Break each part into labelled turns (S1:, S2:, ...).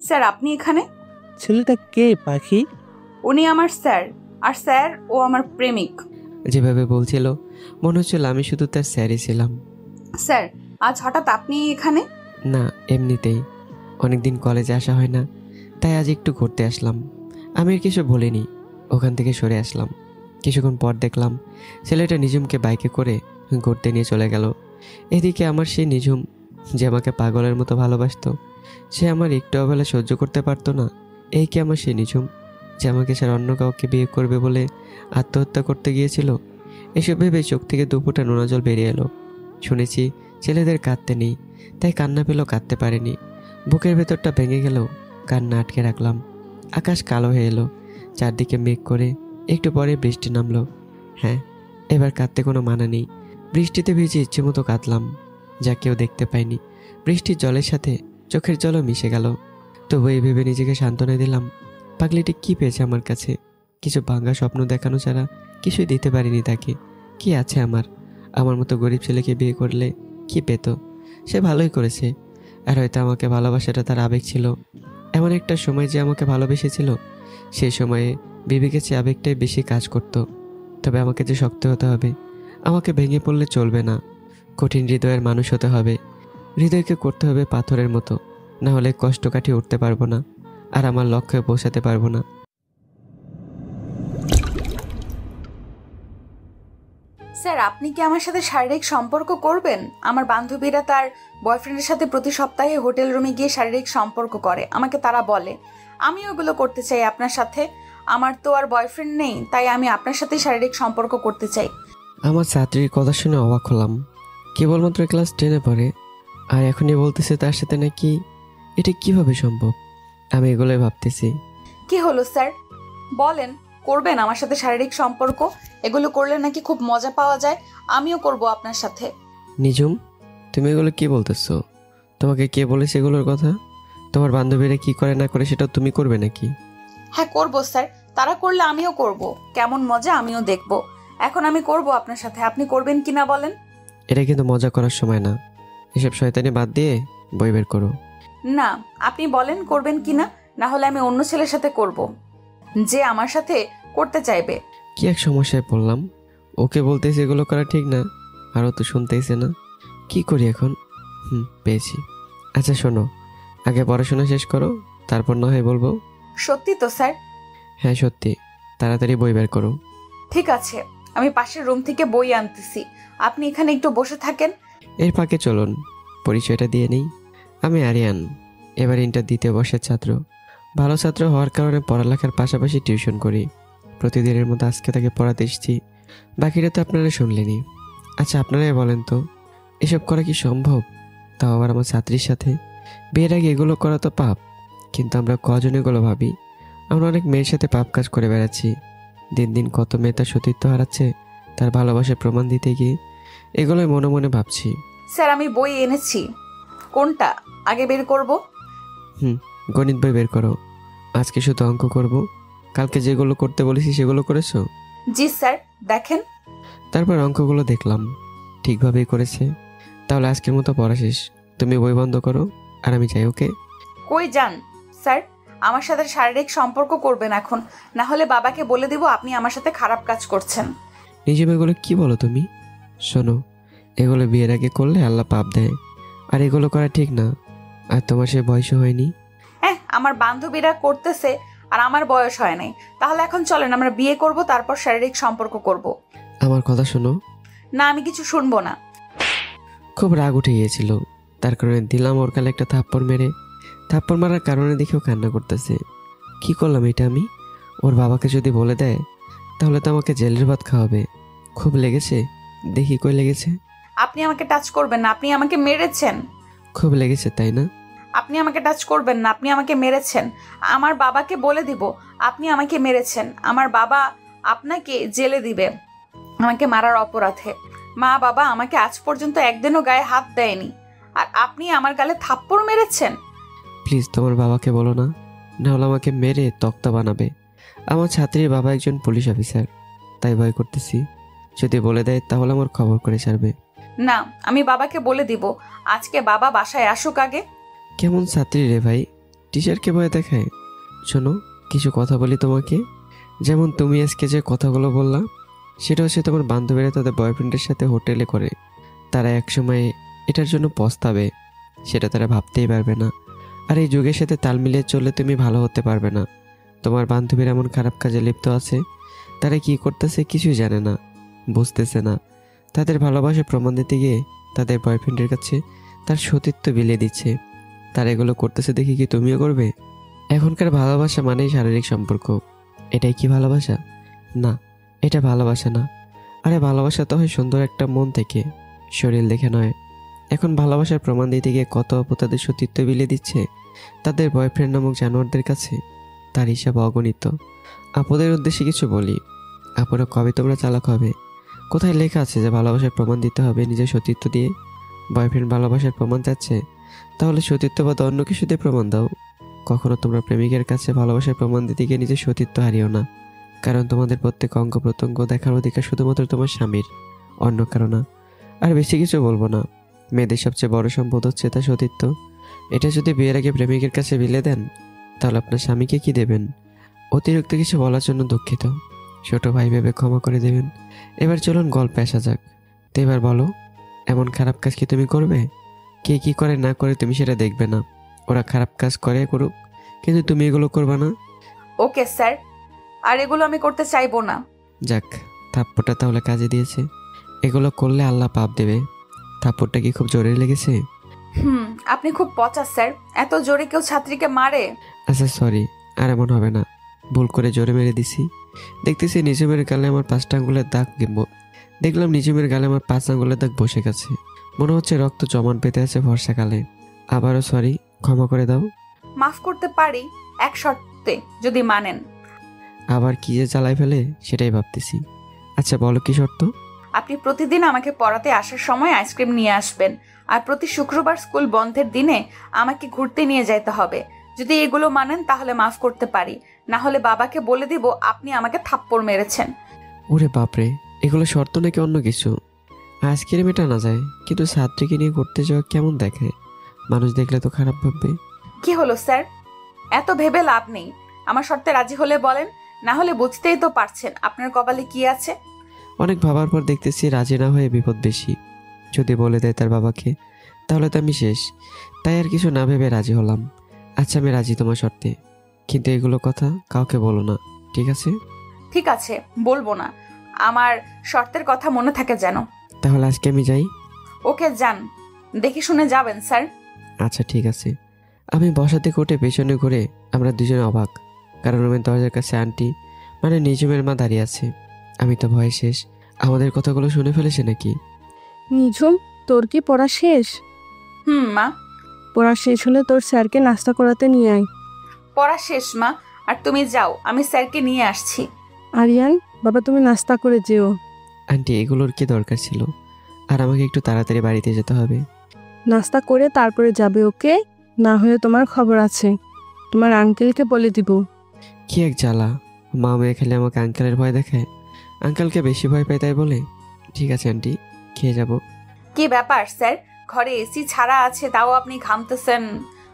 S1: Sir আপনি এখানে?
S2: ছেলেটা কে পাখি?
S1: উনি আমার স্যার, আর স্যার ও আমার প্রেমিক।
S3: যেভাবে বলছিল মনে হচ্ছিল আমি শুধু তার স্যারই ছিলাম।
S1: স্যার আজ হঠাৎ আপনি এখানে?
S3: না, এমনিতেই অনেকদিন কলেজে আসা হয় না, তাই আজ একটু ঘুরতে আসলাম। আমি আর কিছু বলিনি, ওখান থেকে সরে আসলাম। কিছুক্ষণ পর দেখলাম ছেলেটা নিঝুমকে বাইকে করে ঘুরতে নিয়ে চলে গেল। এদিকে আমার সেই নিঝুম যে আমাকে পাগলের মতো ভালোবাসতো, সে আমার একটু অবহেলা সহ্য করতে পারতো না। এই কি আমার সেই নিঝুম যে আমাকে ছাড়া অন্য কাউকে বিয়ে করবে বলে আত্মহত্যা করতে গিয়েছিল? এসব ভেবে চোখ থেকে দুপুরটা নোনা জল বেরিয়ে এলো। শুনেছি ছেলেদের কাঁদতে নেই, তাই কান্না পেলেও কাঁদতে পারিনি। বুকের ভেতরটা ভেঙে গেলেও কান্না আটকে রাখলাম। আকাশ কালো হয়ে এলো, চারদিকে মেঘ করে। একটু পরে বৃষ্টি নামলো। হ্যাঁ, এবার কাঁদতে কোনো মানা নেই। বৃষ্টিতে ভিজে ইচ্ছে মতো কাঁদলাম, যা কেউ দেখতে পায়নি। বৃষ্টির জলের সাথে চোখের জলও মিশে গেল। তবু এই ভেবে নিজেকে সান্ত্বনা দিলাম, পাগলিটি কি পেয়েছে আমার কাছে? কিছু ভাঙা স্বপ্ন দেখানো ছাড়া কিছুই দিতে পারিনি তাকে। কি আছে আমার মতো গরিব ছেলেকে বিয়ে করলে কি পেত? সে ভালোই করেছে। আর হয়তো আমাকে ভালোবাসাটা তার আবেগ ছিল। এমন একটা সময় যে আমাকে ভালোবেসেছিল, সেই সময়ে বিবেকের চেয়ে আবেগটাই বেশি কাজ করত। তবে আমাকে যে শক্ত হতে হবে, আমাকে ভেঙে পড়লে চলবে না। কঠিন হৃদয়ের মানুষ হতে হবে। হৃদয়কে করতে হবে পাথরের মতো, না হলে কষ্ট কাটিয়ে উঠতে পারবো না, আর আমার লক্ষ্যে পৌঁছাতে পারবো না।
S1: স্যার আপনি কি আমার সাথে শারীরিক সম্পর্ক করবেন? আমার বান্ধবীরা তার বয়ফ্রেন্ডের সাথে প্রতি সপ্তাহে হোটেল রুমে গিয়ে শারীরিক সম্পর্ক করে, আমাকে তারা বলে। আমিও ওগুলো করতে চাই আপনার সাথে। আমার তো আর বয়ফ্রেন্ড নেই, তাই আমি আপনার সাথে শারীরিক সম্পর্ক করতে চাই।
S3: আমার ছাত্রীর কথা শুনে অবাক হলাম। কেবলমাত্র ক্লাস 10-এ পড়ে, আর এখনই বলতেছে তার সাথে নাকি। এটা কিভাবে সম্ভব? আমি এগুলোই ভাবতেছি।
S1: কি হলো স্যার, বলেন, করবেন আমার সাথে শারীরিক সম্পর্ক? এগুলো করলে নাকি খুব মজা পাওয়া যায়। আমিও করব আপনার সাথে।
S3: নিঝুম, তুমি এগুলো কি বলতেছো? তোমাকে কে বলেছে এগুলোর কথা? তোমার বান্ধবীরা কি করে না করে সেটা তুমি করবে নাকি?
S1: হ্যাঁ করব স্যার, তারা করলে আমিও করব। কেমন মজা আমিও দেখব। এখন আমি করব আপনার সাথে, আপনি করবেন কিনা বলেন?
S3: এটা কিন্তু মজা করার সময় না। এসব শয়তানি বাদ দিয়ে বই বের করো।
S1: না, আপনি বলেন করবেন কিনা, না হলে আমি অন্য ছেলের সাথে করব, যে আমার সাথে করতে চাইবে।
S3: কি এক সমস্যায় পড়লাম। ওকে বলতেছে এগুলো করা ঠিক না, আরও তো শুনতেইছে না। কি করি এখন? পেয়েছি। আচ্ছা শোনো, আগে পড়াশোনা শেষ করো, তারপর না হয় বলবো।
S1: সত্যি তো স্যার?
S3: হ্যাঁ সত্যি, তাড়াতাড়ি বই বের করো।
S1: ঠিক আছে, আমি পাশের রুম থেকে বই আনতেছি, আপনি এখানে একটু বসে থাকেন।
S3: এর ফাঁকে চলুন পরিচয়টা দিয়ে নেই। আমি আরিয়ান, এবার ইন্টার দ্বিতীয় বর্ষের ছাত্র। ভালো ছাত্র হওয়ার কারণে পড়ালেখার পাশাপাশি টিউশন করি। প্রতিদিনের মতো আজকে তাকে পড়াতে এসেছি, বাকিটা তো আপনারা শুনলেনই। আচ্ছা আপনারাই বলেন তো, এসব করা কি সম্ভব? তাও আবার আমার ছাত্রীর সাথে। বিয়ের আগে এগুলো করা তো পাপ, কিন্তু আমরা কজন এগুলো ভাবি? আমরা অনেক মেয়ের সাথে পাপ কাজ করে বেড়াচ্ছি। দিন দিন কত মেয়ে তার সতীত্ব হারাচ্ছে তার ভালোবাসার প্রমাণ দিতে গিয়ে। এগুলোই মনে মনে ভাবছি।
S1: স্যার আমি বই এনেছি, কোনটা আগে বের করব?
S3: গণিত বই বের করো। আজকে শুধু অঙ্ক করব, কালকে যেগুলো করতে বলেছি সেগুলো করেছো?
S1: জি স্যার, দেখেন।
S3: তারপর অঙ্কগুলো দেখলাম, ঠিকভাবেই করেছে। তাহলে আজকের মতো পড়া শেষ, তুমি বই বন্ধ করো আর আমি যাই। ওকে?
S1: কই যান স্যার? আমার সাথে শারীরিক সম্পর্ক করবেন এখন, না হলে বাবাকে বলে দিব আপনি আমার সাথে খারাপ কাজ করছেন।
S3: নিজে এগুলো কি বলো তুমি? শোনো, এগুলো বিয়ের আগে করলে আল্লাহ পাপ দেয়, আর এগুলো করা ঠিক না। আর তোমার সে বয়সও হয়নি।
S1: হ্যাঁ, আমার বান্ধবীরা করতেছে আর আমার বয়স হয় নাই। তাহলে এখন চলেন আমরা বিয়ে করব, তারপর শারীরিক সম্পর্ক করব।
S3: আমার কথা শোনো।
S1: না, আমি কিছু শুনবো না।
S3: খুব রাগ উঠে গিয়েছিল, তার কারণে দিলাম ওর কালে একটা থাপ্পড় মেরে। থাপ্পড় মারার কারণে দেখেও কান্না করতেছে। কি করলাম এটা আমি? ওর বাবাকে যদি বলে দেয় তাহলে তো আমাকে জেলের ভাত খাওয়াবে। খুব লেগেছে, দেখি কই লেগেছে।
S1: আপনি আমাকে টাচ করবেন না, আপনি আমাকে মেরেছেন।
S3: খুব লেগেছে তাই না?
S1: আপনি আমাকে টাচ করবেন না, আপনি আমাকে মেরেছেন। আমার বাবাকে বলে দিব আপনি আমাকে মেরেছেন। আমার বাবা আপনাকে জেলে দিবে আমাকে মারার অপরাধে। মা বাবা আমাকে আজ পর্যন্ত একদিনও গায়ে হাত দেয়নি, আর আপনি আমার গালে থাপ্পড় মেরেছেন।
S3: প্লিজ তোমার বাবাকে বলো না, নাহলে আমাকে মেরে তক্তা বানাবে। আমার ছাত্রীর বাবা একজন পুলিশ অফিসার, তাই ভয় করতেছি। যদি বলে দেয় তাহলে আমার খবর করে ছাড়বে।
S1: না, আমি বাবাকে বলে দিব। আজকে বাবা বাসায় আসুক আগে।
S3: কেমন ছাত্রী রে ভাই, টিচারকে ভয় দেখায়? শোনো, কিছু কথা বলি তোমাকে। যেমন তুমি আজকে যে কথাগুলো বললা, সেটা হচ্ছে তোমার বান্ধবীরা তাদের বয়ফ্রেন্ডের সাথে হোটেলে করে। তারা একসময় এটার জন্য পস্তাবে, সেটা তারা ভাবতেই পারবে না। আর এই যুগের সাথে তাল মিলিয়ে চললে তুমি ভালো হতে পারবে না। তোমার বান্ধবীর এমন খারাপ কাজে লিপ্ত আছে, তারা কি করতেছে কিছুই জানে না, বুঝতেছে না। তাদের ভালোবাসা প্রমাণ দিতে গিয়ে তাদের বয়ফ্রেন্ডের কাছে তার সতীত্ব বিলিয়ে দিচ্ছে। তারা এগুলো করতেছে দেখে কি তুমিও করবে? এখনকার ভালোবাসা মানেই শারীরিক সম্পর্ক। এটাই কি ভালোবাসা? না, এটা ভালোবাসা না। আরে ভালোবাসা তো হয় সুন্দর একটা মন থেকে, শরীর দেখে নয়। এখন ভালোবাসার প্রমাণ দিতে গিয়ে কত আপু তাদের সতীত্ব বিলিয়ে দিচ্ছে তাদের বয়ফ্রেন্ড নামক জানোয়ারদের কাছে। তার হিসাব অগণিত। আপুদের উদ্দেশ্যে কিছু বলি, আপুরা কবে তোমরা চালাক হবে? কোথায় লেখা আছে যে ভালোবাসার প্রমাণ দিতে হবে নিজের সতীত্ব দিয়ে? বয়ফ্রেন্ড ভালোবাসার প্রমাণ চাচ্ছে, তাহলে সতীত্ব বা অন্য কিছু দিয়ে প্রমাণ দাও। কখনো তোমরা প্রেমিকের কাছে ভালোবাসার প্রমাণ দিতে গিয়ে নিজের সতীত্ব হারিও না। কারণ তোমাদের প্রত্যেক অঙ্গ প্রত্যঙ্গ দেখার অধিকার শুধুমাত্র তোমার স্বামীর, অন্য কারো না। আর বেশি কিছু বলবো না। মেয়েদের সবচেয়ে বড় সম্পদ হচ্ছে তার সতীত্ব। এটা যদি বিয়ের আগে প্রেমিকের কাছে বিলে দেন, তাহলে আপনার স্বামীকে কি দেবেন? অতিরিক্ত কিছু বলার জন্য দুঃখিত। ছোট ভাই ভেবে ক্ষমা করে দেবেন। এবার চলুন গল্পে আসা যাক। তো এবার বলো, এমন খারাপ কাজ কি তুমি করবে? কে কি করে না করে তুমি সেটা দেখবে না। ওরা খারাপ কাজ করে করুক, কিন্তু তুমি এগুলো করবে না।
S1: ওকে স্যার, আর এগুলো আমি করতে চাইবো না।
S3: যাক, থাপ্পড়টা তাহলে কাজে দিয়েছে। এগুলো করলে আল্লাহ পাপ দেবে। থাপ্পড়টা কি খুব জোরে লেগেছে?
S1: আপনি খুব পচা স্যার, এত জোরে কেউ ছাত্রীকে মারে?
S3: আচ্ছা সরি, আর এমন হবে না। ভুল করে জোরে মেরে দিছি। দেখতেছি নিজমের গালে আমার 5টা আঙ্গুলের দাগ দেখলাম নিজমের গালে আমার 5 আঙ্গুলের দাগ বসে গেছে। মনে হচ্ছে রক্ত জমান পেতে আছে বর্ষাকালে। আবারও সরি, ক্ষমা করে দাও।
S1: মাফ করতে পারি এক শর্তে, যদি মানেন।
S3: আবার কি যে জ্বালাই ফেলে সেটাই ভাবতেছি। আচ্ছা বলো কি শর্ত?
S1: আপনি প্রতিদিন আমাকে পড়াতে আসার সময় আইসক্রিম নিয়ে আসবেন, আর প্রতি শুক্রবার স্কুল বন্ধের দিনে আমাকে ঘুরতে নিয়ে যাইতে হবে। যদি এগুলো মানেন তাহলে মাফ করতে পারি, না হলে বাবাকে বলে দিব আপনি আমাকে থাপ্পড় মেরেছেন।
S3: ওরে বাপরে, এগুলো শর্ত নাকি অন্য কিছু? আইসক্রিম এটা না যায়, কিন্তু ছাত্রীকে নিয়ে ঘুরতে যাওয়া কেমন দেখে? মানুষ দেখলে তো খারাপ ভাববে।
S1: কি হলো স্যার, এত ভেবে লাভ নেই। আমার শর্তে রাজি হলে বলেন, না হলে বুঝতেই তো পারছেন আপনার কপালে কি আছে।
S3: অনেক ভাবার পর দেখতেছি রাজি না হয়ে বিপদ বেশি। যদি বলে দেয় তার বাবাকে, তাহলে তো আমি শেষ। তাই আর কিছু না ভেবে রাজি হলাম। আচ্ছা আমি রাজি তোমার শর্তে, কিন্তু এগুলো কথা কাউকে বলো না, ঠিক আছে?
S1: ঠিক আছে, বলবো না। আমার শর্তের কথা মনে থাকে যেন।
S3: তাহলে আজকে আমি যাই।
S1: ওকে যান, দেখে শুনে যাবেন স্যার।
S3: আচ্ছা ঠিক আছে। আমি বসা থেকে উঠে পেছনে ঘুরে আমরা দুজনে অবাক, কারণ রুমের দরজার কাছে আন্টি মানে নিজমের মা দাঁড়িয়ে আছে। আমি তো ভয়ে শেষ। আমাদের কথাগুলো শুনে ফেলেছে নাকি?
S4: নিঝুম, তোর কি পড়া শেষ?
S1: মা।
S4: পড়া শেষ হলে তোর স্যারকে নাস্তা করাতে নিয়ে আয়।
S1: পড়া শেষ মা, আর তুমি যাও, আমি স্যারকে নিয়ে আসছি।
S4: আরিয়ান, বাবা তুমি নাস্তা করে যেও।
S3: আন্টি এগুলোর কি দরকার ছিল? আর আমাকে একটু তাড়াতাড়ি বাড়িতে যেতে হবে।
S4: নাস্তা করে তারপরে যাবে, ওকে? না হয়ে তোমার খবর আছে, তোমার আঙ্কেলকে বলে দিব।
S3: কি এক জ্বালা, মা মেয়ে খেলে আমাকে আঙ্কেলের ভয় দেখায়। আঙ্কেলকে বেশি ভয় পাই তাই বলে। ঠিক আছে আন্টি, খেয়ে যাব।
S1: কি ব্যাপার স্যার, ঘরে এসি ছাড়া আছে তাও আপনি ঘামতেছেন?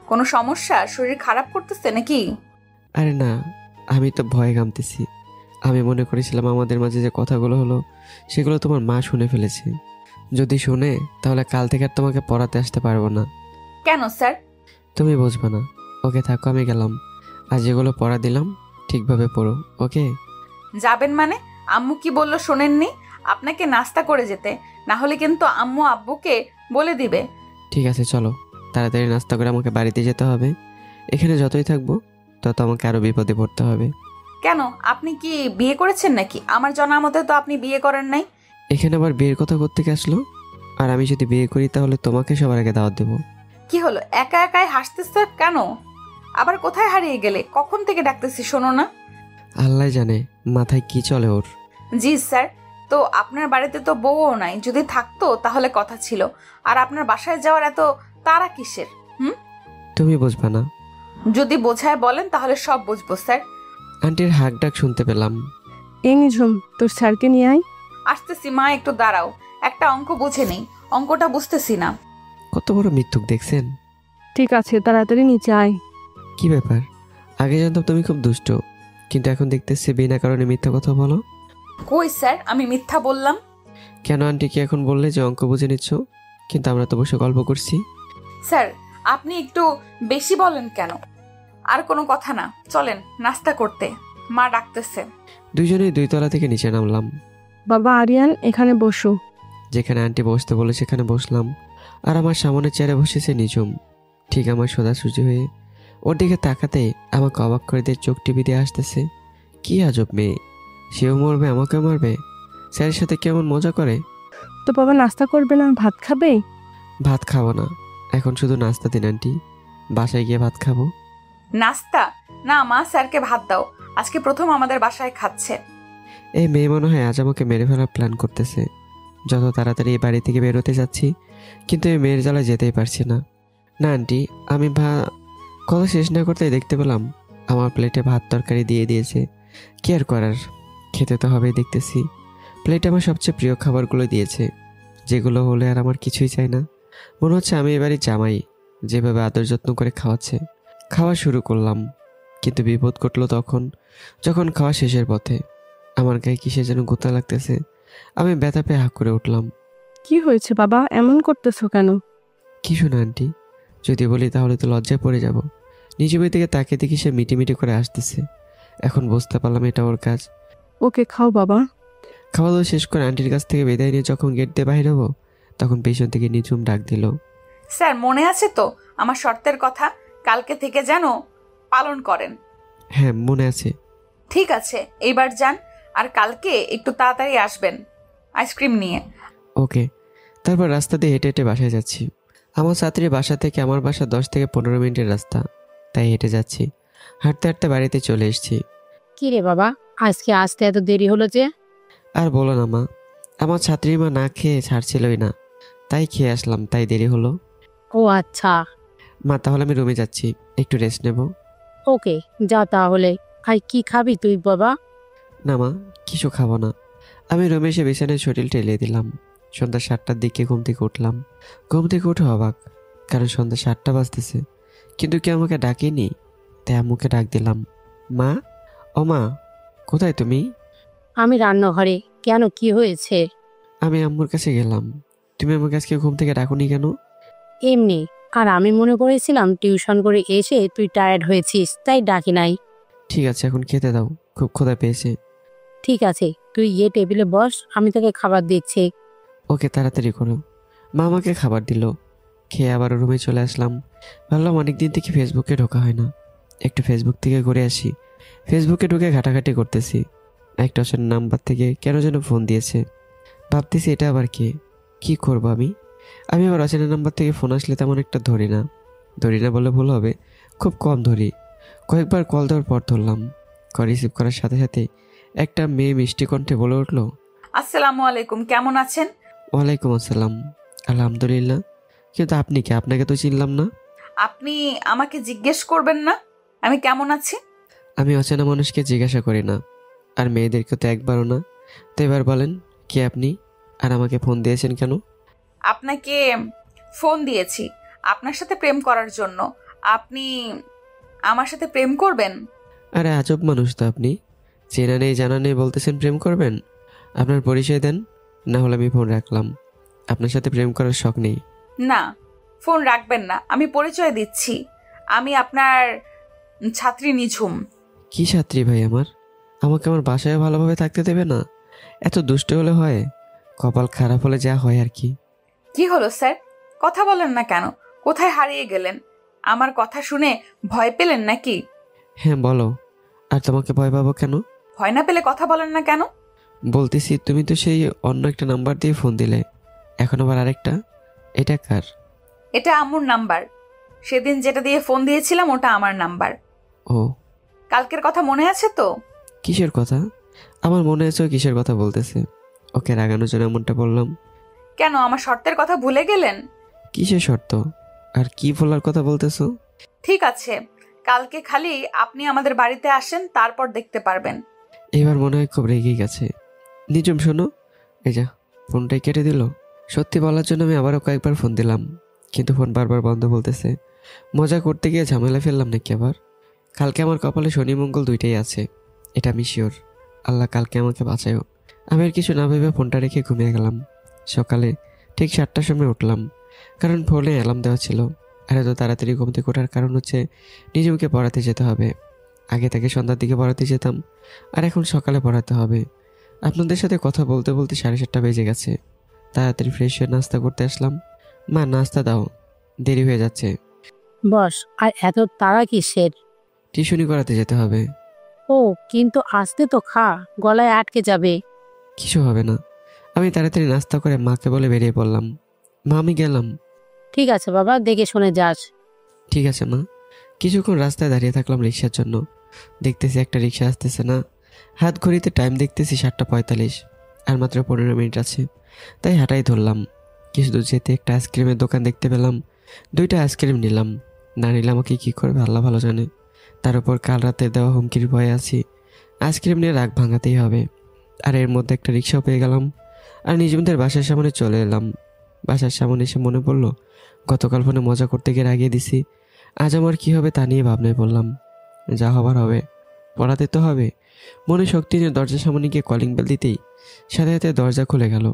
S1: কোনো সমস্যা, শরীর খারাপ করতেছে নাকি?
S3: আরে না, আমি তো ভয়ে ঘামতেছি। আমি মনে করেছিলাম আমাদের মাঝে যে কথাগুলো হলো সেগুলো তোমার মা শুনে ফেলেছে। যদি শুনে তাহলে কাল থেকে আর তোমাকে পড়াতে আসতে পারবো না।
S1: কেন স্যার?
S3: তুমি বুঝবে না। ওকে থাকো, আমি গেলাম। আর যেগুলো পড়া দিলাম ঠিকভাবে পড়ো, ওকে?
S1: যাবেন মানে? আম্মু কি বললো শোনেননি? আপনাকে নাস্তা করে যেতে, না হলে কিন্তু আম্মু আব্বুকে বলে দিবে।
S3: ঠিক আছে চলো, তাড়াতাড়ি নাস্তা করে আমাকে বাড়িতে যেতে হবে। এখানে যতই থাকবো তত আমাকে আরো বিপদে পড়তে হবে।
S1: কেন, আপনি কি বিয়ে করেছেন নাকি? আমার জানা মতে তো আপনি বিয়ে করেন নাই।
S3: এখানে আবার বিয়ের কথা কোত্থেকে আসলো? আর আমি যদি বিয়ে করি তাহলে তোমাকে সবার আগে দাওয়াত দেবো।
S1: কি হলো, একা একাই হাসতেছে কেন? আবার কোথায় হারিয়ে গেলে? কখন থেকে ডাকতেছি, শোনো না?
S3: আল্লাহ জানে মাথায় কি চলে ওর।
S1: জি স্যার, তো আপনার বাড়িতে তো বউও নাই, যদি থাকতো তাহলে কথা ছিল। আর আপনার বাসায় যাওয়ার এত তাড়া কিসের?
S3: তুমি বুঝবা না।
S1: যদি বোঝায় বলেন তাহলে সব বুঝবো স্যার।
S3: আন্টির হাক ডাক শুনতে পেলাম।
S4: এই নিঝুম, তোর স্যারকে নিয়ে আয়।
S1: আসতেছি মা, একটু দাঁড়াও। একটা অঙ্ক বুঝে নেই, অঙ্কটা বুঝতেছি না।
S3: কত বড় মিথ্যুক দেখছেন?
S4: ঠিক আছে, তাড়াতাড়ি নিচে আয়।
S3: কি ব্যাপার? আগে জানতাম তুমি খুব দুষ্ট, কিন্তু এখন দেখতেছি বিনা কারণে মিথ্যা কথা বলো।
S1: কই স্যার, আমি মিথ্যা বললাম?
S3: কেন আন্টি কি এখন বললে যে অঙ্ক বুঝে নিচ্ছ? কিন্তু আমরা তো বসে গল্প করছি।
S1: স্যার, আপনি একটু বেশি বলেন কেন? আর কোনো কথা না, চলেন নাস্তা করতে, মা ডাকতেছে।
S3: দুজনেই 2 তলা থেকে নিচে নামলাম।
S4: বাবা আরিয়ান, এখানে বসো।
S3: যেখানে আন্টি বসতে বলে সেখানে বসলাম। আর আমার সামনে চেয়ারে বসেছে নিজুম, ঠিক আমার সোজাসুজি হয়ে। ওর দিকে তাকাতে আমাকে অবাক করে দিয়ে চোখ টিপি দিয়ে আসতেছে। কি আজব মেয়ে, সেও মরবে আমাকেও মারবে। স্যারের সাথে কেমন মজা করে।
S4: তো বাবা নাস্তা করবে না, ভাত খাবে?
S3: ভাত খাবো না, এখন শুধু নাস্তা দিন আন্টি, বাসায় গিয়ে ভাত খাবো।
S1: নাস্তা? না মা, স্যারকে ভাত দাও, আজকে প্রথম আমাদের বাসায় খাচ্ছে।
S3: এই মেয়ে মনে হয় আজ আমাকে মেরে ফেলার প্ল্যান করতেছে। যত তাড়াতাড়ি এই বাড়ি থেকে বেরোতে যাচ্ছি, কিন্তু এই মেয়ের জ্বালায় যেতেই পারছি না। না আন্টি, আমি কথা শেষ না করতেই দেখতে পেলাম আমার প্লেটে ভাত তরকারি দিয়ে দিয়েছে। কি আর করার, খেতে তো হবেই। দেখতেছি প্লেটে আমার সবচেয়ে প্রিয় খাবারগুলো দিয়েছে, যেগুলো হলে আর আমার কিছুই চাই না। মনে হচ্ছে আমি এবারই জামাই, যেভাবে আদর যত্ন করে খাওয়াচ্ছে। খাওয়া শুরু করলাম, কিন্তু বিপদ ঘটলো তখন, যখন খাওয়া শেষের পথে আমার গায়ে কিসে যেন গোতা লাগতেছে। আমি ব্যথা পেয়ে হাঁক করে উঠলাম।
S4: কি হয়েছে বাবা, এমন করতেছো কেন?
S3: কিছু না আন্টি, যদি বলি তাহলে তো লজ্জায় পড়ে যাব। নিজের দিকে তাকিয়ে দেখি সে মিটিমিটি করে আসতেছে। এখন বুঝতে পারলাম এটা ওর কাজ।
S4: ওকে খাও বাবা।
S3: খাওয়া দাওয়া শেষ করে আন্টির কাছ থেকে বিদায় নিয়ে যখন গেট দিয়ে বাইরে হবো, তখন পেছন থেকে নিঝুম ডাক দিল।
S1: স্যার, মনে আছে তো আমার শর্তের কথা? কালকে থেকে যেন পালন করেন।
S3: হ্যাঁ মনে আছে।
S1: ঠিক আছে, এইবার যান, আর কালকে একটু তাড়াতাড়ি আসবেন আইসক্রিম নিয়ে।
S3: ওকে। তারপর রাস্তা দিয়ে হেঁটে হেঁটে বাসায় যাচ্ছি। আমার ছাত্রীর বাসা থেকে আমার বাসা 10 থেকে 15 মিনিটের রাস্তা, তাই হেঁটে যাচ্ছি। হাঁটতে হাঁটতে বাড়িতে চলে এসেছি।
S5: কি রে বাবা, আজকে আসতে এত দেরি হলো যে?
S3: আর বলো না মা, আমার ছাত্রীর মা না খেয়ে ছাড়ছিলই না, তাই খেয়ে আসলাম, তাই দেরি হলো।
S5: ও আচ্ছা।
S3: মা তাহলে আমি রুমে যাচ্ছি, একটু রেস্ট নেব।
S5: ওকে, যা তাহলে। কি খাবি তুই বাবা?
S3: না মা, কিছু খাবো না। আমি রুমে এসে বিছানায় শরীর টেলিয়ে দিলাম। সন্ধ্যা 7টার দিকে ঘুম থেকে উঠলাম। ঘুম থেকে উঠে অবাক, কারণ সন্ধ্যা 7টা বাজতেছে, কিন্তু কেউ আমাকে ডাকেনি। তাই আম্মুকে ডাক দিলাম। মা, ও মা, কোথায় তুমি?
S5: আমি রান্নাঘরে। কেন, কি হয়েছে?
S3: আমি আম্মুর কাছে গেলাম। তুমি আমাকে আজকে ঘুম থেকে ডাকুনি কেন?
S5: এমনি। আর আমি মনে করেছিলাম টিউশন করে এসে তুই টায়ার্ড হয়েছিস, তাই ডাকি নাই।
S3: ঠিক আছে, এখন খেতে দাও, খুব ক্ষুধা পেয়েছে।
S5: ঠিক আছে, তুই গিয়ে টেবিলে বস, আমি তোকে খাবার দিচ্ছি।
S3: ওকে, তাড়াতাড়ি করো। মা আমাকে খাবার দিল। খেয়ে আবার রুমে চলে আসলাম। ভাবলাম অনেকদিন থেকে ফেসবুকে ঢোকা হয় না, একটু ফেসবুক থেকে ঘুরে আসি। ফেসবুকে ঢুকে ঘাটাঘাটি করতেছি। একটা অচেনা নাম্বার থেকে কেন যেন ফোন দিয়েছে। ভাবতেছি এটা আবার কে, কি করবো আমি। আমি আবার অচেনা নাম্বার থেকে ফোন আসলে তেমন একটা ধরি না বলে ভুল হবে, খুব কম ধরি। কয়েকবার কল দেওয়ার পর ধরলাম। কল রিসিভ করার সাথে সাথে একটা মেয়ে মিষ্টি কণ্ঠে বলে উঠলো,
S1: আসসালামু আলাইকুম, কেমন আছেন?
S3: ওয়ালাইকুম আসসালাম। আলহামদুলিল্লাহ, কিন্তু আপনি কে? আপনাকে তো চিনলাম না।
S1: আপনি আমাকে জিজ্ঞেস করবেন না আমি কেমন আছি?
S3: আমি অচেনা মানুষকে জিজ্ঞাসা করি না, আর মেয়েদেরকে তো একবারও না। তো এবার বলেন, কে আপনি, আর আমাকে ফোন দিয়েছেন কেন?
S1: আপনাকে ফোন দিয়েছি আপনার সাথে প্রেম করার জন্য। আপনি আমার সাথে প্রেম করবেন?
S3: আরে আজব মানুষ তো আপনি, চেনা নেই জানা নেই বলতেছেন প্রেম করবেন। আপনার পরিচয় দেন, না হলে আমি ফোন রাখলাম। আপনার সাথে প্রেম করার শখ নেই।
S1: না, ফোন রাখবেন না, আমি পরিচয় দিচ্ছি। আমি আপনার ছাত্রী নিঝুম।
S3: কি ছাত্রী ভাই আমার? আমাকে আমার বাসায় ভালোভাবে থাকতে দেবে না? এত দুষ্ট হলে হয়? কপাল খারাপ হলে যা হয় আর কি।
S1: কি হলো স্যার, কথা বলেন না কেন? কোথায় হারিয়ে গেলেন? আমার কথা শুনে ভয় পেলেন নাকি?
S3: হ্যাঁ বলো, আর তোমাকে ভয় পাবো কেন?
S1: ভয় না পেলে কথা বলেন না কেন?
S3: বলতেছি তুমি তো সেই অন্য একটা নাম্বার দিয়ে ফোন দিলে, এখন আবার আরেকটা, এটা কার?
S1: এটা আম্মুর নাম্বার। সেদিন যেটা দিয়ে ফোন দিয়েছিলাম ওটা আমার নাম্বার।
S3: ও,
S1: কালকের কথা মনে আছে তো?
S3: কিসের কথা? আমার মনে আছে ও কিসের কথা বলতেছে। ওকে রাগানোর জন্য এমনটা বললাম।
S1: কেন, আমার শর্তের কথা ভুলে গেলেন?
S3: কিসের শর্ত, আর কি বলার কথা বলতেছো?
S1: ঠিক আছে, কালকে খালি আপনি আমাদের বাড়িতে আসেন, তারপর দেখতে পারবেন।
S3: এবার মনে হয় খুব রেগে গেছে। নিজম শোনো, এই যা, ফোনটাই কেটে দিল। সত্যি বলার জন্য আমি আবারও কয়েকবার ফোন দিলাম, কিন্তু ফোন বারবার বন্ধ বলতেছে। মজা করতে গিয়ে ঝামেলা ফেললাম নাকি আবার? কালকে আমার কপালে শনি মঙ্গল দুইটাই আছে, এটা আমি শিওর। আল্লাহ কালকে আমাকে বাঁচায়ও। আমি আর কিছু না ভেবে ফোনটা রেখে ঘুমিয়ে গেলাম। সকালে ঠিক 7টার সময় উঠলাম, কারণ ফোনে অ্যালার্ম দেওয়া ছিল। আর এত তাড়াতাড়ি ঘুম থেকে ওঠার কারণ হচ্ছে নিজুমকে পড়াতে যেতে হবে। আগে থেকে সন্ধ্যার দিকে পড়াতে যেতাম, আর এখন সকালে পড়াতে হবে। আপনাদের সাথে কথা বলতে বলতে 7:30 বেজে গেছে। তাড়াতাড়ি ফ্রেশ হয়ে নাস্তা করতে আসলাম। মা, নাস্তা দাও, দেরি হয়ে যাচ্ছে।
S5: বস, আর এত তাড়া কিসের?
S3: টিউশনি করাতে যেতে হবে।
S5: ও, কিন্তু আসতে তো খা, গলায় আটকে যাবে।
S3: কিছু হবে না। আমি তাড়াতাড়ি নাস্তা করে মাকে বলে বেরিয়ে পড়লাম। মা, আমি গেলাম।
S5: ঠিক আছে বাবা, দেখে শুনে যাস।
S3: ঠিক আছে মা। কিছুক্ষণ রাস্তায় দাঁড়িয়ে থাকলাম রিক্সার জন্য। দেখতেছি একটা রিক্সা আসতেছে না। হাত ঘড়িতে টাইম দেখতেছি 7:45, আর মাত্র 15 মিনিট আছে। তাই হাঁটাই ধরলাম। কিছু দূর যেতে একটা আইসক্রিমের দোকান দেখতে পেলাম। 2টা আইসক্রিম নিলাম। না নিলে আমাকে কী করবে আল্লাহ ভালো জানে। তার উপর কাল রাতে দেওয়া হুমকির ভয়ে আছি। আইসক্রিম নিয়ে রাগ ভাঙাতেই হবে। আর এর মধ্যে একটা রিক্সাও পেয়ে গেলাম, আর নিজমদের বাসার সামনে চলে এলাম। বাসার সামনে এসে মনে পড়লো গতকাল ফোনে মজা করতে গিয়ে রাগিয়ে দিছি। আজ আমার কী হবে তা নিয়ে ভাবনায় পড়লাম। যা হবার হবে, পড়াতে তো হবে। মনে শক্তি নিয়ে দরজার সামনে গিয়ে কলিং বেল দিতেই সাথে সাথে দরজা খুলে গেল।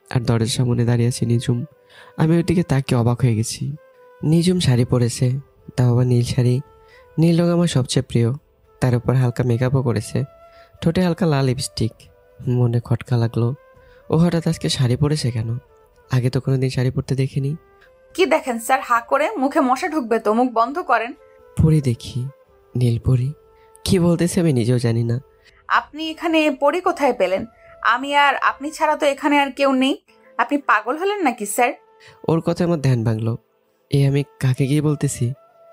S3: আর দরজার সামনে দাঁড়িয়ে আছে নিজুম। আমি ওর দিকে তাকিয়ে অবাক হয়ে গেছি। নিজুম শাড়ি পরেছে, তাও আবার নীল শাড়ি। নীল রঙ আমার সবচেয়ে প্রিয়। তার উপর হালকা মেকআপও করেছে, ঠোঁটে হালকা লাল লিপস্টিক। মনে খটকা লাগলো, ও হঠাৎ আজকে শাড়ি পরেছে কেন? আগে তো কোনোদিন শাড়ি পরতে দেখিনি।
S1: কি দেখেন স্যার, হা করে? মুখে মশা ঢুকবে তো, মুখ বন্ধ করেন।
S3: পরি দেখি। নীল পরি? কি বলতেছে আমি নিজেও জানি না।
S1: আপনি এখানে পড়ি কোথায় পেলেন? আমি আর আপনি ছাড়া তো এখানে আর কেউ নেই। আপনি পাগল হলেন নাকি স্যার?
S3: ওর কথা আমার ধ্যান ভাঙলো। আমি কাকে গিয়ে বলতেছি?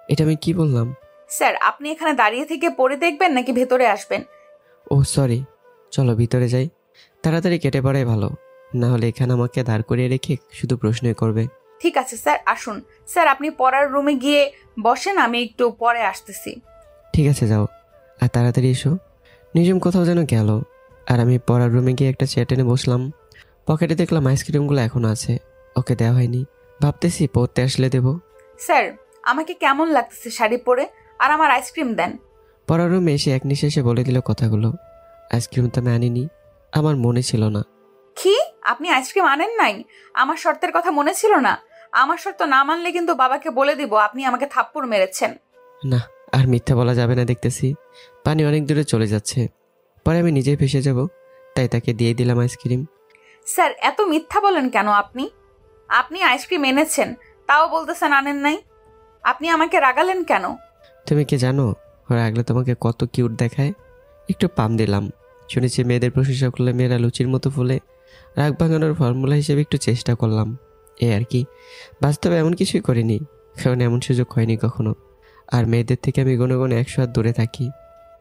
S3: এটা আমি কি বললাম?
S1: স্যার, আপনি এখানে দাঁড়িয়ে থেকে পড়ে দেখবেন নাকি ভেতরে আসবেন?
S3: ও সরি, চলো ভিতরে যাই। তাড়াতাড়ি কেটে পড়াই ভালো, না হলে এখানে আমাকে দাঁড় করিয়ে রেখে শুধু প্রশ্নই করবে।
S1: ঠিক আছে স্যার, আসুন। স্যার, আপনি পড়ার রুমে গিয়ে বসেন, আমি একটু পরে আসতেছি।
S3: ঠিক আছে যাও, আর তাড়াতাড়ি এসো। নিজম কোথাও যেন গেল, আর আমি পড়ার রুমে গিয়ে একটা চেয়ার টেনে বসলাম। পকেটে দেখলাম আইসক্রিমগুলো এখনো আছে, ওকে দেওয়া হয়নি। ভাবতেছি পড়তে আসলে দেবো।
S1: স্যার, আমাকে কেমন লাগতেছে শাড়ি পরে? আর আমার আইসক্রিম দেন।
S3: পড়ার রুমে এসে এক নিঃশ্বাসে বলে দিল কথাগুলো। আইসক্রিম তো আমি আনিনি, আমার মনে ছিল না।
S1: কি? আপনি আইসক্রিম আনেন নাই? আমার শর্তের কথা মনে ছিল না? আমার শর্ত না মানলে কিন্তু বাবাকে বলে দিব আপনি আমাকে থাপ্পড় মেরেছেন।
S3: না, আর মিথ্যা বলা যাবে না। দেখতেছি পানি অনেক দূরে চলে যাচ্ছে, পরে আমি নিজেই ভেসে যাব। তাই তাকে দিয়ে দিলাম আইসক্রিম।
S1: স্যার, এত মিথ্যা বলেন কেন আপনি? আপনি আইসক্রিম এনেছেন, তাও বলতেছেন আনেন নাই। আপনি আমাকে রাগালেন কেন?
S3: তুমি কি জানো রাগলে তোমাকে কত কিউট দেখায়? একটু পাম দিলাম। শুনেছি মেয়েদের প্রশংসা করলে মেয়েরা লুচির মতো ফুলে। রাগ ভাঙানোর ফর্মুলা হিসেবে একটু চেষ্টা করলাম, এই আর কি। বাস্তবে এমন কিছুই করিনি, কারণ এমন সুযোগ হয়নি কখনো। আর মেয়েদের থেকে আমি গনে গনে 100 হাত দূরে থাকি।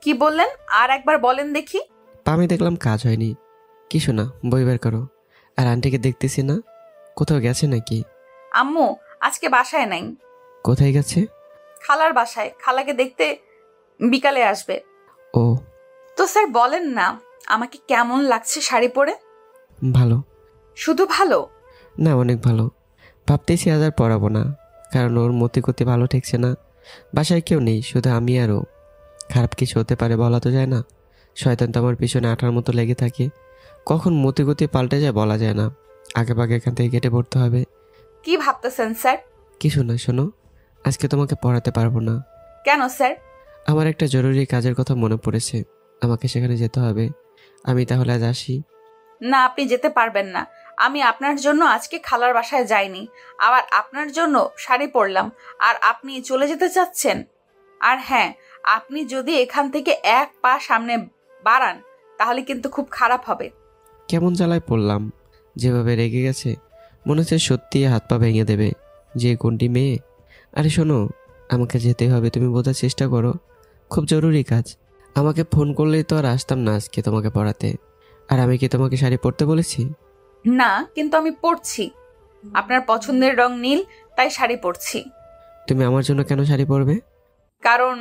S1: কি বললেন? আর একবার বলেন দেখি।
S3: পামে দেখলাম কাজ হয়নি। কিছু না, বই বের করো। আর আন্টিকে দেখতেছি না, কোথাও গেছে নাকি?
S1: আম্মু আজকে বাসায় নাই।
S3: কোথায় গেছে?
S1: খালার বাসায়, খালাকে দেখতে বিকালে আসবে।
S3: ও,
S1: তো স্যার বলেন না, আমাকে কেমন লাগছে শাড়ি পরে?
S3: ভালো।
S1: শুধু ভালো?
S3: না, অনেক ভালো। ভাবতেছি আজ আর পড়াবো না, কারণ ওর মতিগতি ভালো ঠেকছে না। বাসায় কেউ নেই, শুধু আমি আর ও। খারাপ কিছু হতে পারে, বলা তো যায় না। শয়তান তো আমার পিছনে আঠার মতো লেগে থাকে। কখন মতিগতি পাল্টে যায় বলা যায় না। আগে ভাগে এখান থেকে কেটে পড়তে হবে।
S1: কি ভাবতেছেন স্যার?
S3: কিছু না, শোনো, আজকে তোমাকে পড়াতে পারবো না।
S1: কেন স্যার?
S3: আমার একটা জরুরি কাজের কথা মনে পড়েছে, আমাকে সেখানে যেতে হবে। আমি তাহলে আজ আসি।
S1: না, আপনি যেতে পারবেন না। আমি আপনার জন্য আজকে খালার বাসায় যাইনি, আবার আপনার জন্য শাড়ি পরলাম, আর আপনি চলে যেতে চাচ্ছেন? আর হ্যাঁ, আপনি যদি এখান থেকে এক পা সামনে বাড়ান তাহলে কিন্তু খুব খারাপ হবে।
S3: কেমন জ্বালায় পড়লাম, যেভাবে রেগে গেছে মনে হচ্ছে সত্যি হাত পা ভেঙে দেবে। যে কোনটি মেয়ে! আরে শোনো, আমাকে যেতে হবে, তুমি বোঝার চেষ্টা করো। খুব জরুরি কাজ। আমাকে ফোন করলেই তো আর আসতাম না আজকে তোমাকে পড়াতে। আর আমি কি তোমাকে শাড়ি পরতে বলেছি?
S1: না, কিন্তু আমি পরছি। আপনার পছন্দের রং নীল, তাই শাড়ি পরছি।
S3: তুমি আমার জন্য কেন শাড়ি পরবে?
S1: কারণ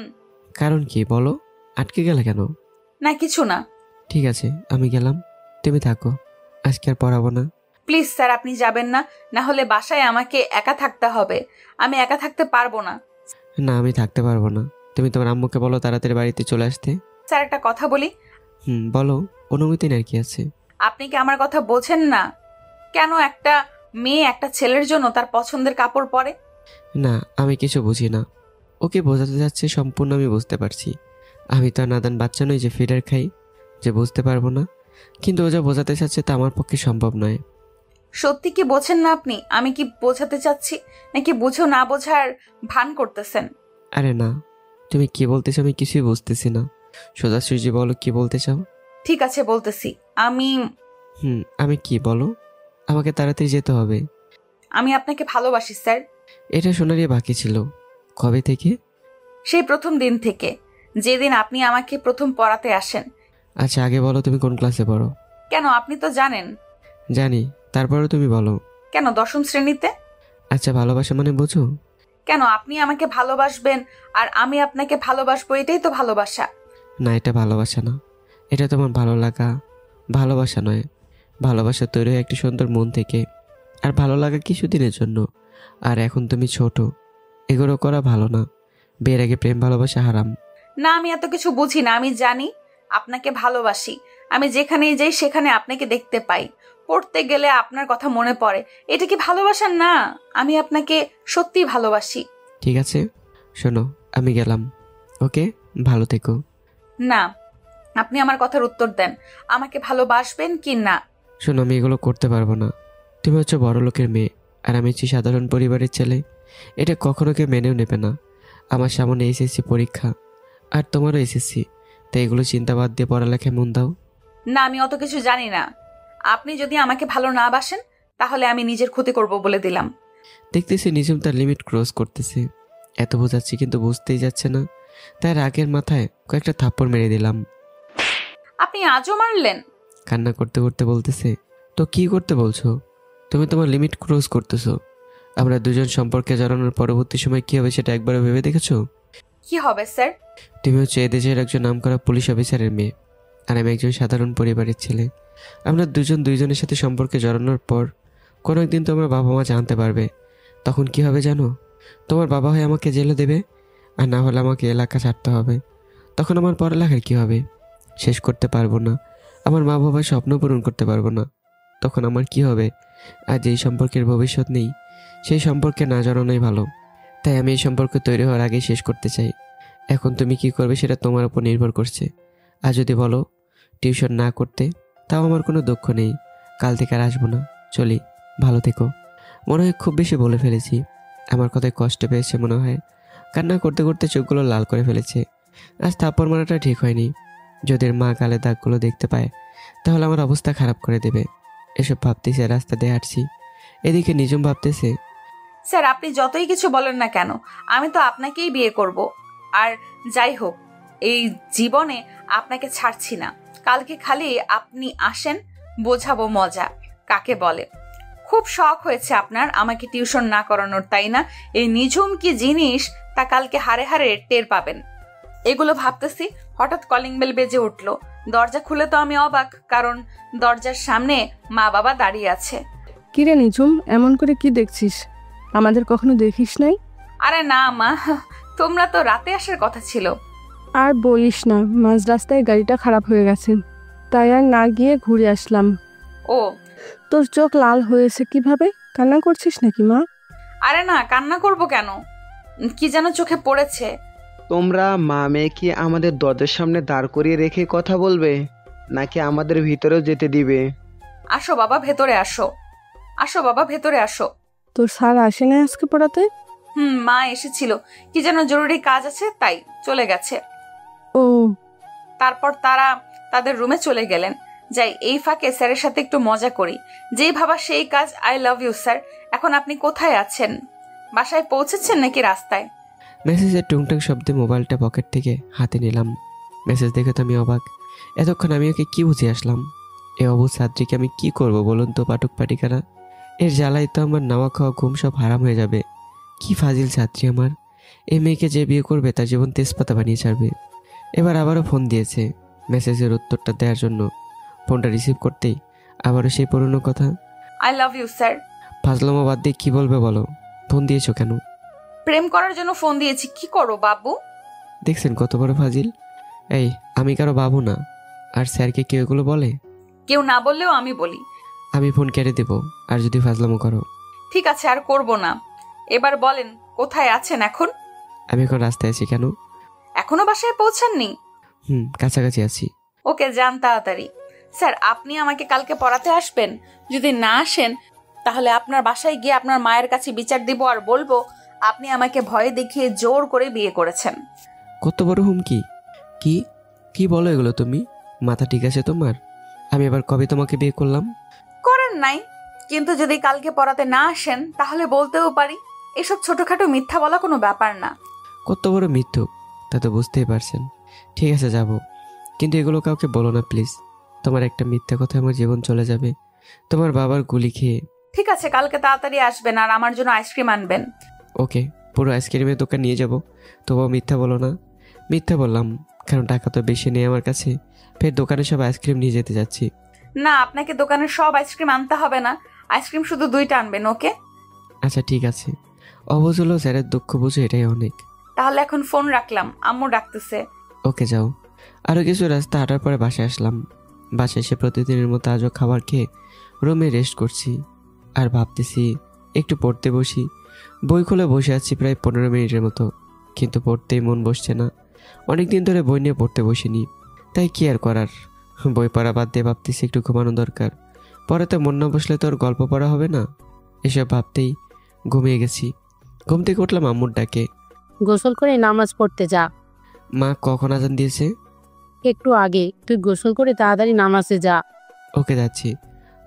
S3: কারণ কি বলো? আটকে গেলে কেন?
S1: না, কিছু না।
S3: ঠিক আছে, আমি গেলাম, তুমি থাকো। আজকে আর পড়াবো না।
S1: প্লিজ স্যার, আপনি যাবেন না, না হলে বাসায় আমাকে একা থাকতে হবে। আমি একা থাকতে পারবো না।
S3: না, আমি থাকতে পারবো না। তুমি তোমার আম্মুকে বলো তাড়াতাড়ি বাড়িতে চলে আসতে।
S1: স্যার একটা কথা বলি।
S3: বলো, অনুমতি নেই কি আছে?
S1: আপনি কি আমার কথা বোঝেন না? কেন একটা মেয়ে একটা ছেলের জন্য তার পছন্দের কাপড় পরে?
S3: না, আমি কিছু বুঝি না। ওকে বোঝাতে যাচ্ছে সম্পূর্ণ আমি বুঝতে পারছি। আমি তো আর নাদান বাচ্চা নই যে ফিডার খাই, যে বুঝতে পারবো না। কিন্তু ও যা বোঝাতে চাচ্ছে তা আমার পক্ষে সম্ভব নয়।
S1: সত্যি কি বোঝেন না আপনি? আমি কি বোঝাতে চাচ্ছি নাকি বুঝেও না বোঝার ভান করতেছেন?
S3: আরে না, তুমি কি বলতেছো আমি কিছুই বুঝতেছি না। সোজাসুজি বলো কি বলতে চাও।
S1: ঠিক আছে বলতেছি।
S3: আমি কি বলো? আমাকে তাড়াতাড়ি যেতে হবে।
S1: আমি আপনাকে ভালোবাসি স্যার।
S3: এটা শোনারই বাকি ছিল। কবে থেকে?
S1: সেই প্রথম দিন থেকে, যেদিন আপনি আমাকে প্রথম পড়াতে আসেন।
S3: আচ্ছা আগে বলো তুমি কোন ক্লাসে পড়ো?
S1: কেন, আপনি তো জানেন।
S3: জানি, তারপরেও তুমি বলো।
S1: কেন, দশম শ্রেণীতে।
S3: আচ্ছা ভালোবাসা মানে বোঝো?
S1: কেন, আপনি আমাকে ভালোবাসবেন আর আমি আপনাকে ভালোবাসবো, এটাই তো ভালোবাসা।
S3: না, এটা ভালোবাসা না। এটা তোমার ভালো লাগা, ভালোবাসা নয়। ভালোবাসা তৈরি হয় একটি সুন্দর মন থেকে। আর ভালো লাগা কিছুদিনের জন্য। আর এখন তুমি ছোট, এগুলো করা ভালো না। বিয়ের আগে প্রেম ভালোবাসা হারাম।
S1: না, আমি এত কিছু বুঝি না। আমি জানি আপনাকে ভালোবাসি। আমি যেখানেই যাই সেখানে আপনাকে দেখতে পাই। পড়তে গেলে আপনার কথা মনে পড়ে। এটা কি ভালোবাসা না? আমি আপনাকে সত্যি ভালোবাসি।
S3: ঠিক আছে, শোনো, আমি গেলাম। ওকে, ভালো থেকো।
S1: না, আপনি আমার কথার উত্তর দেন। আমাকে ভালোবাসবেন কি না?
S3: শোনো, আমি এগুলো করতে পারবো না। তুমি হচ্ছে বড় লোকের মেয়ে আর আমি হচ্ছি সাধারণ পরিবারের ছেলে। এটা কখনো কেউ মেনেও নেবে না। আমার সামনে এসএসসি পরীক্ষা, আর তোমারও এসএসসি। তাই এগুলো চিন্তা বাদ দিয়ে পড়ালেখায় মন দাও।
S1: না, আমি অত কিছু জানি না। আপনি যদি আমাকে ভালো না বাসেন তাহলে আমি নিজের ক্ষতি করব বলে দিলাম।
S3: দেখতেছি নিজম তার লিমিট ক্রস করতেছে। এত বোঝাচ্ছি কিন্তু বুঝতেই যাচ্ছে না। তাই রাগের মাথায় কয়েকটা থাপ্পড় মেরে দিলাম।
S1: আপনি আজও মারলেন?
S3: কান্না করতে করতে বলতেছে, তো কি করতে বলছো? তুমি তোমার লিমিট ক্রস করতেছো। আমরা দুজন সম্পর্কে জড়ানোর পরবর্তী সময় কি হবে সেটা একবারও ভেবে দেখেছো?
S1: কি হবে স্যার?
S3: তুমি হচ্ছে এদেশের একজন নামকরা পুলিশ অফিসারের মেয়ে আর আমি একজন সাধারণ পরিবারের ছেলে। আমরা দুজন দুইজনের সাথে সম্পর্কে জড়ানোর পর কোনো একদিন তোমার বাবা মা জানতে পারবে। তখন কি হবে জানো? তোমার বাবা হয়ে আমাকে জেলে দেবে, আর না হলে আমাকে এলাকা ছাড়তে হবে। তখন আমার পড়ালেখার কি হবে? শেষ করতে পারবো না। আমার মা বাবার স্বপ্ন পূরণ করতে পারবো না। তখন আমার কি হবে? আর যেই সম্পর্কের ভবিষ্যৎ নেই সেই সম্পর্কে না জড়ানোই ভালো। তাই আমি এই সম্পর্ক তৈরি হওয়ার আগেই শেষ করতে চাই। এখন তুমি কি করবে সেটা তোমার উপর নির্ভর করছে। আর যদি বলো টিউশন না করতে, তাও আমার কোনো দুঃখ নেই। কাল থেকে আর আসবো না। চলি, ভালো থেকো। মনে হয় খুব বেশি বলে ফেলেছি। আমার কথায় কষ্ট পেয়েছে মনে হয়। কান্না করতে করতে চোখগুলো লাল করে ফেলেছে। আজ থাপ্পড় মারাটা ঠিক হয়নি। যদি মা গালে দাগগুলো দেখতে পায় তাহলে আমার অবস্থা খারাপ করে দেবে। এসব ভাবতেছে, রাস্তা দিয়ে হাঁটছি। এদিকে নিজম ভাবতেছে,
S1: স্যার আপনি যতই কিছু বলেন না কেন, আমি তো আপনাকেই বিয়ে করব। আর যাই হোক, এই জীবনে আপনাকে ছাড়ছি না। কালকে খালি আপনি আসেন, বোঝাবো মজা কাকে বলে। খুব শখ হয়েছে আপনার আমাকে টিউশন না করানোর, তাই না? এই নিঝুম কি জিনিস তা কালকে হারে হারে টের পাবেন। এগুলো ভাবতেছি, হঠাৎ কলিং বেল বেজে উঠলো। দরজা খুলে তো আমি অবাক, কারণ দরজার সামনে মা বাবা দাঁড়িয়ে আছে।
S4: কিরে নিঝুম, এমন করে কি দেখছিস? আমাদের কখনো দেখিস নাই?
S1: আরে না মা, তোমরা তো রাতে আসার কথা ছিল।
S4: আর বলিস না, মাঝ রাস্তায় গাড়িটা খারাপ হয়ে গেছে, তাই আর না গিয়ে ঘুরে আসলাম।
S1: ও,
S4: তোর চোখ লাল হয়েছে কিভাবে? কান্না করছিস নাকি মা?
S1: আরে না, কান্না করব কেন? কি যেন চোখে পড়েছে।
S6: তোমরা মা মেয়ে কি আমাদের দরজার সামনে দাঁড় করিয়ে রেখে কথা বলবে, নাকি আমাদের ভিতরেও যেতে দিবে?
S1: আসো বাবা, ভেতরে আসো। আসো বাবা, ভেতরে আসো।
S4: তোর স্যার আসে না আজকে পড়াতে?
S1: মা এসেছিল, কি যেন জরুরি কাজ আছে তাই চলে গেছে।
S4: ও,
S1: তারপর তারা তাদের রুমে চলে গেলেন। যাই, এই ফাঁকে স্যারের সাথে একটু মজা করি। যেই ভাবা সেই কাজ। I love you sir. এখন আপনি কোথায় আছেন? বাসায় পৌঁছেছেন নাকি রাস্তায়?
S3: মেসেজের টুংটাং শব্দে মোবাইলটা পকেট থেকে হাতে নিলাম। মেসেজ দেখে তো আমি অবাক। এতক্ষণ আমি ওকে কি বুঝে আসলাম? এ অবুঝ ছাত্রীকে আমি কি করব বলুন তো পাঠক পাঠিকারা? এর জ্বালাই তো আমার নাওয়া খাওয়া ঘুম সব হারাম হয়ে যাবে। কি ফাজিল ছাত্রী আমার! এই মেয়েকে যে বিয়ে করবে তার জীবন তেজপাতা বানিয়ে ছাড়বে। এবার আবারও ফোন দিয়েছে মেসেজের উত্তরটা দেওয়ার জন্য। ফোনটা রিসিভ করতেই আবারও সেই পুরনো কথা।
S1: I love you sir.
S3: ফাজলামো বাদ দিয়ে কি বলবে বলো? ফোন দিয়েছো কেন?
S1: প্রেম করার জন্য ফোন দিয়েছি। কি করো বাবু?
S3: দেখছেন কত বড় ফাজিল। এই, আমি কারো বাবু না। আর স্যারকে কেউ এগুলো বলে?
S1: কেউ না বললেও আমি বলি।
S3: আমি ফোন কেটে দেবো আর যদি ফাজলামো করো।
S1: ঠিক আছে, আর করব না। এবার বলেন, কোথায় আছেন এখন?
S3: আমি এখন রাস্তায় আছি। কেন?
S1: এখনো বাসায় পৌঁছাননি?
S3: কাছাকাছি আছি।
S1: ওকে, যান তাড়াতাড়ি। স্যার, আপনি আমাকে কালকে পড়াতে আসবেন? যদি না আসেন তাহলে আপনার বাসায় গিয়ে আপনার মায়ের কাছে বিচার দিব আর বলবো আপনি আমাকে ভয় দেখিয়ে জোর করে বিয়ে করেছেন।
S3: কত বড় হুমকি! কি কি বলো এগুলো তুমি? মাথা ঠিক আছে তোমার? আমি এবার কবে তোমাকে বিয়ে করলাম?
S1: করেন নাই, কিন্তু যদি কালকে পড়াতে না আসেন তাহলে বলতেও পারি। এসব ছোটখাটো মিথ্যা বলা কোনো ব্যাপার না।
S3: কত বড় মিথ্যুক, তা তো বুঝতেই পারছেন। ঠিক আছে, যাব, কিন্তু এগুলো কাউকে বলো না প্লিজ। তোমার একটা মিথ্যা কথা আমার জীবন চলে যাবে, তোমার বাবার গুলি খেয়ে।
S1: ঠিক আছে, কালকে তাড়াতাড়ি আসবেন আর আমার জন্য আইসক্রিম আনবেন।
S3: ওকে, পুরো আইসক্রিমের দোকান নিয়ে যাব। তবুও মিথ্যা বলো না। মিথ্যা বললাম কারণ টাকা তো বেশি নেই আমার কাছে। ফের দোকানে সব আইসক্রিম নিয়ে যেতে যাচ্ছি।
S1: না, আপনাকে দোকানের সব আইসক্রিম আনতে হবে না। আইসক্রিম শুধু 2টা আনবেন, ওকে?
S3: আচ্ছা ঠিক আছে। অবুঝ হলো স্যারের দুঃখ বুঝে, এটাই অনেক।
S1: তাহলে এখন ফোন রাখলাম, আম্মু ডাকতেছে।
S3: ওকে, যাও। আরও কিছু রাস্তা হাঁটার পরে বাসায় আসলাম। বাসায় এসে প্রতিদিনের মতো আজও খাবার খেয়ে রুমে রেস্ট করছি আর ভাবতেছি একটু পড়তে বসি। বই খুলে বসে আছি প্রায় 15 মিনিটের মতো, কিন্তু পড়তেই মন বসছে না। অনেক দিন ধরে বই নিয়ে পড়তে বসিনি, তাই কি আর করার। বই পড়া বাদ দিয়ে ভাবতেছি একটু ঘুমানো দরকার। পরে তো মন না বসলে তো আর গল্প পড়া হবে না। এসব ভাবতেই ঘুমিয়ে গেছি। ঘুম থেকে উঠলাম আম্মুর ডাকে।
S5: গোসল করে নামাজ পড়তে যা।
S3: মা কখন আজান দিয়েছে?
S5: একটু আগে। তুই গোসল করে তাড়াতাড়ি নামাজে যা।
S3: ওকে, যাচ্ছি।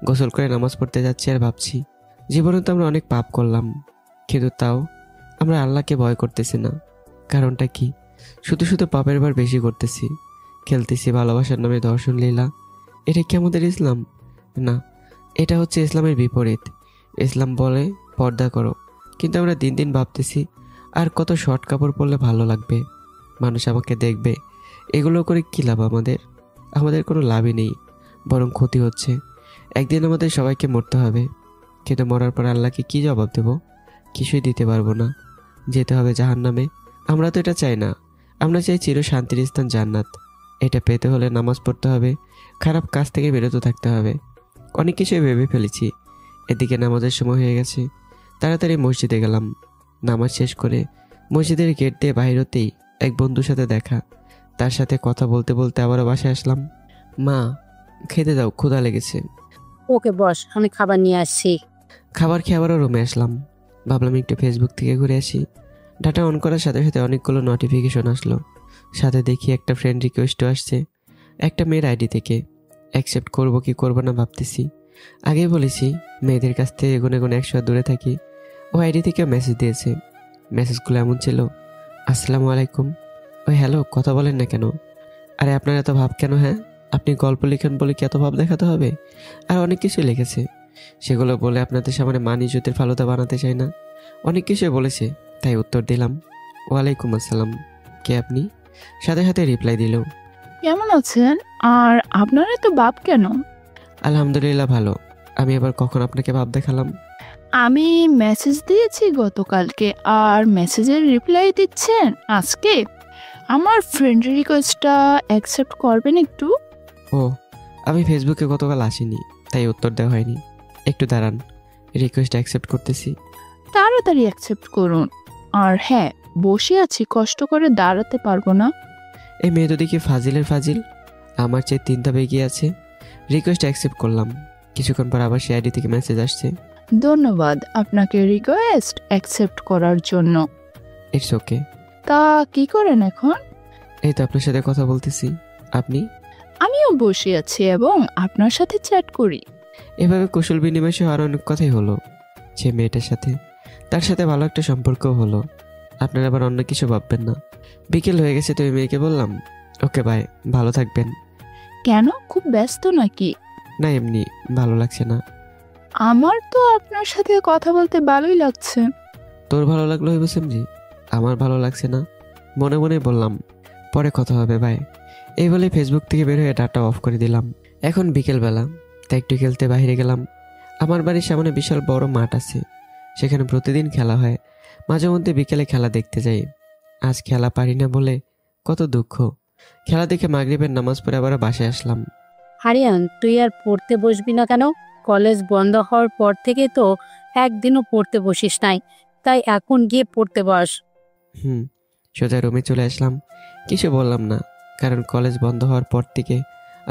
S3: গোসল করে নামাজ পড়তে যাচ্ছি আর ভাবছি জীবনে তো আমরা অনেক পাপ করলাম, কিন্তু তাও আমরা আল্লাহকে ভয় করতেছি না। কারণটা কি? শুধু শুধু পাপের ভার বেশি করতেছি। খেলতেছি ভালোবাসার নামে ধর্ষণ লীলা। এটা কি আমাদের ইসলাম? না, এটা হচ্ছে ইসলামের বিপরীত। ইসলাম বলে পর্দা করো, কিন্তু আমরা দিন দিন ভাবতেছি আর কত শর্ট কাপড় পরলে ভালো লাগবে, মানুষ আমাকে দেখবে। এগুলো করে কী লাভ আমাদের? আমাদের কোনো লাভই নেই, বরং ক্ষতি হচ্ছে। একদিন আমাদের সবাইকে মরতে হবে, কিন্তু মরার পর আল্লাহকে কি জবাব দেব? কিছুই দিতে পারবো না। যেতে হবে জাহান্নামে। আমরা তো এটা চাই না। আমরা চাই চির শান্তির স্থান জান্নাত। এটা পেতে হলে নামাজ পড়তে হবে, খারাপ কাজ থেকে বিরত থাকতে হবে। অনেক কিছুই ভেবে ফেলেছি। এদিকে নামাজের সময় হয়ে গেছে। তাড়াতাড়ি মসজিদে গেলাম। নামাজ শেষ করে মসজিদের গেট দিয়ে বাইর হতেই এক বন্ধুর সাথে দেখা। তার সাথে কথা বলতে বলতে আবারও বাসায় আসলাম। মা, খেতে দাও, ক্ষুধা লেগেছে।
S5: ওকে বস, আমি খাবার নিয়ে আসছি।
S3: খাবার খেয়ে আবারও রুমে আসলাম। ভাবলাম একটু ফেসবুক থেকে ঘুরে আসি। ডাটা অন করার সাথে সাথে অনেকগুলো নোটিফিকেশন আসলো। সাথে দেখি একটা ফ্রেন্ড রিকোয়েস্টও আসছে একটা মেয়ের আইডি থেকে। অ্যাকসেপ্ট করবো কি করবো না ভাবতেছি। আগেই বলেছি মেয়েদের কাছ থেকে গুনে গুনে 100 দূরে থাকি। ও আইডি থেকেও মেসেজ দিয়েছে। মেসেজগুলো এমন ছিল, আসসালামু আলাইকুম। ওই হ্যালো, কথা বলেন না কেন? আরে আপনার এত ভাব কেন? হ্যাঁ, আপনি গল্প লিখেন বলে কি এত ভাব দেখাতে হবে? আর অনেক কিছু লিখেছে। সেগুলো বলে আপনাদের সামনে মানি জুতের ফালুদা বানাতে চাই না। অনেক কিছুই বলেছে, তাই উত্তর দিলাম, ওয়ালাইকুম আসসালাম। কে আপনি? সাথে সাথে রিপ্লাই দিল,
S7: কেমন আছেন? আর আপনার এত বাপ কেন?
S3: আলহামদুলিল্লাহ ভালো। আমি এবার কখন আপনাকে ভাব দেখালাম?
S7: আমি মেসেজ দিয়েছি গতকালকে আর মেসেজের রিপ্লাই দিচ্ছেন আজকে। আমার ফ্রেন্ড রিকোয়েস্টটা অ্যাকসেপ্ট করবেন একটু?
S3: ও, আমি ফেসবুকে গতকাল আসিনি, তাই উত্তর দেওয়া হয়নি। একটু দাঁড়ান, রিকোয়েস্ট অ্যাকসেপ্ট করতেছি।
S7: তাড়াতাড়ি অ্যাকসেপ্ট করুন। আর হ্যাঁ, বসে আছি, কষ্ট করে দাঁড়াতে পারবো না।
S3: এই মেয়ে তো দেখি ফাজিলের ফাজিল, আমার চেয়ে 3 ধাপ এগিয়ে আছে। রিকোয়েস্ট অ্যাকসেপ্ট করলাম। কিছুক্ষণ পর আবার সে আইডি থেকে মেসেজ আসছে,
S7: ধন্যবাদ আপনাকে রিকোয়েস্ট অ্যাকসেপ্ট করার জন্য।
S3: It's okay.
S7: তা কি করেন এখন?
S3: এই তো আপনার সাথে কথা বলতেছি। আপনি?
S7: আমিও বসে আছি এবং আপনার সাথে চ্যাট করি।
S3: এভাবে কুশল বিনিময় সহ আরও অনেক কথাই হলো সে মেয়েটার সাথে। তার সাথে ভালো একটা সম্পর্কও হলো। আপনারা আবার অন্য কিছু ভাববেন না। বিকেল হয়ে গেছে, তো ওই মেয়েকে বললাম, ওকে বাই, ভালো থাকবেন।
S7: কেন, খুব ব্যস্ত নাকি?
S3: না, এমনি ভালো লাগছে না।
S7: আমার তো আপনার সাথে কথা বলতে ভালোই লাগছে।
S3: তোর ভালো লাগলো হইব সেমজি, আমার ভালো লাগছে না। মনে মনে বললাম, পরে কথা হবে বাই। এই বলে ফেসবুক থেকে বের হয়ে ডাটা অফ করে দিলাম। এখন বিকেলবেলা, তাই একটু খেলতে বাইরে গেলাম। আমার বাড়ির সামনে বিশাল বড় মাঠ আছে, সেখানে প্রতিদিন খেলা হয়। মাঝে মধ্যে বিকেলে খেলা দেখতে যাই। আজ খেলা পারি না বলে কত দুঃখ। খেলা দেখে মাগরিবের নামাজ পড়ে আবার বাসায় আসলাম।
S5: হারিয়ান, তুই আর পড়তে বসবি না কেন? কলেজ বন্ধ হওয়ার পর থেকে তো একদিনও পড়তে বসিস নাই, তাই এখন গিয়ে পড়তে বস।
S3: সোজা রুমে চলে আসলাম। কিছু বললাম না, কারণ কলেজ বন্ধ হওয়ার পর থেকে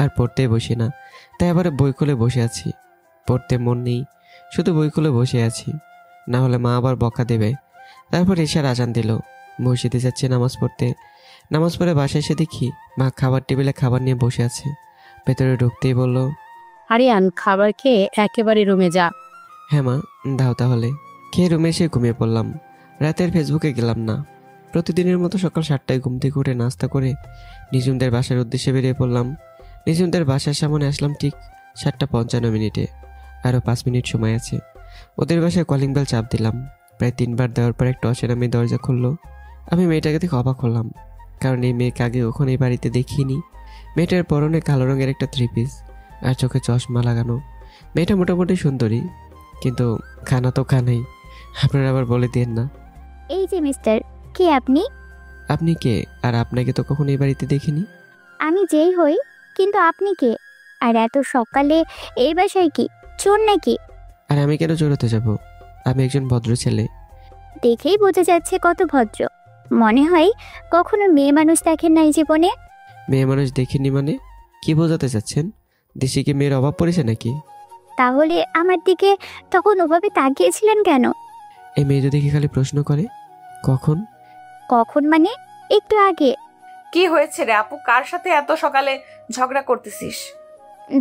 S3: আর পড়তেই বসি না। তাই আবার বই খুলে বসে আছি। পড়তে মন নেই, শুধু বই খুলে বসে আছি, না হলে মা আবার বকা দেবে। তারপর এশার আজান দিল, মসজিদে যাচ্ছি নামাজ পড়তে। নামাজ পড়ে বাসায় এসে দেখি মা খাবার টেবিলে খাবার নিয়ে বসে আছে। ভেতরে ঢুকতেই বলল,
S5: হারিয়ান, খাবার খেয়ে একেবারে রুমে যা।
S3: হ্যাঁ মা, দাও তাহলে। খেয়ে রুমে এসে ঘুমিয়ে পড়লাম। রাতের ফেসবুকে গেলাম না। প্রতিদিনের মতো সকাল 7টায় ঘুম থেকে উঠে নাস্তা করে নিজুমদের বাসার উদ্দেশ্যে বেরিয়ে পড়লাম। নিজুমদের বাসার সামনে আসলাম ঠিক 7:55। আরও 5 মিনিট সময় আছে। ওদের বাসায় কলিং বেল চাপ দিলাম। প্রায় 3বার দেওয়ার পর একটা অচেনা মেয়ে দরজা খুললো। আমি মেয়েটাকে দেখে অবাক হলাম, কারণ এই মেয়েকে আগে কখনো এই বাড়িতে দেখিনি। মেয়েটার পরনে কালো রঙের একটা 3 পিস আর চোখে চশমা লাগানো। মেয়েটা মোটামুটি সুন্দরী, কিন্তু খানা তো খানাই। আপনারা আবার বলে দিয়েন না।
S8: এই যে মিস্টার, কে আপনি?
S3: আপনি কে? আর আপনাকে তো কখনো এই বাড়িতে দেখিনি।
S8: আমি যেই হই, কিন্তু আপনি কে? আর এত সকালে এই বাসায় কি চোর নাকি?
S3: আর আমি কেন চোর হতে যাব? আমি একজন ভদ্র ছেলে।
S8: দেখেই বোঝা যাচ্ছে কত ভদ্র। মনে হয় কখনো মেয়ে মানুষ দেখেন নাই জীবনে।
S3: মেয়ে মানুষ দেখিনি মানে? কি বোঝাতে চাচ্ছেন? দেশে কি মেয়ের অভাব পড়েছে নাকি?
S8: তাহলে আমার দিকে তখন ওভাবে তাকিয়েছিলেন কেন?
S3: এই মেয়ে যদি কি খালি প্রশ্ন করে কখন
S8: কখন মানে? একটু আগে।
S1: কি হয়েছে রে আপু, কার সাথে এত সকালে ঝগড়া করতেছিস?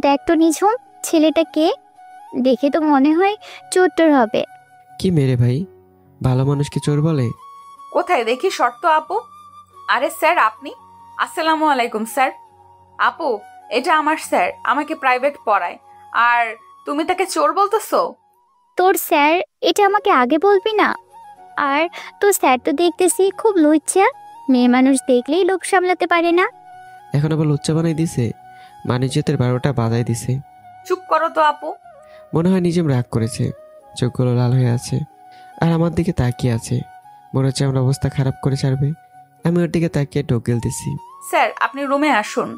S8: দেখ তো নিঝুম, ছেলেটা কে? দেখে তো মনে হয় চোর হবে।
S3: কি মেরে ভাই, ভালো মানুষকে চোর বলে?
S1: কোথায় দেখি শর্ত আপু। আরে স্যার আপনি? আসসালামু আলাইকুম স্যার। আপু, এটা আমার স্যার, আমাকে প্রাইভেট পড়ায়, আর তুমি তাকে চোর বলতেছো?
S8: তোর স্যার? এটা আমাকে আগে বলবি না? আর তোর স্যার তো দেখতেছি খুব লজ্জা। মেয়ে মানুষ দেখলেই লোক সামলাতে পারে না।
S3: এখন আবার লুচ্চা বানাই দিছে, বাণিজ্যতের 12টা বাজাই দিছে।
S1: চুপ করো তো আপু।
S3: মনে হয় নিজেম রাগ করেছে, চোখগুলো লাল হয়ে আছে আর আমার দিকে তাকিয়ে আছে। মনে হচ্ছে আমার অবস্থা খারাপ করে ছাড়বে। আমি ওর দিকে তাকিয়ে ঢোকেল দিছি।
S1: স্যার আপনি রুমে আসুন।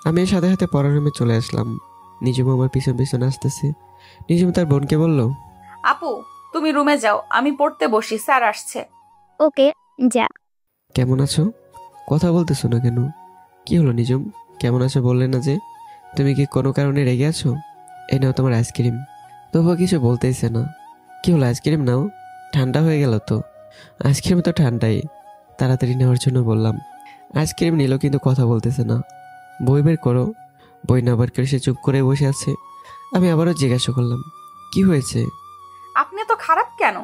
S3: আমি এর সাথে সাথে পড়ার রুমে চলে আসলাম। নিজম আমার পিছন পিছন আসতেছে। নিজম তার বোনকে বলল,
S1: আপু তুমি রুমে যাও, আমি পড়তে বসি, স্যার আসছে।
S8: ওকে, যা।
S3: কেমন আছো? কথা বলতেছো না কেন? কি হলো নিজম, কেমন আছো বললে না যে? তুমি কি কোনো কারণে রেগে আছো? এই নাও তোমার আইসক্রিম। তবুও কিছু বলতেইছে না। কি হলো, আইসক্রিম নাও, ঠান্ডা হয়ে গেল তো। আইসক্রিম তো ঠান্ডাই, তাড়াতাড়ি নেওয়ার জন্য বললাম। আইসক্রিম নিল, কিন্তু কথা বলতেছে না। বই বের করো। বই না বের করে সে চুপ করে বসে আছে। আমি আবারও জিজ্ঞাসা করলাম, কি হয়েছে?
S1: আপনি তো খারাপ কেন?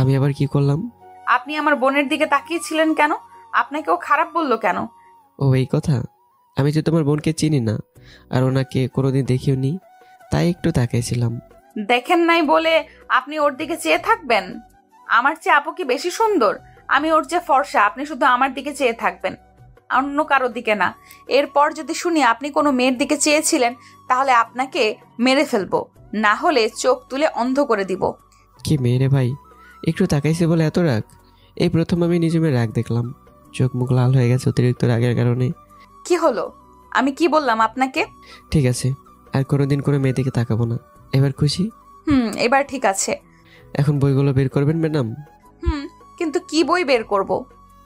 S3: আমি আবার কি করলাম?
S1: আপনি আমার বোনের দিকে তাকিয়েছিলেন কেন? আপনাকে ও খারাপ বললো কেন?
S3: ও এই কথা? আমি তো তোমার বোনকে চিনি না, আর ওনাকে কোনোদিন দেখিও নি, তাই একটু তাকাইছিলাম।
S1: দেখেন নাই বলে আপনি ওর দিকে চেয়ে থাকবেন? আমার চেয়ে আপু কি বেশি সুন্দর? আমি ওর চেয়ে ফর্সা, আপনি শুধু আমার দিকে চেয়ে থাকবেন, অন্য কারোর দিকে না। এরপর যদি শুনি আপনি কোনো মেয়ের দিকে চেয়েছিলেন, তাহলে আপনাকে মেরে ফেলবো, না হলে চোখ তুলে অন্ধ করে দিব।
S3: কি মেয়ে ভাই, একটু তাকাইছে বলে এত রাগ? এই প্রথম আমি নিজের রাগ দেখলাম। চোখ মুখ লাল হয়ে গেছে অতিরিক্ত রাগের কারণে।
S1: কি হলো? আমি কি বললাম আপনাকে?
S3: ঠিক আছে, আর কোনোদিন কোনো মেয়ে দিকে তাকাবো না। এবার খুশি?
S1: এবার ঠিক আছে।
S3: এখন বইগুলো বের করবেন ম্যাডাম?
S1: কিন্তু কি বই বের করব?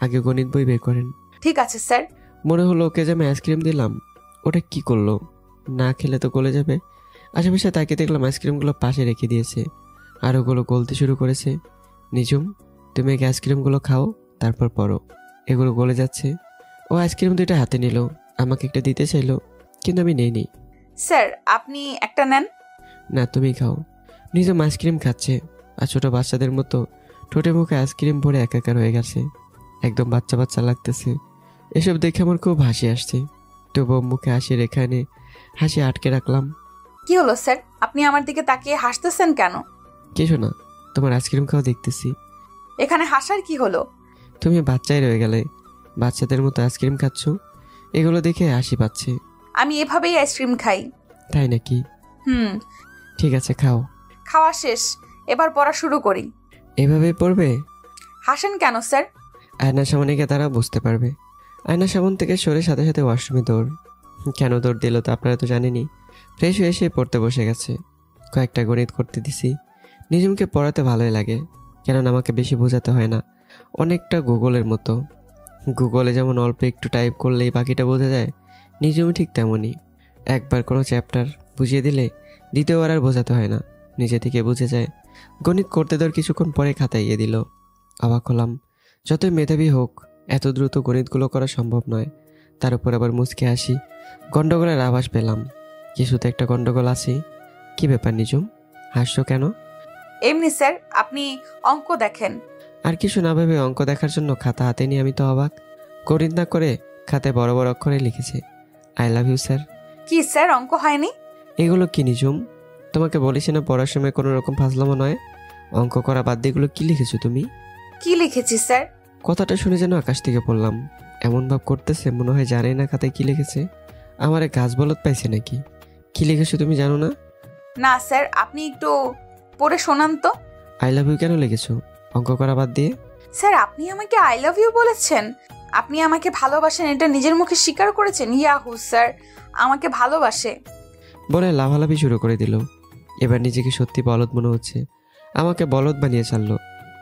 S3: আগে গণিত বই বের করেন।
S1: ঠিক আছে স্যার।
S3: মনে হলো ওকে যে আমি আইসক্রিম দিলাম, ওটা কি করলো? না খেলে তো গলে যাবে। আশেপাশে তাকিয়ে দেখলাম আইসক্রিমগুলো পাশে রেখে দিয়েছে, আর ওগুলো গলতে শুরু করেছে। নিজুম, তুমি আগে আইসক্রিমগুলো খাও, তারপর পড়ো। এগুলো গলে যাচ্ছে। ও আইসক্রিম 2টা হাতে নিল, আমাকে একটা দিতে চাইলো, কিন্তু আমি নেই।
S1: স্যার আপনি একটা নেন।
S3: না, তুমি খাও। নিজম আইসক্রিম খাচ্ছে, আর ছোটো বাচ্চাদের মতো ঠোঁটে মুখে আইসক্রিম ভরে একাকার হয়ে গেছে। একদম বাচ্চা বাচ্চা লাগতেছে। এসব দেখে আমার খুব হাসি আসছে, তবুও মুখে হাসির এখানে হাসি আটকে রাখলাম।
S1: কি হলো স্যার, আপনি আমার দিকে তাকিয়ে হাসতেছেন কেন?
S3: কিছু না, তোমার আইসক্রিম খাওয়া দেখতেছি।
S1: এখানে হাসার কি হলো?
S3: তুমি বাচ্চাই রয়ে গেলে, বাচ্চাদের মতো আইসক্রিম খাচ্ছ, এগুলো দেখে হাসি পাচ্ছে।
S1: আমি এভাবেই আইসক্রিম খাই।
S3: তাই নাকি? ঠিক আছে, খাও।
S1: খাওয়া শেষ, এবার পড়া শুরু করি।
S3: এভাবে পড়বে?
S1: হাসেন কেন স্যার?
S3: আয়নার সামনে গিয়ে তারা বুঝতে পারবে। আয়নার সামন থেকে সরে সাথে সাথে ওয়াশরুমে দৌড়। কেন দৌড় দিল তো আপনারা তো জানেনই। ফ্রেশ হয়ে এসে পড়তে বসে গেছে। কয়েকটা গণিত করতে দিছি। নিজুমকে পড়াতে ভালোই লাগে, কেননা আমাকে বেশি বোঝাতে হয় না। অনেকটা গুগলের মতো। গুগলে যেমন অল্প একটু টাইপ করলেই বাকিটা বোঝা যায়, নিজুমও ঠিক তেমনই। একবার কোনো চ্যাপ্টার বুঝিয়ে দিলে দ্বিতীয়বার আর বোঝাতে হয় না, নিজে থেকে বুঝে যায়। গণিত করতে দেওয়ার কিছুক্ষণ পরে খাতায় ইয়ে দিল। অবাক হলাম। যতই মেধাবী হোক, এত দ্রুত গণিতগুলো করা সম্ভব নয়। তার উপর আবার মুচকে হাসি। গন্ডগোলের আভাস পেলাম। কিছুতে একটা গন্ডগোল আছে। কি ব্যাপার নিজুম, হাসছো কেন?
S1: এমনি স্যার, আপনি অঙ্ক দেখেন।
S3: আর কিছু না ভেবে অঙ্ক দেখার জন্য খাতা হাতে নিয়ে আমি তো অবাক। গণিত না করে খাতায় বড় বড় অক্ষরে লিখেছে, আই লাভ ইউ স্যার।
S1: কি স্যার, অঙ্ক হয়নি?
S3: এগুলো কি নিজুম? তোমাকে বলিস না পড়ার সময় কোনো রকম ফাজলামো নয়। অঙ্ক করা বাদ দিয়ে এগুলো কি লিখেছো তুমি?
S1: কি লিখেছি স্যার?
S3: কথাটা শুনে যেন আকাশ থেকে পড়লাম। এমন ভাব করতেছে মনে হয় জানে না খাতায় কি লিখেছে। আমারে গাছ বলদ পাইছে নাকি? কি লিখেছো তুমি জানো না?
S1: না স্যার, আপনি একটু পড়ে শোনান তো।
S3: আই লাভ ইউ কেন লিখেছো অঙ্ক করা বাদ দিয়ে?
S1: স্যার, আপনি আমাকে আই লাভ ইউ বলেছেন? আপনি আমাকে ভালোবাসেন এটা নিজের মুখে স্বীকার করেছেন? ইয়াহু স্যার, আমাকে ভালোবাসে
S3: বলে লাভালাভি শুরু করে দিল। এবার নিজেকে সত্যি বলদ মনে হচ্ছে। আমাকে বলদ বানিয়ে ছাড়লো।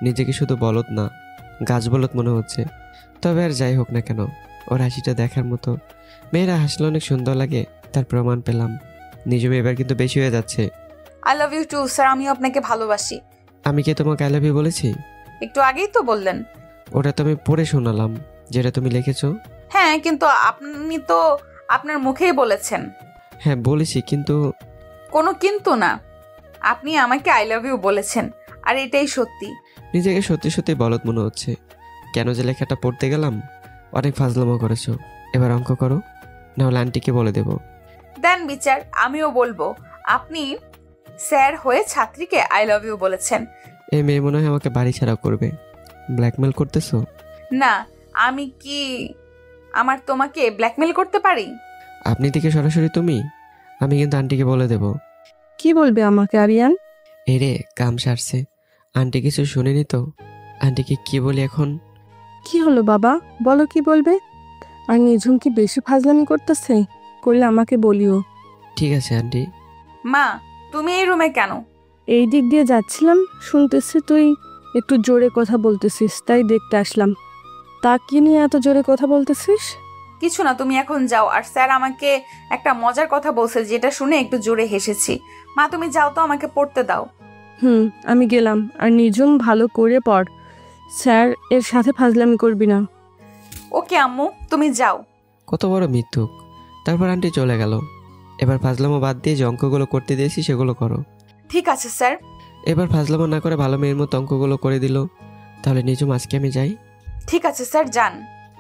S3: নিজেকে শুধু বলদ না, গাছ বলদ মনে হচ্ছে। তবে আর যাই হোক না কেন, ওর হাসিটা দেখার মতো। মেয়েরা হাসলে অনেক সুন্দর লাগে, তার প্রমাণ পেলাম। নিজমে এবার কিন্তু বেশি হয়ে যাচ্ছে।
S1: I love you too sir, আমি আপনাকে ভালোবাসি।
S3: আমি কি তোমাকে আই লাভ ইউ বলেছি?
S1: একটু আগেই তো বললেন।
S3: ওটা তো আমি পড়ে শোনালাম, যেটা তুমি লিখেছো।
S1: হ্যাঁ, কিন্তু আপনি তো আপনার মুখেই বলেছেন।
S3: হ্যাঁ বলেছি, কিন্তু
S1: কোনো কিন্তু না, আপনি আমাকে আই লাভ ইউ বলেছেন, আর এটাই সত্যি।
S3: নিজেকে সত্যি সত্যি বলদ মনে হচ্ছে। কেন যে লেখাটা পড়তে গেলাম। অনেক ফাজলামো করেছো। এবার অঙ্ক করো, নাহলে আন্টিকে বলে দেবো।
S1: দেন বিচার, আমিও বলবো আপনি স্যার হয়ে ছাত্রীকে আই লাভ ইউ বলেছেন।
S3: এই মেয়ে মনে হয় আমাকে বাড়ি ছাড়া করবে। ব্ল্যাকমেল করতেছো?
S1: না, আমি কি তোমাকে ব্ল্যাকমেল করতে পারি?
S3: আপনি থেকে সরাসরি তুমি। আমি কিন্তু আন্টিকে বলে দেব।
S4: কি বলবে আমাকে আরিয়ান?
S3: এরে কাম সারছে। আন্টি কিছু শুনেনি তো? আন্টিকে কি বলি এখন?
S4: কি হলো বাবা, বলো কি বলবে? আর নিঝুম কি বেশি ফাজলামি করতেছে? করলে আমাকে বলিও।
S3: ঠিক আছে আন্টি।
S1: মা, তুমি এই রুমে কেন?
S4: এই দিক দিয়ে যাচ্ছিলাম, শুনতেছি তুই একটু জোরে কথা বলতেছিস, তাই দেখতে আসলাম। তা কি নিয়ে এত জোরে কথা বলতেছিস?
S1: কিছু না, তুমি এখন যাও। আর স্যার আমাকে একটা মজার কথা বলছে, যেটা শুনে একটু জোরে হেসেছি। মা, তুমি যাও তো, আমাকে পড়তে দাও।
S4: আমি গেলাম। আর নিঝুম ভালো করে পড়, স্যার এর সাথে ফাজলামি করবি না।
S1: ওকে আম্মু, তুমি যাও।
S3: কত বড় মিথ্যুক। তারপর আন্টি চলে গেল। এবার ফাজলামো বাদ দিয়ে যে অঙ্কগুলো করতে দিয়েছি সেগুলো করো।
S1: ঠিক আছে স্যার।
S3: এবার ফাজলামো না করে ভালো মেয়ের মতো অঙ্কগুলো করে দিল। তাহলে নিজুম আজকে আমি যাই।
S1: ঠিক আছে স্যার, যান।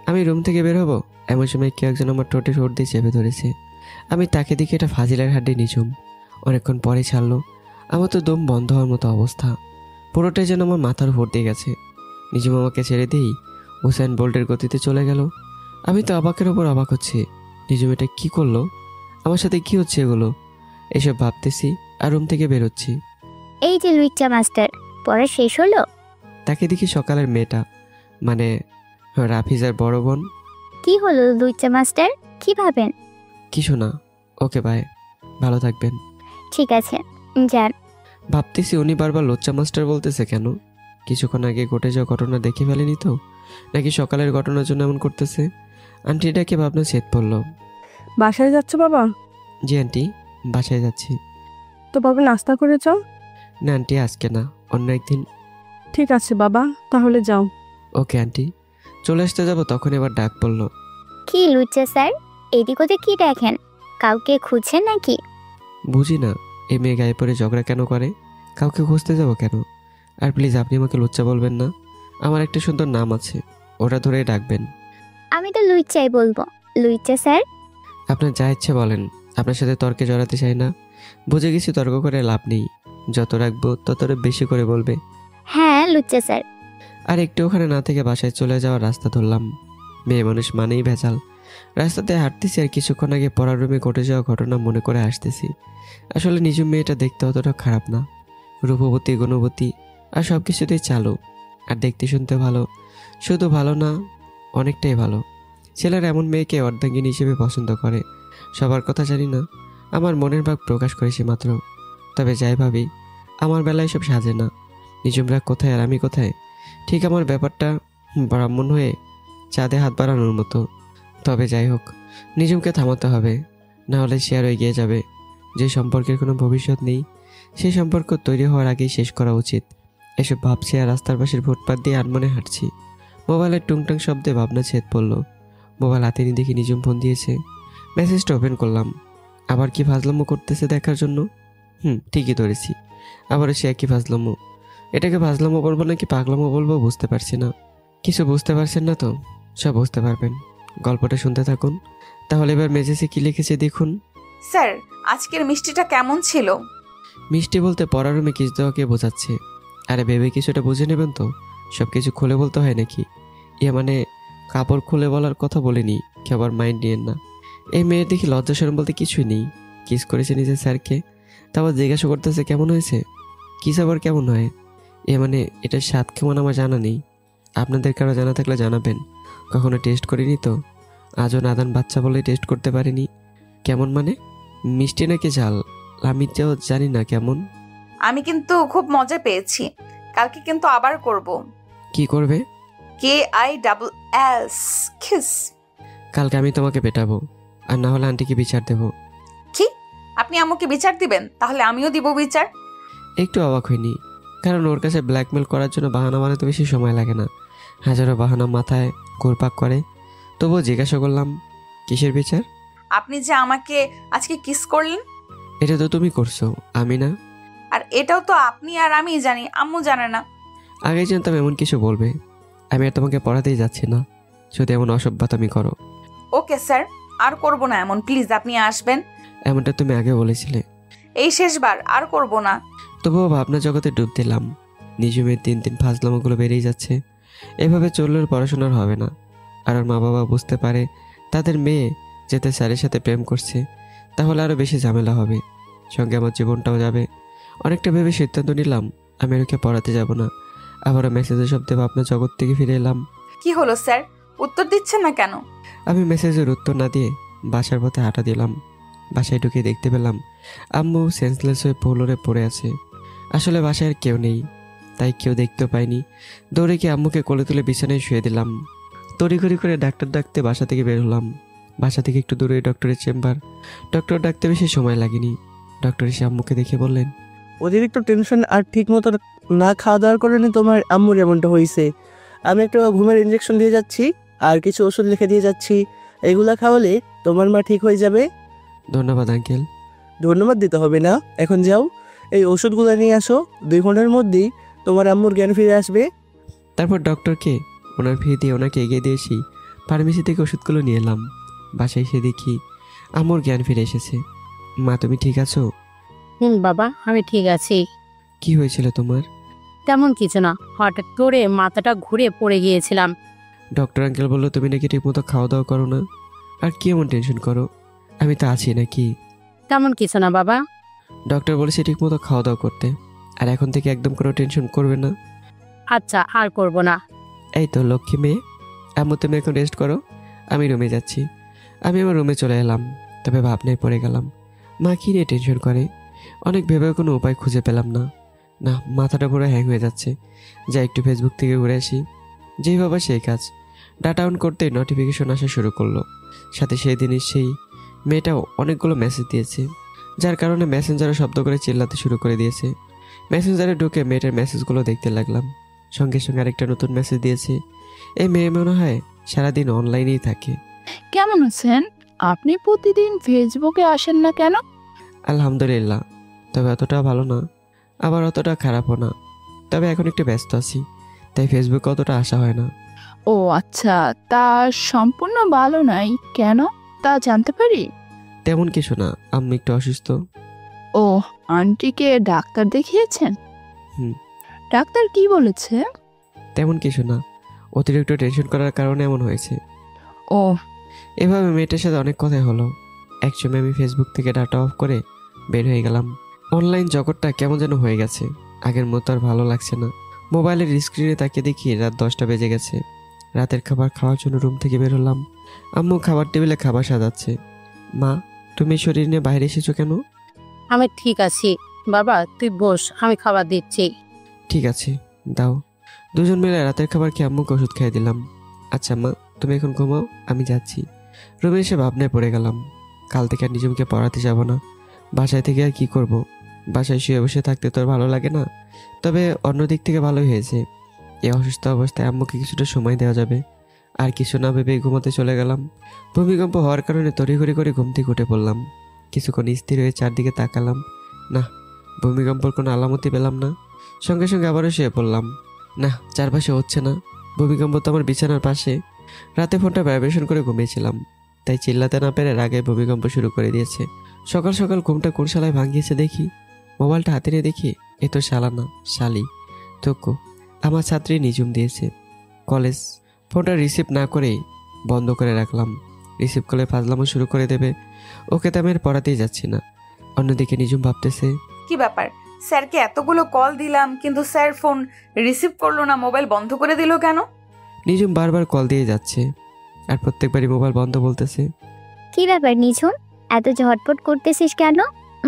S3: আমি রুম থেকে বের হবো, এমন সময় কেউ একজন আমার ঠোঁটে ঠোঁট দিয়ে চেপে ধরেছে। আমি তাকে দেখে এটা ফাজিলের হাড্ডি নিজুম। অনেকক্ষণ পরে ছাড়লো। আমার তো দম বন্ধ হওয়ার মতো অবস্থা। পুরোটাই যেন আমার মাথার উপর দিয়ে গেছে। নিজুম আমাকে ছেড়ে দিয়েই হুসেন বোল্টের গতিতে চলে গেল। আমি তো অবাকের ওপর অবাক হচ্ছে। নিজুম এটা কি করলো? আমার সাথে কি হচ্ছে এগুলো? এসব ভাবতেছি আর রুম থেকে বেরোচ্ছি।
S8: এই যে লুইচা মাস্টার, পড়া শেষ হলো?
S3: তাকে দেখি সকালের মেয়েটা, মানে রাফিজার বড় বোন।
S8: কি হলো লুইচা মাস্টার, কি ভাবেন?
S3: কিছু না। ওকে বাই, ভালো থাকবেন।
S8: ঠিক আছে, যান।
S3: ভাবতেছি উনি বারবার লোচ্চা মাস্টার বলতেছে কেন? কিছুক্ষণ আগে ঘটে যাওয়া ঘটনা দেখে ফেলেনি তো, নাকি সকালের ঘটনার জন্য এমন করতেছে? আন্টিটাকে ভাবনা ছেদ পড়ল।
S4: বাসায় যাচ্ছ বাবা?
S3: জি আন্টি, বাসায় যাচ্ছি।
S4: তো বাবা নাস্তা করে যাও।
S3: না আন্টি, আজকে না, অন্য একদিন।
S4: ঠিক আছে বাবা, তাহলে যাও।
S3: Okay aunty. চলে আসতে যাব তখন এবার ডাক পড়ল।
S8: কি লুইচা স্যার, এদিক ওদিক কি দেখেন? কাউকে খুঁজছেন নাকি?
S3: বুঝি না এই মেয়ে গায়ে পড়ে ঝগড়া কেন করে। কাউকে খুঁজতে যাব কেন? আর প্লিজ আপনি আমাকে লুচ্চা বলবেন না। আমার একটা সুন্দর নাম আছে, ওটা ধরে ডাকবেন।
S8: আমি তো লুইচাই বলবো। লুইচা স্যার।
S3: আপনার যা ইচ্ছে বলেন, আপনার সাথে তর্কে জড়াতে চাই না। বুঝে গেছি তর্ক করে লাভ নেই। যত রাখবো তত বেশি করে বলবে।
S8: হ্যাঁ লুইচা স্যার।
S3: আর একটু ওখানে না থেকে বাসায় চলে যাওয়ার রাস্তা ধরলাম। মেয়ে মানুষ মানেই ভেজাল। রাস্তাতে হাঁটতেছি আর কিছুক্ষণ আগে পড়ার রুমে ঘটে যাওয়া ঘটনা মনে করে আসতেছি। আসলে নিজের মেয়েটা দেখতে অতটা খারাপ না। রূপবতী, গুণবতী আর সব কিছুতেই চালু। আর দেখতে শুনতে ভালো। শুধু ভালো না, অনেকটাই ভালো। ছেলেরা এমন মেয়েকে অর্ধাঙ্গিনী হিসেবে পছন্দ করে। সবার কথা জানি না, আমার মনের ভাব প্রকাশ করেছি মাত্র। তবে যাই ভাবি, আমার বেলায় সব সাজে না। নিজুমরা কোথায় আর আমি কোথায়, ঠিক আমার ব্যাপারটা ব্রাহ্মণ হয়ে চাঁদে হাত বাড়ানোর মতো। তবে যাই হোক, নিজুমকে থামাতে হবে, না হলে সে আর এগিয়ে যাবে। যে সম্পর্কের কোনো ভবিষ্যৎ নেই, সেই সম্পর্ক তৈরি হওয়ার আগেই শেষ করা উচিত। এসব ভাবছি আর রাস্তার পাশের ফুটপাত দিয়ে আনমনে হাঁটছি। মোবাইলের টুংটাং শব্দে ভাবনা ছেদ পড়ল। মোবাইল হাতে নিয়ে দেখি নিজুম ফোন দিয়েছে। মেসেজটা ওপেন করলাম। আবার কি ফাজলামো করতেছে দেখার জন্য। ঠিকই ধরেছি, আবারও সে একই ফাজলামো। এটাকে ফাজলামো বলবো নাকি পাগলামো বলবো বুঝতে পারছি না। কিছু বুঝতে পারছেন না তো? সব বুঝতে পারবেন, গল্পটা শুনতে থাকুন। তাহলে এবার মেসেজে কি লিখেছে দেখুন।
S1: স্যার, আজকের মিষ্টিটা কেমন ছিল?
S3: মিষ্টি বলতে পড়ার রুমে কিস দেওয়াকে বোঝাচ্ছে। আরে ভেবে কিছুটা বুঝে নেবেন তো, সব কিছু খুলে বলতে হয় নাকি? মানে কাপড় খুলে বলার কথা বলিনি, কেউ আবার মাইন্ড নিয়েন না। এই মেয়ের দেখি লজ্জা শরম বলতে কিছুই নেই। কিস করেছে নিজের স্যারকে, তারপর জিজ্ঞাসা করতেছে কেমন হয়েছে। কিস আবার কেমন হয়? মানে এটার স্বাদ কেমন আমার জানা নেই। আপনাদের কারো জানা থাকলে জানাবেন। কখনো টেস্ট করিনি তো, আজও নাদান বাচ্চা বলে টেস্ট করতে পারিনি। কেমন মানে? মিষ্টি নাকি ঝাল আমি তো জানি না কেমন।
S1: আমি কিন্তু খুব মজা পেয়েছি। কালকে কিন্তু আবার করব।
S3: কি করবে?
S1: KISS kiss.
S3: কালকে আমি তোমাকে পেটাবো, আর না হলে আন্টিকে বিচার দেবো।
S1: কি? আপনি আমাকে বিচার দিবেন? তাহলে আমিও দিব বিচার।
S3: একটু অবাক হয়নি, কারণ ওর কাছে ব্ল্যাকমেল করার জন্য বাহানা বানাতে বেশি সময় লাগে না। হাজারো বাহানা মাথায় ঘুরপাক করে। তবুও জিজ্ঞাসা করলাম, কিসের বিচার?
S1: আপনি যে আমাকে আজকে কিস করলেন,
S3: এটা তো তুমি করছো, আমি না।
S1: আর এটাও তো আপনি আর আমি জানি, আম্মু জানে না।
S3: আগে জানতাম এমন কিছু বলবে। আমি আর তোমাকে পড়াতেই যাচ্ছি না, যদি এমন অসভ্যতামি করো।
S1: ওকে স্যার, আর করব না এমন। প্লিজ আপনি আসবেন।
S3: এমনটা তুমি আগে বলেছিলে।
S1: এই শেষবার, আর করব না।
S3: তবুও ভাবনা জগতে ডুব দিলাম। নিজুমের দিন দিন ফাজলামোগুলো বেড়েই যাচ্ছে। এভাবে চললে পড়াশোনার হবে না। আর ওর মা বাবা বুঝতে পারে তাদের মেয়ে যেতে স্যারের সাথে প্রেম করছে, তাহলে আরও বেশি ঝামেলা হবে, সঙ্গে আমার জীবনটাও যাবে। অনেকটা ভেবে সিদ্ধান্ত নিলাম আমি ওকে পড়াতে যাব না। আবারও মেসেজের শব্দে ভাবনা জগৎ থেকে ফিরে এলাম।
S1: কি হলো স্যার, উত্তর দিচ্ছেন না কেন?
S3: আমি মেসেজের উত্তর না দিয়ে বাসার পথে হাঁটা দিলাম। বাসায় ঢুকে দেখতে পেলাম আম্মু সেন্সলেস হয়ে ফ্লোরে পড়ে আছে। আসলে বাসায় আর কেউ নেই, তাই কেউ দেখতেও পাইনি। দৌড়ে গিয়ে আম্মুকে কোলে তুলে বিছানায় শুয়ে দিলাম। তড়িঘড়ি করে ডাক্তার ডাকতে বাসা থেকে বের হলাম। বাসা থেকে একটু দূরে ডক্টরের চেম্বার। ডক্টর ডাকতে বেশি সময় লাগেনি। ডক্টর এসে আম্মুকে দেখে বললেন,
S2: অতিরিক্ত টেনশন আর ঠিক মতো না খাওয়া দাওয়ার কারণে তোমার আম্মুর এমনটা হয়েছে। আমি একটা ঘুমের ইঞ্জেকশন দিয়ে যাচ্ছি আর কিছু ওষুধ লিখে দিয়ে যাচ্ছি, এগুলা খাওয়ালে তোমার মা ঠিক হয়ে যাবে।
S3: ধন্যবাদ আঙ্কেল।
S2: ধন্যবাদ দিতে হবে না, এখন যাও এই ওষুধগুলো নিয়ে আসো, 2 ঘন্টার মধ্যেই তোমার আম্মুর জ্ঞান ফিরে আসবে।
S3: তারপর ডক্টরকে ওনার ফি দিয়ে ওনাকে এগিয়ে দিয়েছি। ফার্মেসি থেকে ওষুধগুলো নিয়ে এলাম। বাসায় এসে দেখি আম্মুর জ্ঞান ফিরে এসেছে। মা তুমি ঠিক আছো?
S5: বাবা, আমি ঠিক আছি।
S3: কি হয়েছিল তোমার?
S5: তেমন কিছু না, হঠাৎ করে মাথাটা ঘুরে পড়ে গিয়েছিলাম।
S3: ডক্টর আঙ্কেল বললো তুমি নাকি ঠিকমতো খাওয়া দাওয়া করো না, আর কি এমন টেনশন করো? আমি তো আছি নাকি?
S5: তেমন কিছু না বাবা।
S3: ডক্টর বলেছে ঠিকমতো খাওয়া দাওয়া করতে, আর এখন থেকে একদম কোনো টেনশন করবে না।
S5: আচ্ছা, আর করব না।
S3: এই তো লক্ষ্মী মেয়ে। আম্মু তুমি এখন রেস্ট করো, আমি রুমে যাচ্ছি। আমি আমার রুমে চলে এলাম। তবে ভাবনায় পড়ে গেলাম, মা কী নিয়ে টেনশন করে। অনেক ভেবেও কোনো উপায় খুঁজে পেলাম না। মাথাটা পুরো হ্যাং হয়ে যাচ্ছে। যা একটু ফেসবুক থেকে ঘুরে আসি। যেই ভাবা সেই কাজ। ডাটা অন করতেই নোটিফিকেশন আসা শুরু করলো। সাথে সেই দিনই সেই মেয়েটাও অনেকগুলো মেসেজ দিয়েছে, যার কারণে মেসেঞ্জারও শব্দ করে চিল্লাতে শুরু করে দিয়েছে। মেসেঞ্জারে ঢুকে মেয়েটার মেসেজগুলো দেখতে লাগলাম। সঙ্গে সঙ্গে আরেকটা নতুন মেসেজ দিয়েছে। এই মেয়ে মনে হয় সারাদিন অনলাইনেই থাকে।
S7: কেমন আছেন? আপনি প্রতিদিন ফেসবুকে আসেন না কেন?
S3: আলহামদুলিল্লাহ, তবে অতটাও ভালো না, আবার অতটা খারাপও না। তবে এখন একটু ব্যস্ত আছি, তাই ফেসবুকে অতটা আসা হয় না।
S7: ও আচ্ছা, তা সম্পূর্ণ ভালো নাই কেন, তা জানতে পারি?
S3: তেমন কিছু না, আম্মু একটু অসুস্থ।
S7: ও, আন্টিকে ডাক্তার দেখিয়েছেন?
S3: হুম।
S7: ডাক্তার কি বলেছে?
S3: তেমন কিছু না, অতিরিক্ত টেনশন করার কারণে এমন হয়েছে।
S7: ও,
S3: এভাবে মেয়েটার সাথে অনেক কথাই হলো। একসময় আমি ফেসবুক থেকে ডাটা অফ করে বের হয়ে গেলাম। অনলাইন জগৎটা কেমন যেন হয়ে গেছে, আগের মতো আর ভালো লাগছে না। মোবাইলের স্ক্রিনে তাকিয়ে দেখি রাত 10টা বেজে গেছে। রাতের খাবার খাওয়ার জন্য রুম থেকে বের হলাম। আম্মু খাবার টেবিলে খাবার সাজাচ্ছে। মা, তুমি শরীর নিয়ে বাইরে এসেছো কেন?
S5: আমি ঠিক আছি বাবা, তুই বস, আমি খাবার দিচ্ছি।
S3: ঠিক আছে, দাও। দুজন মিলে রাতের খাবার খেয়ে আম্মুকে ওষুধ খেয়ে দিলাম। আচ্ছা মা, তুমি এখন ঘুমাও, আমি যাচ্ছি। রুমে এসে ভাবনায় পড়ে গেলাম, কাল থেকে আর নিজমকে পড়াতে যাব না। বাসায় থেকে আর কি করব? বাসায় শুয়ে বসে থাকতে তো আর ভালো লাগে না। তবে অন্য দিক থেকে ভালোই হয়েছে, এই অসুস্থ অবস্থায় আম্মুকে কিছুটা সময় দেওয়া যাবে। আর কিছু না ভেবেই ঘুমাতে চলে গেলাম। ভূমিকম্প হওয়ার কারণে তড়িঘড়ি করে ঘুম থেকে উঠে পড়লাম। কিছুক্ষণ স্থির হয়ে চারদিকে তাকালাম, না, ভূমিকম্পর কোনো আলামতি পেলাম না। সঙ্গে সঙ্গে আবারও শুয়ে পড়লাম। না, চারপাশে হচ্ছে না। ভূমিকম্প তো আমার বিছানার পাশে। রাতে ফোনটা ভাইব্রেশন করে ঘুমিয়েছিলাম, তাই চিল্লাতে না পেরে রাগে ভূমিকম্প শুরু করে দিয়েছে। সকাল সকাল ঘুমটা কোন শালায় ভাঙিয়েছে দেখি। মোবাইলটা হাতে নিয়ে দেখি, এ তো শালা না, শালি। তোকো আমার ছাত্রী নিজুম দিয়েছে। কলেজ। ফোনটা রিসিভ না করেই বন্ধ করে রাখলাম। রিসিভ করলে ফাজলামো শুরু করে দেবে, ওকে তো আমি আর পড়াতেই যাচ্ছি না। অন্যদিকে নিজুম ভাবতেছে,
S1: কি ব্যাপার, স্যারকে এতগুলো কল দিলাম কিন্তু স্যার ফোন রিসিভ করলো না, মোবাইল বন্ধ করে দিল কেন?
S3: নিজুম বারবার কল দিয়ে যাচ্ছে আর প্রত্যেকবারই মোবাইল বন্ধ বলতেছে।
S8: কি ব্যাপার নিঝুম, এত ঝটপট করতেছিস কেন?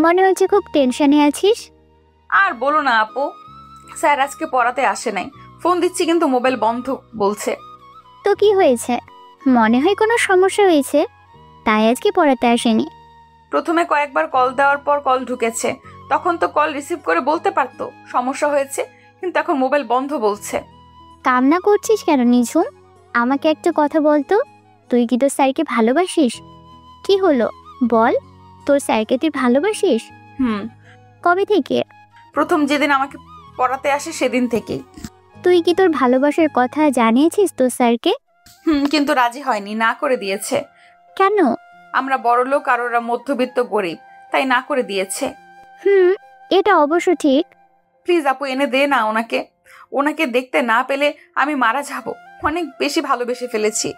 S8: মনে হচ্ছে খুব টেনশনে আছিস।
S1: আর বলো না আপু, স্যার আজকে পড়াতে আসে নাই। ফোন দিচ্ছি কিন্তু মোবাইল বন্ধ বলছে।
S8: তো কি হয়েছে? মনে হয় কোনো সমস্যা হয়েছে, তাই আজকে পড়াতে আসেনি।
S1: প্রথমে কয়েকবার কল দেওয়ার পর কল ঢুকেছে, তখন তো কল রিসিভ করে বলতে পারতো সমস্যা হয়েছে, কিন্তু এখন মোবাইল বন্ধ বলছে।
S8: কামনা করছিস কেন নিঝুম? আমাকে একটা কথা বলতো, তুই কি তোর স্যারকে ভালোবাসিস? কি হলো বল, তোর স্যারকে তুই ভালোবাসিস? কবে থেকে?
S1: প্রথম যেদিন আমাকে পড়াতে আসে সেদিন থেকেই।
S8: তুই কি তোর ভালোবাসার কথা জানিয়েছিস তোর স্যারকে?
S1: কিন্তু রাজি হয়নি, না করে দিয়েছে।
S8: কেন?
S1: আমরা বড়লোক আর ওরা মধ্যবিত্ত গরিব, তাই না করে দিয়েছে।
S8: এটা অবশ্য ঠিক।
S1: প্লিজ আপু এনে দে না ওনাকে। ওনাকে দেখতে না পেলে আমি মারা যাব, অনেক বেশি ভালোবেসে ফেলেছি।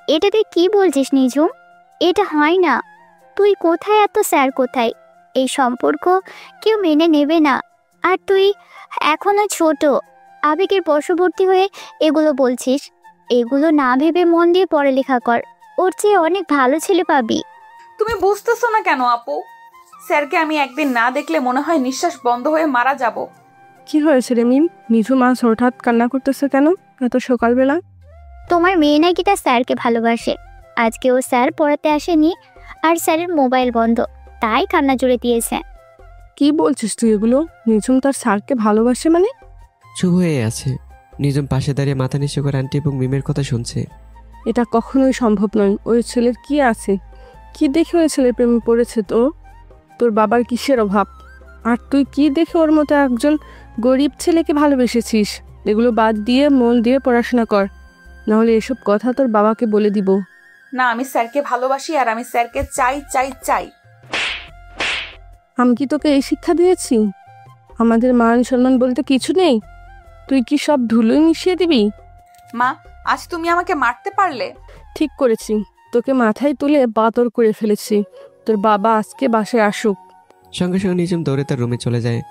S8: এটা তুই কি বলছিস নিঝুম? এটা হয় না। তুই কোথায়, এত স্যার কোথায়? এই সম্পর্ক কেউ মেনে নেবে না। আর তুই এখনো ছোট, আবেগের বশবর্তী হয়ে এগুলো বলছিস। এগুলো না ভেবে মন দিয়ে পড়ালেখা কর, ওর চেয়ে অনেক ভালো ছেলে পাবি।
S1: তুমি বুঝতেছো না কেন আপু? স্যারকে আমি একদিন না দেখলে মনে হয় নিঃশ্বাস বন্ধ হয়ে মারা যাব।
S4: কি হয়েছে রে মিম? নিঝুম আজ হঠাৎ কান্না করতেছে কেন এত সকালবেলা?
S8: তোমার মেয়ে নাকি তার স্যারকে ভালোবাসে। আজকে ও স্যার পড়াতে আসেনি আর স্যারের মোবাইল বন্ধ, তাই কান্না জুড়ে দিয়েছে।
S4: কি বলছিস তুই এগুলো? নিঝুম তার স্যারকে ভালোবাসে মানে?
S3: চুপ হয়ে আছে। নিজম পাশে দাঁড়িয়ে মাথা নিচু করে আন্টি এবং মিমের কথা শুনছে।
S4: এটা কখনোই সম্ভব নয়। ওই ছেলের কি আছে? কি দেখে ওই ছেলের প্রেমে পড়েছে তোর বাবার কিসের অভাব? আর তুই কি দেখে ওর মতো একজন গরিব ছেলেকে ভালোবেসেছিস? এগুলো বাদ দিয়ে মন দিয়ে পড়াশোনা কর, নাহলে এসব কথা তোর বাবাকে বলে দিব।
S1: না, আমি স্যারকে ভালোবাসি আর আমি স্যারকে চাই চাই চাই।
S4: আমি কি তোকে এই শিক্ষা দিয়েছি? আমাদের মান সম্মান বলতে কিছু নেই? তুই কি সব ধুলোই মিশিয়ে দিবি?
S1: মা, আজ তুমি আমাকে মারতে পারলে।
S4: ঠিক করেছি, তোকে মাথায় তুলে বাতর করে ফেলেছি। তোর বাবা আজকে বাসায় আসুক।
S3: সঙ্গে সঙ্গে নিজম দৌড়ে তার রুমে চলে যায়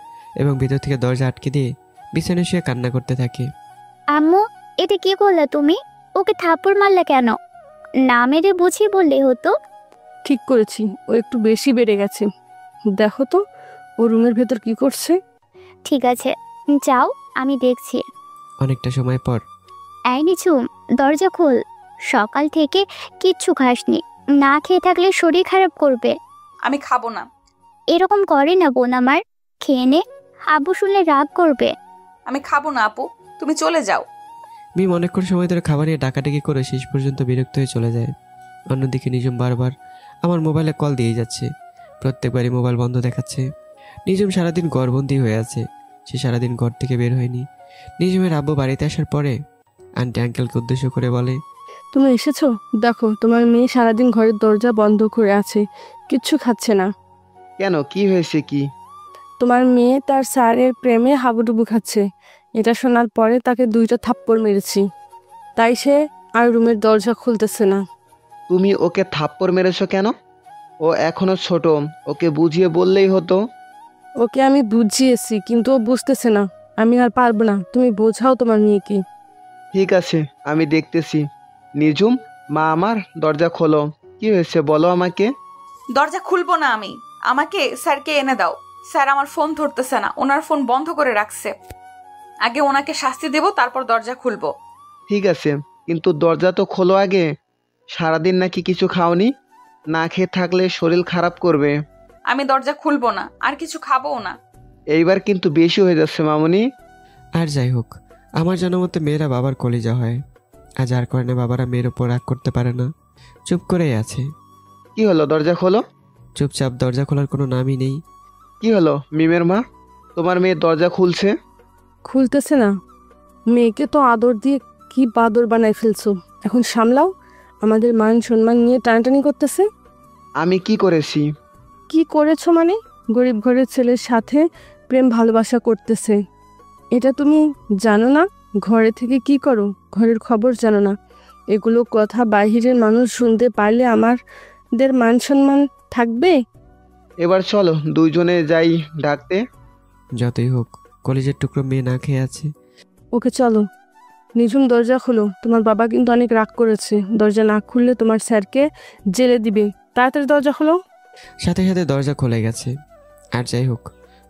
S3: এবং ভিতর থেকে দরজা আটকে দিয়ে বিছানায় শুয়ে কান্না করতে থাকে।
S8: আম্মু, এটা কি করলে তুমি? ওকে থাপ্পড় মারলে কেন? না মেরে বুঝিয়ে বললে হতো।
S4: ঠিক করেছি, ও একটু বেশি বেড়ে গেছে। দেখো তো ও রুমের ভেতর কি করছে।
S8: ঠিক আছে, যাও, আমি দেখছি।
S3: অনেকটা সময় পর,
S8: এই নিঝুম, দরজা খোল। সকাল থেকে কিচ্ছু খাসনি, না খেয়ে থাকলে শরীর খারাপ করবে।
S1: আমি খাবো না।
S8: এরকম করে না বোন আমার, খেয়ে নে, আব্বু শুনলে রাগ করবে।
S1: আমি খাবো না আপু, তুমি চলে যাও।
S3: মিম অনেকক্ষণ সময় ধরে খাবার নিয়ে ডাকাডাকি করে শেষ পর্যন্ত বিরক্ত হয়ে চলে যায়। অন্যদিকে নিজম বারবার আমার মোবাইলে কল দিয়ে যাচ্ছে, প্রত্যেকবারই মোবাইল বন্ধ দেখাচ্ছে। নিজম সারাদিন ঘরবন্দি হয়ে আছে, সে সারাদিন ঘর থেকে বের হয়নি। নিজমের আব্বু বাড়িতে আসার পরে আন্টি আঙ্কেলকে উদ্দেশ্য করে বলে,
S4: তুমি এসেছো? দেখো তোমার মেয়ে সারাদিন ঘরের দরজা বন্ধ করে আছে, কিচ্ছু খাচ্ছে না।
S6: কেন, কি হয়েছে কি?
S4: তোমার মেয়ে তার স্যারের প্রেমে হাবুডুবু খাচ্ছে। এটা শোনার পরে তাকে 2টা থাপ্পড় মেরেছি, তাই সে আর রুমের দরজা খুলতেছে না।
S6: তুমি ওকে থাপ্পড় মেরেছো কেন? ও এখনো ছোট, ওকে বুঝিয়ে বললেই হতো।
S4: ওকে আমি বুঝিয়েছি কিন্তু ও বুঝতেছে না। আমি আর পারবো না, তুমি বোঝাও তোমার মেয়েকে।
S6: ঠিক আছে, আমি দেখতেছি। নিজুম, মা আমার, দরজা খোলো। কি হয়েছে বলো আমাকে।
S1: দরজা খুলবো না আমি, আমাকে স্যারকে এনে দাও। স্যার আমার ফোন ধরতেছে না, ওনার ফোন বন্ধ করে রাখছে। আগে ওনাকে শাস্তি দেব, তারপর দরজা খুলবো।
S6: ঠিক আছে, কিন্তু দরজা তো খোলো আগে। সারাদিন নাকি কিছু খাওনি? না খেয়ে থাকলে শরীর খারাপ করবে।
S1: আমি দরজা খুলবো না, আর কিছু খাবোও না।
S6: এইবার কিন্তু বেশি হয়ে যাচ্ছে মামুনি।
S3: আর যাই হোক, আমার জানা মতে মেয়েরা বাবার কলিজা হয়, আর যার কারণে বাবারা মেয়ের ওপর রাগ করতে পারে না, চুপ করেই আছে।
S6: কি হলো, দরজা খোলো।
S3: চুপচাপ দরজা খোলার কোনো নামই নেই।
S6: কি হলো মিমের মা, তোমার মেয়ে দরজা খুলছে?
S4: খুলতেছে না। মেয়েকে তো আদর দিয়ে কি বাদর বানায় ফেলছো, এখন সামলাও। আমাদের মান সম্মান নিয়ে টানাটানি করতেছে।
S6: আমি কি করেছি?
S4: কি করেছো মানে? গরিব ঘরের ছেলের সাথে প্রেম ভালোবাসা করতেছে, এটা তুমি জানো না? ঘরে থেকে কি করো, ঘরের খবর জানো না? এগুলো কথা বাহিরের মানুষ শুনতে পারলে আমাদের মান সম্মান থাকবে?
S6: এবার চলো দুইজনে যাই ডাকতে।
S3: যতই হোক, কলেজের টুকরো মেয়ে না খেয়ে আছে।
S4: ওকে চলো। নিঝুম দরজা খোলো, তোমার বাবা কিন্তু অনেক রাগ করেছে। দরজা না খুললে তোমার স্যারকে জেলে দিবে। তাড়াতাড়ি দরজা খোলো।
S3: সাথে সাথে দরজা খুলে গেছে। আর যাই হোক,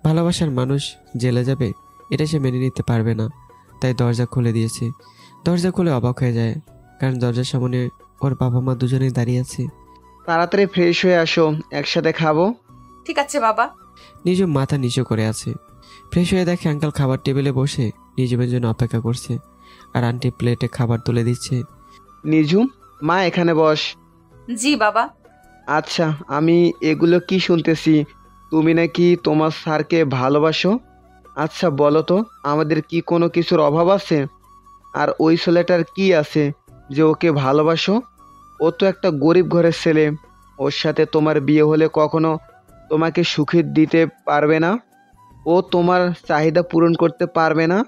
S3: ভালোবাসার মানুষ জেলে যাবে এটা সে মেনে নিতে পারবে না, তাই দরজা খুলে দিয়েছে। দরজা খুলে অবাক হয়ে যায়, কারণ দরজার সামনে ওর বাবা মা দুজনেই দাঁড়িয়ে আছে।
S6: তাড়াতাড়ি ফ্রেশ হয়ে আসো, একসাথে খাবো।
S1: ঠিক আছে বাবা।
S3: নিজম মাথা নিচু করে আছে। ফ্রেশ হয়ে দেখে আঙ্কেল খাবার টেবিলে বসে নিজমের জন্য অপেক্ষা করছে, আর আন্টি প্লেটে খাবার তুলে দিচ্ছে।
S6: নিঝুম, মা এখানে বস।
S1: জি বাবা।
S6: আচ্ছা, আমি এগুলো কি শুনতেছি, তুমি নাকি তোমার স্যারকে ভালোবাসো? আচ্ছা বলো তো, আমাদের কি কোনো কিছুর অভাব আছে? আর ওই ছেলেটার কি আছে যে ওকে ভালোবাসো? ও তো একটা গরিব ঘরের ছেলে, ওর সাথে তোমার বিয়ে হলে কখনো তোমাকে সুখী দিতে পারবে না, ও তোমার চাহিদা পূরণ করতে পারবে না।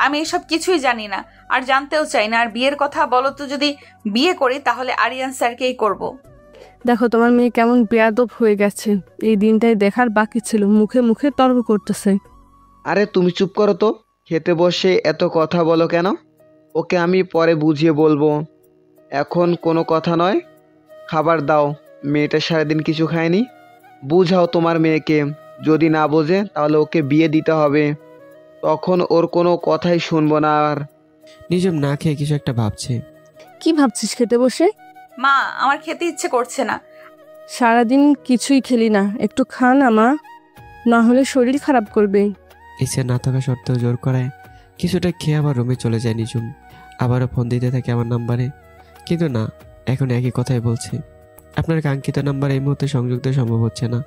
S1: আমি এসব কিছুই জানি না, আর জানতেও চাই না। আর বিয়ের কথা বলো তো, যদি বিয়ে করি তাহলে আরিয়ান স্যারকেই করব।
S4: দেখো তোমার মেয়ে কেমন বেয়াদব হয়ে গেছে। এই দিনটাই দেখার বাকি ছিল, মুখে মুখে তর্ক করতেছে।
S6: আরে তুমি চুপ করো তো, খেতে বসে এত কথা বলো কেন? ওকে আমি পরে বুঝিয়ে বলবো, এখন কোনো কথা নয়। খাবার দাও, মেয়েটা সারাদিন কিছু খায়নি। বুঝাও তোমার মেয়েকে, যদি না বোঝে তাহলে ওকে বিয়ে দিতে হবে, তখন ওর কোনো কথাই শুনবো না আর।
S3: নিজম না খেয়ে কিছু একটা ভাবছে।
S4: কি ভাবছিস খেতে বসে?
S1: মা, আমার খেতে ইচ্ছে করছে না।
S4: সারাদিন কিছুই খেলি না, একটু খা না মা, না হলে শরীর খারাপ করবে।
S3: ইচ্ছে না থাকা সত্ত্বেও জোর করায় কিছুটা খেয়ে আবার রুমে চলে যায় নিজুম। আবারও ফোন দিতে থাকে আমার নাম্বারে, কিন্তু না, এখন একই কথাই বলছে। আপনার কাঙ্ক্ষিত নাম্বার এই মুহূর্তে সংযোগ দেওয়া সম্ভব হচ্ছে না।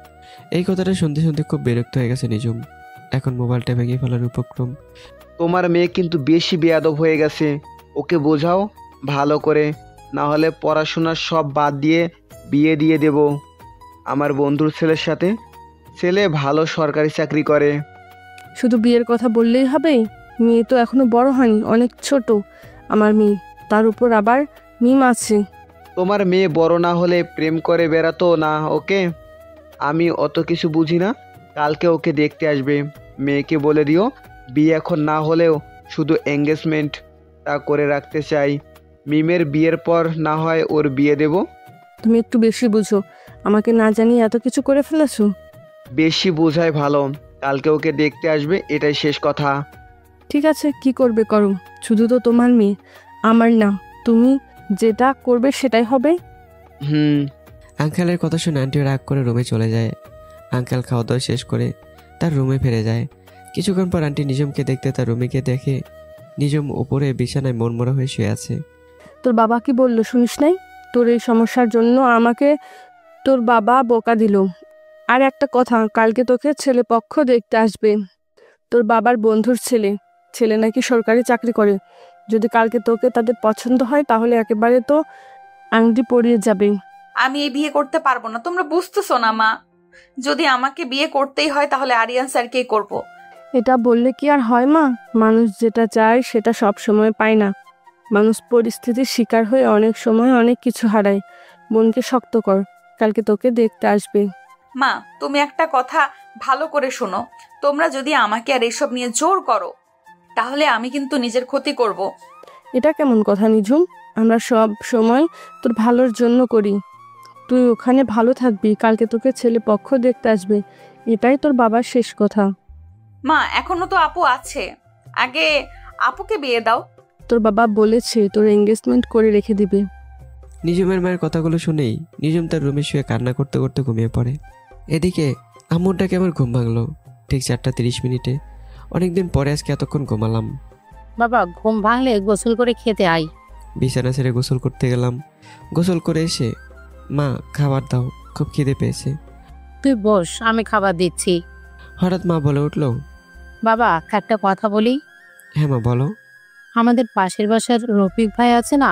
S3: এই কথাটা শুনতে শুনতে খুব বিরক্ত হয়ে গেছে নিজুম। এখন মোবাইলটা ভেঙে ফেলার উপক্রম।
S6: তোমার মেয়ে কিন্তু বেশি বেয়াদব হয়ে গেছে, ওকে বোঝাও ভালো করে, না হলে পড়াশোনার সব বাদ দিয়ে বিয়ে দিয়ে দেব আমার বন্ধুর ছেলের সাথে। ছেলে ভালো সরকারি চাকরি করে।
S4: শুধু বিয়ের কথা বললেই হবে? মেয়ে তো এখনো বড় হয়নি, অনেক ছোট আমার মেয়ে, তার উপর আবার মিম আছে।
S6: তোমার মেয়ে বড় না হলে প্রেম করে বেড়াতো না ওকে? আমি অত কিছু বুঝি না। কালকে ওকে দেখতে আসবে, মেয়েকে বলে দিও বিয়ে এখন না হলেও শুধু এঙ্গেজমেন্টটা করে রাখতে চাই। মিমের বিয়ের পর না হয় ওর বিয়ে দেব।
S4: তুমি একটু বেশি বুঝো, আমাকে না জানিয়ে এত কিছু করে ফেলেছো।
S6: বেশি বোঝাই ভালো। কালকে ওকে দেখতে আসবে, এটাই শেষ কথা।
S4: ঠিক আছে, কি করবে করো, শুধু তো তোমার মেয়ে, আমার না। তুমি যেটা করবে সেটাই হবে।
S3: আঙ্কেলের কথা শুনে আন্টিও রাগ করে রুমে চলে যায়। আঙ্কেল খাওয়া দাওয়া শেষ করে তার রুমে ফিরে যায়। কিছুক্ষণ পর আন্টি নিজমকে দেখতে তার রুমে গিয়ে দেখে নিজম উপরে বিছানায় মনমরা হয়ে শুয়ে আছে।
S4: তোর বাবা কি বললো শুনিস নাই? তোর এই সমস্যার জন্য আমাকে তোর বাবা বোকা দিল। আর একটা কথা, কালকে তোকে ছেলে পক্ষ দেখতে আসবে, তোর বাবার বন্ধুর ছেলে। ছেলে নাকি সরকারি চাকরি করে। যদি কালকে তোকে তাদের পছন্দ হয় তাহলে একেবারে তো আংটি পরিয়ে যাবে।
S1: আমি এই বিয়ে করতে পারবো না, তোমরা বুঝতেছো না মা? যদি আমাকে বিয়ে করতেই হয় তাহলে আরিয়ান স্যারকেই করব।
S4: এটা বললে কি আর হয় মা? মানুষ যেটা চায় সেটা সব সময় পায় না। মানুষ পরিস্থিতির শিকার হয়ে অনেক সময় অনেক কিছু হারায়। বোনকে শক্ত কর, কালকে তোকে দেখতে আসবে।
S1: মা, তুমি একটা কথা ভালো করে শোনো। তোমরা যদি আমাকে আর এসব নিয়ে জোর করো তাহলে আমি কিন্তু নিজের ক্ষতি করব।
S4: এটা কেমন কথা নিঝুম? আমরা সব সময় তোর ভালোর জন্য করি। তুই ওখানে ভালো থাকবি, কালকে তোকে ছেলে পক্ষ দেখতে আসবে, এটাই তোর বাবার শেষ কথা।
S1: মা এখনো তো আপু আছে, আগে আপুকে বিয়ে দাও।
S4: তোর বাবা বলেছে তোর এঙ্গেজমেন্ট করে রেখে দিবে।
S3: নিজুমের মায়ের কথাগুলো শুনেই নিজুম তার রুমে শুয়ে কান্না করতে করতে ঘুমিয়ে পড়ে। এদিকে আম্মুর ডাকে আমার ঘুম ভাঙলো ঠিক 4:30। অনেকদিন পরে আজকে এতক্ষণ ঘুমালাম।
S5: বাবা ঘুম ভাঙলে গোসল করে খেতে আই।
S3: বিছানা ছেড়ে গোসল করতে গেলাম। গোসল করে এসে মা খাবার দাও, খুব খিদে পেয়েছে।
S5: তুই বস, আমি খাবার দিচ্ছি।
S3: হঠাৎ মা বলে উঠলো,
S5: বাবা একটা কথা বলি।
S3: হ্যাঁ মা বলো।
S5: আমাদের পাশের বাসার রফিক ভাই আছে না?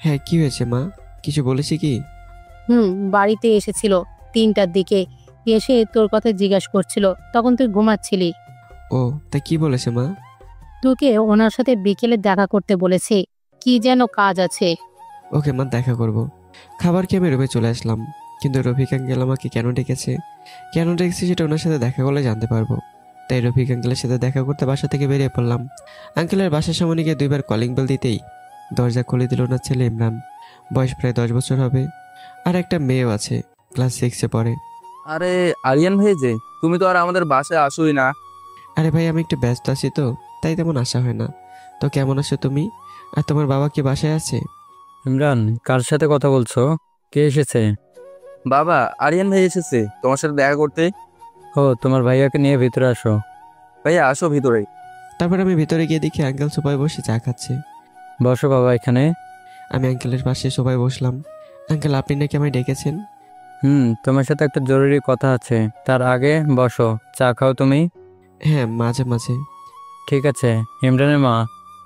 S3: হ্যাঁ কি হয়েছে মা, কিছু বলেছি কি?
S5: বাড়িতে এসেছিল 3টার দিকে, এসে তোর কথা জিজ্ঞাসা করছিল, তখন তুই ঘুমাচ্ছিলি।
S3: ও তা কি বলেছে মা?
S5: তোকে ওনার সাথে বিকেলে দেখা করতে বলেছে, কি যেন কাজ আছে।
S3: ওকে মা, দেখা করব। খাবার খেয়ে আমি রুমে চলে আসলাম, কিন্তু রফিক আঙ্কেল আমাকে কেন ডেকেছে সেটা ওনার সাথে দেখা করলে জানতে পারবো। তাই রফিক আঙ্কেলের সাথে দেখা করতে বাসা থেকে বেরিয়ে পড়লাম। আঙ্কেলের বাসার সামনে গিয়ে 2বার কলিং বেল দিতেই দরজা খুলে দিল ওনার ছেলে ইমরান। বয়স প্রায় 10 বছর হবে, আর একটা মেয়েও আছে, ক্লাস 6-এ পড়ে।
S9: আরে আরিয়ান ভাই যে, তুমি তো আর আমাদের বাসায় আসোই না।
S3: আরে ভাই আমি একটু ব্যস্ত আছি তো, তাই তেমন আসা হয় না। তো কেমন আছো তুমি? আর তোমার বাবা কি বাসায় আছে?
S10: ইমরান, কার সাথে কথা বলছো? কে এসেছে?
S9: বাবা, আরিয়ান ভাই এসেছে তোমার সাথে দেখা করতে।
S10: ও, তোমার ভাইয়াকে নিয়ে ভিতরে আসো।
S9: ভাইয়া আসো ভিতরে।
S3: তারপর আমি ভিতরে গিয়ে দেখি আঙ্কেল সোফায় বসে চা খাচ্ছে।
S10: বসো বাবা এখানে।
S3: আমি আঙ্কেলের পাশে সোফায় বসলাম। আঙ্কেল আপনি নাকি আমায় ডেকেছেন?
S10: তোমার সাথে একটা জরুরি কথা আছে, তার আগে বসো। চা খাও তুমি?
S3: হ্যাঁ মাঝে মাঝে।
S10: ঠিক আছে, ইমরানের মা,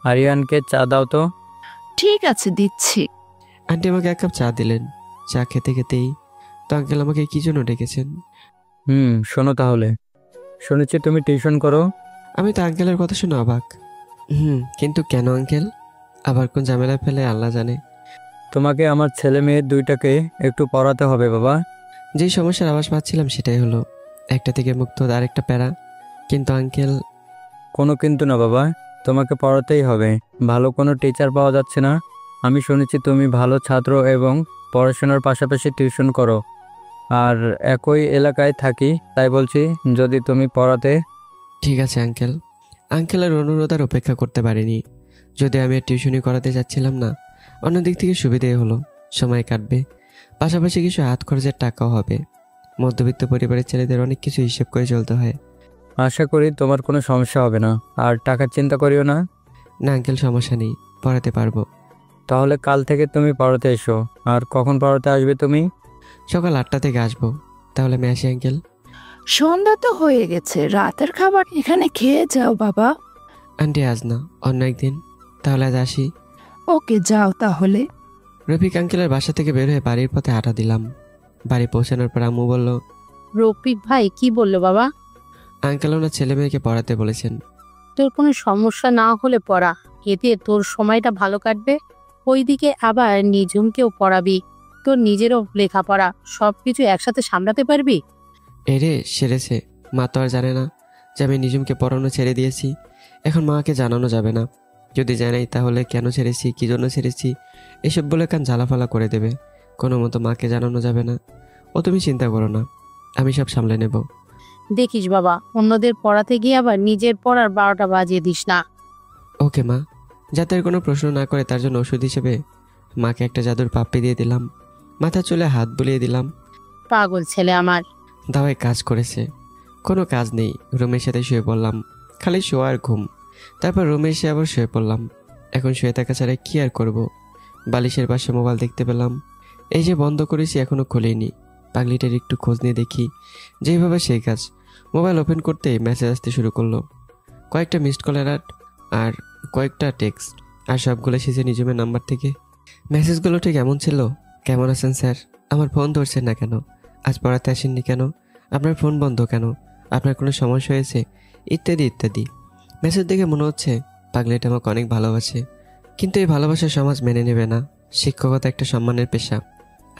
S10: আরিয়ানকে চা দাও তো।
S7: ঠিক আছে, দিচ্ছি।
S3: আন্টি আমাকে 1 কাপ চা দিলেন। চা খেতে খেতেই তো আঙ্কেল আমাকে কি জন্য ডেকেছেন?
S10: শোনো তাহলে, শুনেছি তুমি টিউশন করো।
S3: আমি তো আঙ্কেলের কথা শুনে অবাক। কিন্তু কেন আঙ্কেল? আবার কোন ঝামেলা ফেলে আল্লাহ জানে।
S10: তোমাকে আমার ছেলে মেয়ে দুইটাকে একটু পড়াতে হবে বাবা।
S3: যেই সমস্যার আভাস পাচ্ছিলাম সেটাই হলো, একটা থেকে মুক্ত আরেকটা প্যারা। কিন্তু আঙ্কেল।
S10: কোনো কিন্তু না বাবা, তোমাকে পড়াতেই হবে। ভালো কোনো টিচার পাওয়া যাচ্ছে না। আমি শুনেছি তুমি ভালো ছাত্র এবং পড়াশোনার পাশাপাশি টিউশন করো, আর একই এলাকায় থাকি, তাই বলছি যদি তুমি পড়াতে।
S3: ঠিক আছে আঙ্কেল। আঙ্কেলের অনুরোধ আর অপেক্ষা করতে পারিনি। যদি আমি আর টিউশনি করাতে যাচ্ছিলাম না, অন্যদিক থেকে সুবিধেই হলো, সময় কাটবে, পাশাপাশি কিছু হাত খরচের টাকাও হবে। মধ্যবিত্ত পরিবারের ছেলেদের অনেক কিছু হিসেব করে চলতে হয়।
S10: আশা করি তোমার কোনো সমস্যা হবে না, আর টাকার চিন্তা করিও না।
S3: না আঙ্কেল, সমস্যা নেই, পড়াতে পারবো।
S10: তাহলে কাল থেকে তুমি পড়াতে এসো। আর কখন পড়াতে আসবে তুমি?
S3: সকাল 8টা থেকে আসবো। তাহলে আমি আসি আঙ্কেল।
S7: সন্ধ্যা তো হয়ে গেছে, রাতের খাবার এখানে খেয়ে যাও বাবা।
S3: আন্টি আজ না, অন্য একদিন। তাহলে আজ আসি।
S7: ওকে, যাও তাহলে।
S3: রফিক আঙ্কেলের বাসা থেকে বের হয়ে বাড়ির পথে হাঁটা দিলাম। বাড়ি পৌঁছানোর পর আম্মু বলল,
S5: রফিক ভাই কি বললো বাবা?
S3: আঙ্কেল ওনার ছেলে মেয়েকে পড়াতে বলেছেন।
S5: তোর কোনো সমস্যা না হলে পড়া, এতে তোর সময়টা ভালো কাটবে। ওইদিকে আবার নিজুমকেও পড়াবি, তোর নিজেরও লেখাপড়া, সবকিছু একসাথে সামলাতে পারবি।
S3: এরে সেরেছে, মা তো আর জানে না যে আমি নিজুমকে পড়ানো ছেড়ে দিয়েছি। এখন মাকে জানানো যাবে না। যদি জানাই তাহলে কেন ছেড়েছি, কী জন্য ছেড়েছি, এসব বলে কান জ্বালাফালা করে দেবে। কোনো মতো মাকে জানানো যাবে না। ও তুমি চিন্তা করো না, আমি সব সামলে নেব।
S5: দেখিস বাবা, অন্যদের পড়াতে গিয়ে আবার নিজের পড়ার 12টা বাজিয়ে দিস না।
S3: ওকে মা। যাতে আর কোনো প্রশ্ন না করে তার জন্য ওষুধ হিসেবে মাকে একটা জাদুর পাপ্পি দিয়ে দিলাম। মাথা চুলে হাত বুলিয়ে দিলাম।
S5: পাগল ছেলে আমার।
S3: দাওয়ায় কাজ করেছে। কোনো কাজ নেই, রুমের সাথে শুয়ে পড়লাম। খালি শোয়া আর ঘুম। তারপর রুমে এসে আবার শুয়ে পড়লাম। এখন শুয়ে থাকা ছাড়া কী আর করব। বালিশের পাশে মোবাইল দেখতে পেলাম। এই যে বন্ধ করেছি এখনও খুলিনি। পাগলিটার একটু খোঁজ নিয়ে দেখি, যেইভাবে সেই কাজ। মোবাইল ওপেন করতেই মেসেজ আসতে শুরু করলো। কয়েকটা মিসড কলের আর কয়েকটা টেক্সট, আর সবগুলো এসেছে নিজমের নাম্বার থেকে। মেসেজগুলো ঠিক এমন ছিল, কেমন আছেন স্যার, আমার ফোন ধরছেন না কেন, আজ পড়াতে আসেননি কেন, আপনার ফোন বন্ধ কেন, আপনার কোনো সমস্যা হয়েছে, ইত্যাদি ইত্যাদি। মেসেজ দেখে মনে হচ্ছে পাগলিটা আমাকে অনেক ভালোবাসে। কিন্তু এই ভালোবাসার সমাজ মেনে নেবে না। শিক্ষকতা একটা সম্মানের পেশা।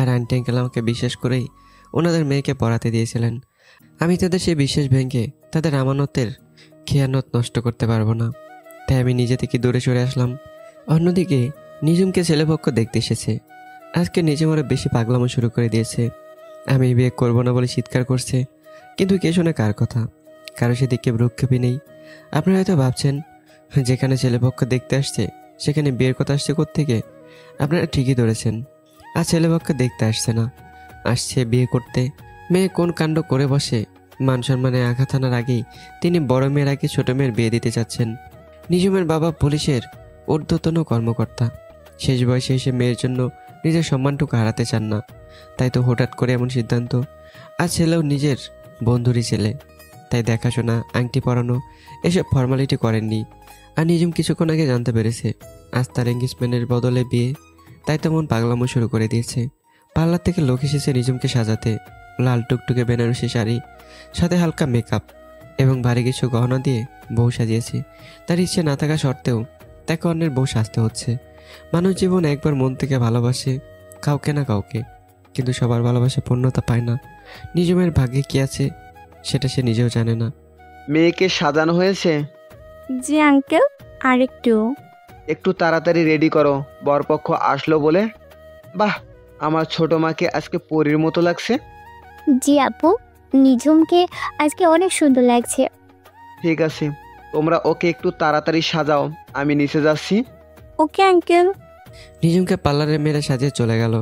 S3: আর আন্টি আঙ্কেল আমাকে বিশ্বাস করেই ওনাদের মেয়েকে পড়াতে দিয়েছিলেন। আমি তাদের সেই বিশ্বাস ভেঙে তাদের আমানতের খেয়ানত নষ্ট করতে পারবো না। তাই আমি নিজে থেকে দূরে সরে আসলাম। অন্যদিকে নিজুমকে ছেলেপক্ষ দেখতে এসেছে। আজকে নিজে আরো বেশি পাগলামো শুরু করে দিয়েছে। আমি বিয়ে করবো না বলে চিৎকার করছে, কিন্তু কে শোনে কার কথা? কারো সেদিকে ভ্রুক্ষেপই নেই। আপনারা হয়তো ভাবছেন যেখানে ছেলেপক্ষ দেখতে আসছে সেখানে বিয়ের কথা আসছে কোত্থেকে। আপনারা ঠিকই ধরেছেন, আর ছেলেপক্ষ দেখতে আসছে না, আসছে বিয়ে করতে। মেয়ে কোন কাণ্ড করে বসে, মান সম্মানে আঘাত আনার আগেই তিনি বড় মেয়ের আগে ছোট মেয়ের বিয়ে দিতে চাচ্ছেন। নিজুমের বাবা পুলিশের ঊর্ধ্বতন কর্মকর্তা। শেষ বয়সে এসে মেয়ের জন্য নিজের সম্মানটুকু হারাতে চান না, তাই তো হঠাৎ করে এমন সিদ্ধান্ত। আর ছেলেও নিজের বন্ধুরই ছেলে, তাই দেখাশোনা, আংটি পরানো এসব ফর্মালিটি করেননি। আর নিজুম কিছুক্ষণ আগে জানতে পেরেছে আজ তার এঙ্গেজমেন্টের বদলে বিয়ে, তাই তেমন পাগলামো শুরু করে দিয়েছে। পার্লার থেকে লোক এসেছে নিজুমকে সাজাতে। লাল টুকটুকে বেনারসি শাড়ি, সাথে হালকা মেকআপ এবং ভারী কিছু গহনা দিয়ে বউ সাজিয়েছে। তার ইচ্ছে না থাকা সত্ত্বেও তাকে অন্যের বউ সাজতে হচ্ছে। মানুষ জীবন একবার মন থেকে ভালোবাসে কাউকে না কাউকে, কিন্তু সবার ভালোবাসা পূর্ণতা পায় না। নিজুমের ভাগ্যে কি আছে সেটা সে নিজেও জানে না।
S6: মেয়েকে সাজানো হয়েছে?
S8: জি আঙ্কেল, আরেকটু।
S6: একটু তাড়াতাড়ি রেডি করো, বরপক্ষ আসলো বলে। বাহ, আমার ছোট মাকে আজকে পরীর মতো লাগছে।
S8: জি আপু, নিঝুমকে আজকে অনেক সুন্দর লাগছে।
S6: ঠিক আছে, তোমরা ওকে একটু তাড়াতাড়ি সাজাও, আমি নিচে যাচ্ছি।
S8: Okay uncle.
S3: নিজুমকে পার্লারে মেরে সাজিয়ে চলে গেল।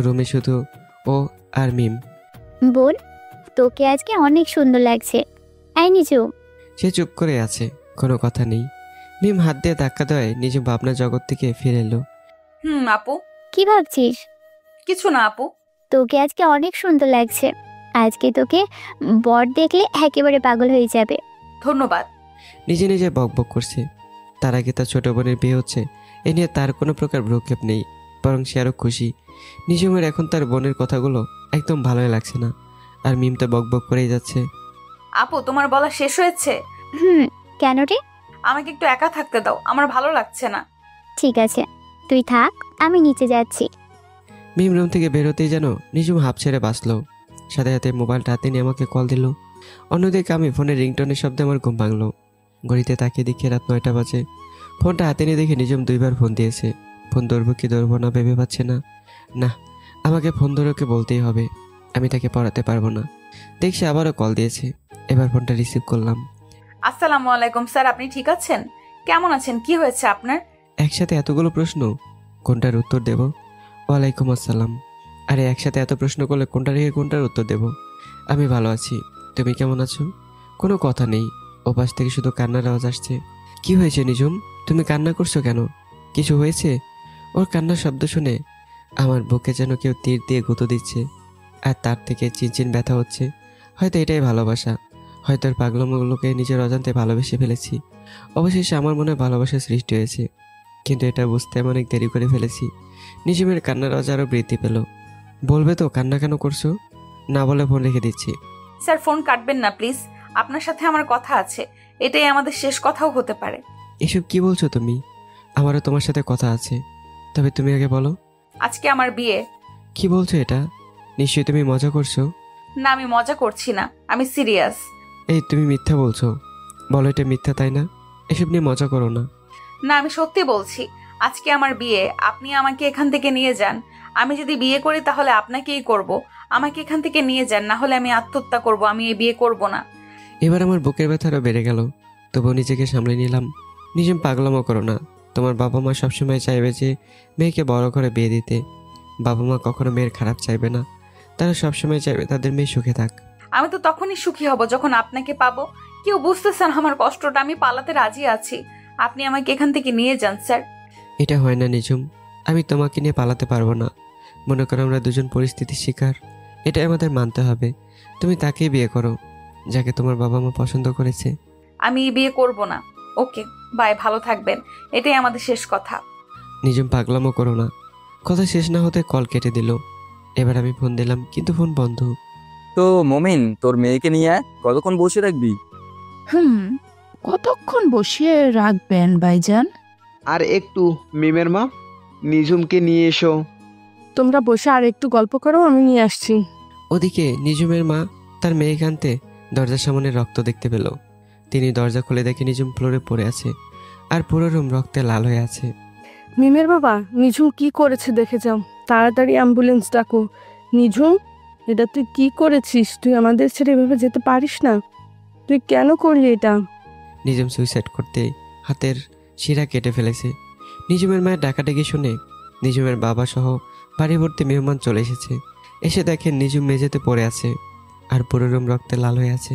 S3: রুমে শুধু ও আর মিম।
S8: বোন, তোকে আজকে অনেক সুন্দর লাগছে। এই নিঝুম।
S3: সে চুপ করে আছে, কোনো কথা নেই। মিম হাত দিয়ে ধাক্কা দেয় নিজুম ভাবনা জগৎ থেকে ফিরে এলো।
S1: আপু।
S8: কি ভাবছিস?
S1: কিছু না আপু।
S8: তোকে আজকে অনেক সুন্দর লাগছে। আজকে তোকে বর দেখলে একেবারে পাগল হয়ে যাবে।
S1: ধন্যবাদ।
S3: নিজে নিজে বকবক করছে। তার আগে তার ছোট বোনের বিয়ে হচ্ছে, এ নিয়ে তার কোনো প্রকার ভ্রুক্ষেপ নেই, বরং সে আরও খুশি। নিজুমের এখন তার বোনের কথাগুলো একদম ভালোই লাগছে না, আর মিম তো বকবক করেই যাচ্ছে।
S1: আপু, তোমার বলা শেষ হয়েছে?
S8: কেন রে?
S1: আমাকে একটু একা থাকতে দাও, আমার ভালো লাগছে না।
S8: ঠিক আছে, তুই থাক, আমি নিচে যাচ্ছি।
S3: মিম রুম থেকে বেরোতেই যেন নিজুম হাঁপ ছেড়ে বাঁচল। সাথে সাথে মোবাইলটা হাতে নিয়ে আমাকে কল দিল। অন্যদিকে আমি ফোনের রিংটোনের শব্দে আমার ঘুম ভাঙল। ঘড়িতে তাকিয়ে দেখি রাত 9টা বাজে। ফোনটা হাতে নিয়ে দেখে নিজুম 2বার ফোন দিয়েছে। ফোন ধরবো কি ধরবো না ভেবে পাচ্ছে না। না, আমাকে ফোন ধরে ওকে বলতেই হবে, আমি তাকে পড়াতে পারবো না। দেখছি আবারও কল দিয়েছে। এবার ফোনটা রিসিভ করলাম।
S1: আসসালামু আলাইকুম স্যার, আপনি ঠিক আছেন? কেমন আছেন? কি হয়েছে আপনার?
S3: একসাথে এতগুলো প্রশ্ন, কোনটার উত্তর দেব? ওয়ালাইকুম আসসালাম। আরে একসাথে এত প্রশ্ন করলে কোনটা রেখে কোনটার উত্তর দেব? আমি ভালো আছি, তুমি কেমন আছো? কোনো কথা নেই, ওপাশ থেকে শুধু কান্নার আওয়াজ আসছে। কি হয়েছে নিজুম, তুমি কান্না করছো কেন? কিছু হয়েছে? ওর কান্নার শব্দ শুনে আমার বুকে যেন কেউ তীর দিয়ে গুঁতো দিচ্ছে, আর তার থেকে চিনচিন ব্যথা হচ্ছে। হয়তো এটাই ভালোবাসা, হয়তো ওর পাগলামোগুলোকে নিজের অজান্তে ভালোবেসে ফেলেছি। অবশেষে আমার মনে ভালোবাসার সৃষ্টি হয়েছে, কিন্তু এটা বুঝতে আমি অনেক দেরি করে ফেলেছি। নিজুমের কান্নার আওয়াজ আরও বৃদ্ধি পেল। বলবে তো কান্না কেন করছো? না বলে ফোন রেখে দিচ্ছি।
S1: স্যার, ফোন কাটবেন না প্লিজ, আপনার সাথে আমার কথা আছে, এটাই আমাদের শেষ কথাও হতে পারে।
S3: এসব কি বলছো তুমি? আমারও তোমার সাথে কথা আছে, তবে তুমি আগে বলো।
S1: আজকে আমার বিয়ে।
S3: কি বলছো এটা? নিশ্চয়ই তুমি মজা করছো।
S1: না, আমি মজা করছি না, আমি সিরিয়াস।
S3: এই তুমি মিথ্যা বলছো, বলো এটা মিথ্যা, তাই না? এসব নিয়ে মজা করো না।
S1: না, আমি সত্যি বলছি, আজকে আমার বিয়ে। আপনি আমাকে এখান থেকে নিয়ে যান। আমি যদি বিয়ে করি তাহলে আপনাকেই করব। আমাকে এখান থেকে নিয়ে যান, না হলে আমি আত্মহত্যা করব। আমি এই বিয়ে করব না।
S3: এবার আমার বুকের ব্যথাটা বেড়ে গেল, তবুও নিজেকে সামলে নিলাম। নিজের পাগলামো করো না। তোমার বাবা মা সবসময় চাইবে যে মেয়েকে বড় করে বিয়ে দিতে। বাবা মা কখনো মেয়ের খারাপ চাইবে না, তারা সবসময় চাইবে তাদের মেয়ে সুখে থাক।
S1: আমি তো তখনই সুখী হব যখন আপনাকে পাবো। কেউ বুঝতেছেন আমার কষ্টটা, আমি পালাতে রাজি আছি। আপনি আমাকে এখান থেকে নিয়ে যান স্যার।
S3: এটা হয় না নিজুম, আমি তোমাকে নিয়ে পালাতে পারবো না। মনে করো আমরা দুজন পরিস্থিতির শিকার, এটাই আমাদের মানতে হবে। তুমি তাকেই বিয়ে করো যাকে তোমার বাবা মা পছন্দ করেছে।
S1: আমি এই বিয়ে করব না। ওকে বাই, ভালো থাকবেন, এটাই আমাদের শেষ কথা।
S3: নিজুম পাগলামো করো না। কথা শেষ না হতে কল কেটে দিল। এবার আমি ফোন দিলাম, কিন্তু ফোন বন্ধ।
S9: তো মমিন, তোর মেয়েকে নিয়ে কতক্ষণ বসে রাখবি?
S7: কতক্ষণ বসিয়ে রাখবেন ভাইজান?
S6: আর একটু, মিমের মা, নিজুমকে নিয়ে এসো।
S4: তোমরা বসে আর একটু গল্প করো, আমি নিয়ে আসছি।
S3: ওদিকে নিজুমের মা তার মেয়ে কানতে দরজার সামনে রক্ত দেখতে পেল। তিনি দরজা খুলে দেখে নিজুম ফ্লোরে পড়ে আছে, আর পুরো রুম রক্তে লাল হয়ে আছে।
S4: মিমের বাবা, নিঝুম কি করেছে দেখে যাও, তাড়াতাড়ি অ্যাম্বুলেন্স ডাকো। নিঝুম, এটা তুই কি করেছিস? তুই আমাদের ছেড়ে এভাবে যেতে পারিস না। তুই কেন করলি এটা?
S3: নিজুম সুইসাইড করতে হাতের শিরা কেটে ফেলেছে। নিজুমের মায়ের ডাকাডাকি শুনে নিজুমের বাবা সহ বাড়ি ভর্তি মেহমান চলে এসেছে। এসে দেখেন নিজুম মেঝেতে পড়ে আছে আর পুরো রুম রক্তে লাল হয়ে আছে।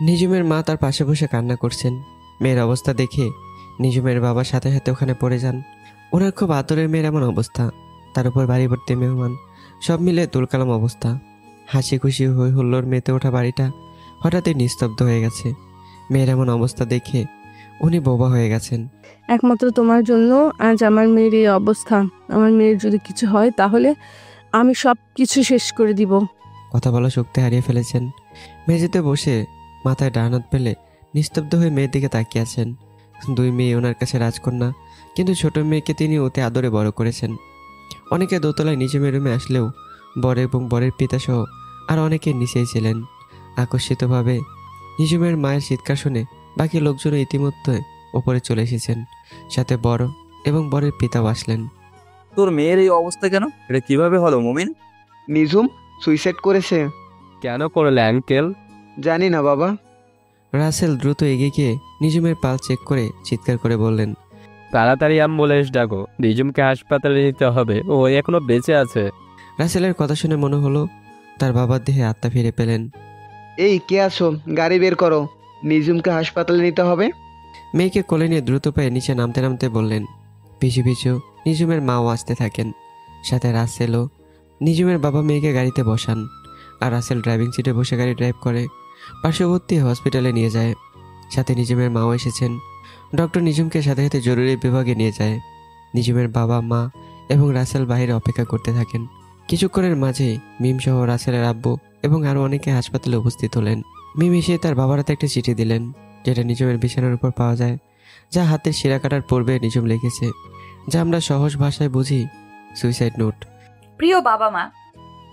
S3: নিজুমের মা তার পাশে বসে কান্না করছেন। মেয়ের অবস্থা দেখে নিজুমের বাবার সাথে সাথে ওখানে পড়ে যান। ওনার খুব আদরের মেয়ের এমন অবস্থা, তার উপর বাড়ি ভর্তি মেহমান, সব মিলে তুলকালাম অবস্থা। হাসি খুশি হই হুল্লোড় মেতে ওঠা বাড়িটা হঠাৎই নিস্তব্ধ হয়ে গেছে। মেয়ের এমন অবস্থা দেখে উনি বোবা হয়ে গেছেন।
S4: একমাত্র তোমার জন্য আজ আমার মেয়ের এই অবস্থা। আমার মেয়ের যদি কিছু হয় তাহলে আমি সব কিছু শেষ করে দিব।
S3: কথা বলা শক্তি হারিয়ে ফেলেছেন। মেঝেতে বসে মাথায় ডান হাত ফেলে নিস্তব্ধ হয়ে মেয়ের দিকে তাকিয়ে আছেন। দুই মেয়ে ওনার কাছে রাজকন্যা, কিন্তু ছোট মেয়েকে তিনি অতি আদরে বড় করেছেন। অনেকে দোতলায় নিজের রুমে আসলেও বর এবং বরের পিতা সহ আর অনেকে নিচেই ছিলেন। আকস্মিতভাবে নিজুমের মায়ের চিৎকার শুনে বাকি লোকজন ইতিমধ্যে ওপরে চলে এসেছেন। সাথে বড় এবং বরের পিতাও আসলেন।
S9: তোর মেয়ের এই অবস্থা কেন? এটা কিভাবে হলো মুমিন?
S6: নিঝুম সুইসাইড করেছে।
S10: কেন করলে আঙ্কেল?
S6: জানি না বাবা।
S3: রাসেল দ্রুত এগিয়ে গিয়ে নিজুমের পাল চেক করে চিৎকার করে বললেন,
S10: তাড়াতাড়ি অ্যাম্বুলেন্স ডাকো, নিজুমকে হাসপাতালে নিতে হবে, ও এখনো বেঁচে আছে।
S3: রাসেলের কথা শুনে মনে হলো তার বাবার দেহে আত্মা ফিরে পেলেন।
S6: এই কে আছো? গাড়ি বের করো, নিঝুমকে হাসপাতালে নিতে হবে।
S3: মেয়েকে কোলে নিয়ে দ্রুত পায়ে নিচে নামতে নামতে বললেন। পিছু পিছু নিজুমের মাও আসতে থাকেন। সাথে রাসেলও। নিজুমের বাবা মেয়েকে গাড়িতে বসান আর রাসেল ড্রাইভিং সিটে বসে গাড়ি ড্রাইভ করে পার্শ্ববর্তী হসপিটালে নিয়ে যায়। সাথে নিজুমের মাও এসেছেন। ডক্টর নিজুমকে সাথে সাথে জরুরি বিভাগে নিয়ে যায়। নিজুমের বাবা, মা এবং রাসেল বাইরে অপেক্ষা করতে থাকেন। কিছুক্ষণের মাঝে মিম সহ রাসেলের আব্বু এবং আরও অনেকে হাসপাতালে উপস্থিত হলেন। মিম এসে তার বাবার হাতে একটা চিঠি দিলেন, যেটা নিজুমের বিছানার উপর পাওয়া যায়, যা হাতের শিরা কাটার পূর্বে নিজুম লিখেছে, যা আমরা সহজ ভাষায় বুঝি সুইসাইড নোট।
S1: প্রিয় বাবা মা,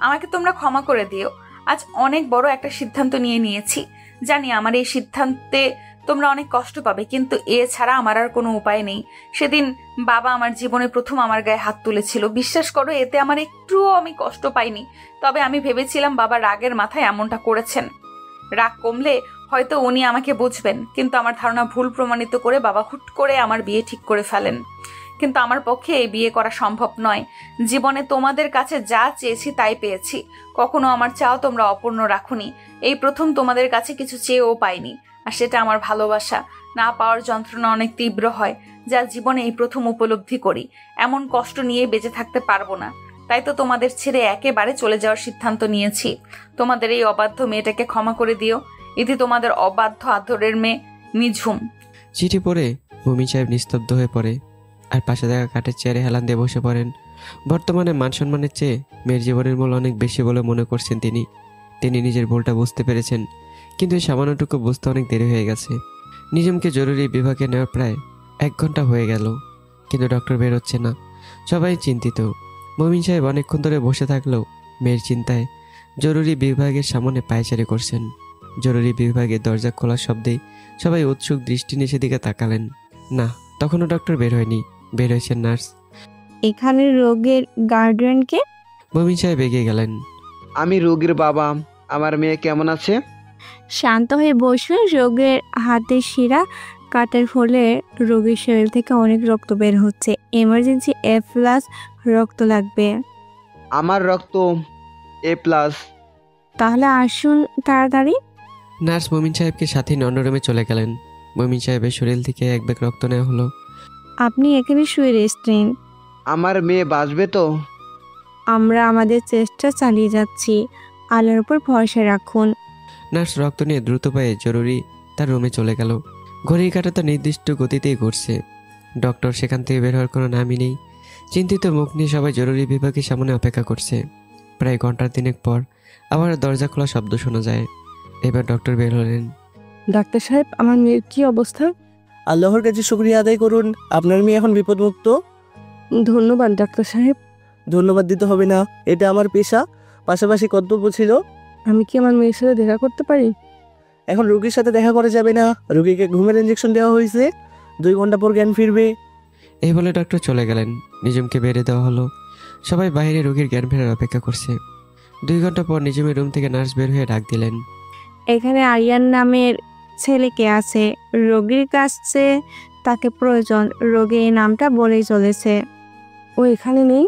S1: আমাকে তোমরা ক্ষমা করে দিও। আজ অনেক বড় একটা সিদ্ধান্ত নিয়েছি। জানি আমার এই সিদ্ধান্তে তোমরা অনেক কষ্ট পাবে, কিন্তু এছাড়া আমার আর কোনো উপায় নেই। সেদিন বাবা আমার জীবনে প্রথম আমার গায়ে হাত তুলেছিল। বিশ্বাস করো, এতে আমার একটুও আমি কষ্ট পাইনি। তবে আমি ভেবেছিলাম বাবা রাগের মাথায় এমনটা করেছেন। রাগ কমলে হয়তো উনি আমাকে বুঝবেন, কিন্তু আমার ধারণা ভুল প্রমাণিত করে বাবা হুট করে আমার বিয়ে ঠিক করে ফেলেন। কিন্তু আমার পক্ষে এই বিয়ে করা সম্ভব নয়। জীবনে তোমাদের কাছে যা চেয়েছি তাই পেয়েছি। কখনো আমার চাও তোমরা অপূর্ণ রাখুনি। এই প্রথম তোমাদের কাছে কিছু চেয়েও পাইনি, আর সেটা আমার ভালোবাসা। না পাওয়ার যন্ত্রণা অনেক তীব্র হয়, যা জীবনে এই প্রথম উপলব্ধি করি। এমন কষ্ট নিয়ে বেঁচে থাকতে পারবো না। তাই তো তোমাদের ছেড়ে একেবারে চলে যাওয়ার সিদ্ধান্ত নিয়েছি। তোমাদের এই অবাধ্য মেয়েটাকে ক্ষমা করে দিও। এতে তোমাদের অবাধ্য আদরের মেয়ে নিঝুম।
S3: চিঠি পড়ে মুমিন সাহেব নিস্তব্ধ হয়ে পড়ে আর পাশে থাকা কাঠের চেয়ারে হেলান দিয়ে বসে পড়েন। বর্তমানে মান সম্মানের চেয়ে মেয়ের জীবনের মূল্য অনেক বেশি বলে মনে করছেন তিনি। তিনি নিজের ভুলটা বুঝতে পেরেছেন, কিন্তু এই সামান্যটুকু বুঝতে অনেক দেরি হয়ে গেছে। নিজুমকে জরুরি বিভাগে নেওয়ার প্রায় 1 ঘন্টা হয়ে গেল, কিন্তু ডক্টর বের হচ্ছে না। সবাই চিন্তিত। মুমিন সাহেব অনেকক্ষণ ধরে বসে থাকলেও মেয়ের চিন্তায় জরুরি বিভাগের সামনে পায়চারি করছেন। জরুরি বিভাগের দরজা খোলার শব্দেই সবাই উৎসুক দৃষ্টি নিয়ে সেদিকে তাকালেন। না, তখনও ডক্টর বের হয়নি। বের হয়েছেন নার্স।
S11: এখানে রোগের গার্ডিয়ানকে?
S3: মুমিন সাহেব এগিয়ে গেলেন।
S6: আমি রোগীর বাবা। আমার মেয়ে কেমন আছে?
S11: শান্ত হয়ে বসুন। রোগের হাতের শিরা কাটার ফলে রোগীর শরীর থেকে অনেক রক্ত বের হচ্ছে। এমার্জেন্সি A+ রক্ত লাগবে।
S6: আমার রক্ত A+।
S11: তাহলে আসুন তাড়াতাড়ি।
S3: নার্স মুমিন সাহেবকে সাথে অন্যরুমে চলে গেলেন। মুমিন সাহেবের শরীর থেকে 1 ব্যাগ রক্ত নেওয়া হলো।
S11: আপনি এখানে শুয়ে রেস্ট নিন।
S6: আমার মেয়ে বাঁচবে তো?
S11: আমরা আমাদের চেষ্টা চালিয়ে যাচ্ছি। আল্লাহর উপর ভরসা রাখুন।
S3: নার্স রক্ত নিয়ে দ্রুত পায়ে জরুরি তার রুমে চলে গেল। ঘড়ির কাঁটা তো নির্দিষ্ট গতিতেই ঘুরছে। ডক্টর সেখান থেকে বের হওয়ার কোনো নামই নেই। চিন্তিত মুখ নিয়ে সবাই জরুরি বিভাগের সামনে অপেক্ষা করছে। প্রায় ঘন্টার দিনেক পর আবার দরজা খোলা শব্দ শোনা যায়। এবার ডক্টর বের হলেন।
S4: ডাক্তার সাহেব, আমার মেয়ের কি অবস্থা?
S2: আল্লাহর কাছে শুকরিয়া আদায় করুন, আপনার মেয়ে এখন বিপদমুক্ত।
S4: ধন্যবাদ ডাক্তার সাহেব।
S2: ধন্যবাদ দিতে হবে না, এটা আমার পেশা, পাশাপাশি কর্তব্য ছিল।
S4: আমি কি আমার মেয়ের সাথে দেখা করতে পারি?
S2: এখন রোগীর সাথে দেখা করা যাবে না। রোগীকে ঘুমের ইঞ্জেকশন দেওয়া হয়েছে, 2 ঘন্টা পর জ্ঞান ফিরবে।
S3: এই বলে ডক্টর চলে গেলেন। নিজুমকে বেরিয়ে দেওয়া হলো। সবাই বাইরে রোগীর জ্ঞান ফেরার অপেক্ষা করছে। 2 ঘন্টা পর নিজুমের রুম থেকে নার্স বের হয়ে ডাক দিলেন।
S11: এখানে আরিয়ান নামের ছেলেকে আছে, রোগীর কাছে তাকে প্রয়োজন। রোগী এই নামটা বলেই চলেছে।
S4: ও এখানে নেই?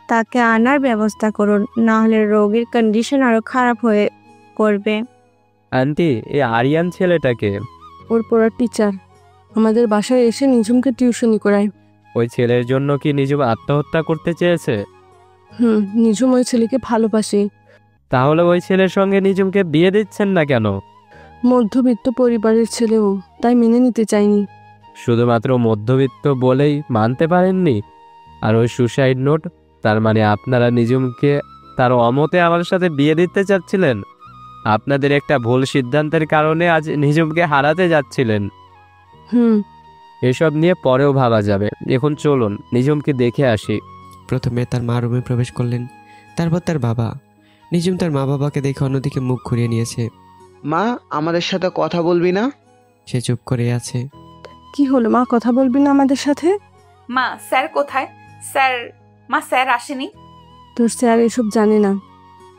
S11: তাকে আনার ব্যবস্থা করুন, না হলে রোগীর কন্ডিশন আরো খারাপ হয়ে করবে।
S10: আন্টি, এই আরিয়ান ছেলেটাকে?
S4: ওর পড়ার টিচার, আমাদের বাসায় এসে নিঝুমকে টিউশনি করায়।
S10: ওই ছেলের জন্য কি নিজুম আত্মহত্যা করতে চেয়েছে?
S4: নিঝুম ওই ছেলেকে ভালোবাসে।
S10: তাহলে ওই ছেলের সঙ্গে নিজুমকে বিয়ে দিচ্ছেন না কেন?
S4: মধ্যবিত্ত পরিবারের ছেলেও, তাই মেনে নিতে চাইনি।
S10: শুধুমাত্র মধ্যবিত্ত বলেই মানতে পারেননি? আর ওই সুসাইড নোট, তার মানে আপনারা নিজুমকে তার অমতে আমার সাথে বিয়ে দিতে চাচ্ছিলেন? আপনাদের একটা ভুল সিদ্ধান্তের কারণে আজ নিজুমকে হারাতে যাচ্ছিলেন। এসব নিয়ে পরেও ভাবা যাবে। এখন চলুন নিজুমকে দেখে আসি।
S3: প্রথমে তার মা রুমে প্রবেশ করলেন, তারপর তার বাবা। নিজুম তার মা বাবাকে দেখে অন্যদিকে মুখ ঘুরিয়ে নিয়েছে।
S6: মা, আমাদের সাথে কথা বলবি না?
S3: সে চুপ করে আছে।
S4: কি হলো মা, কথা বলবি না আমাদের সাথে?
S1: মা, স্যার কোথায়? স্যার, মা স্যার আসেনি।
S4: তোর স্যার এসব জানে না।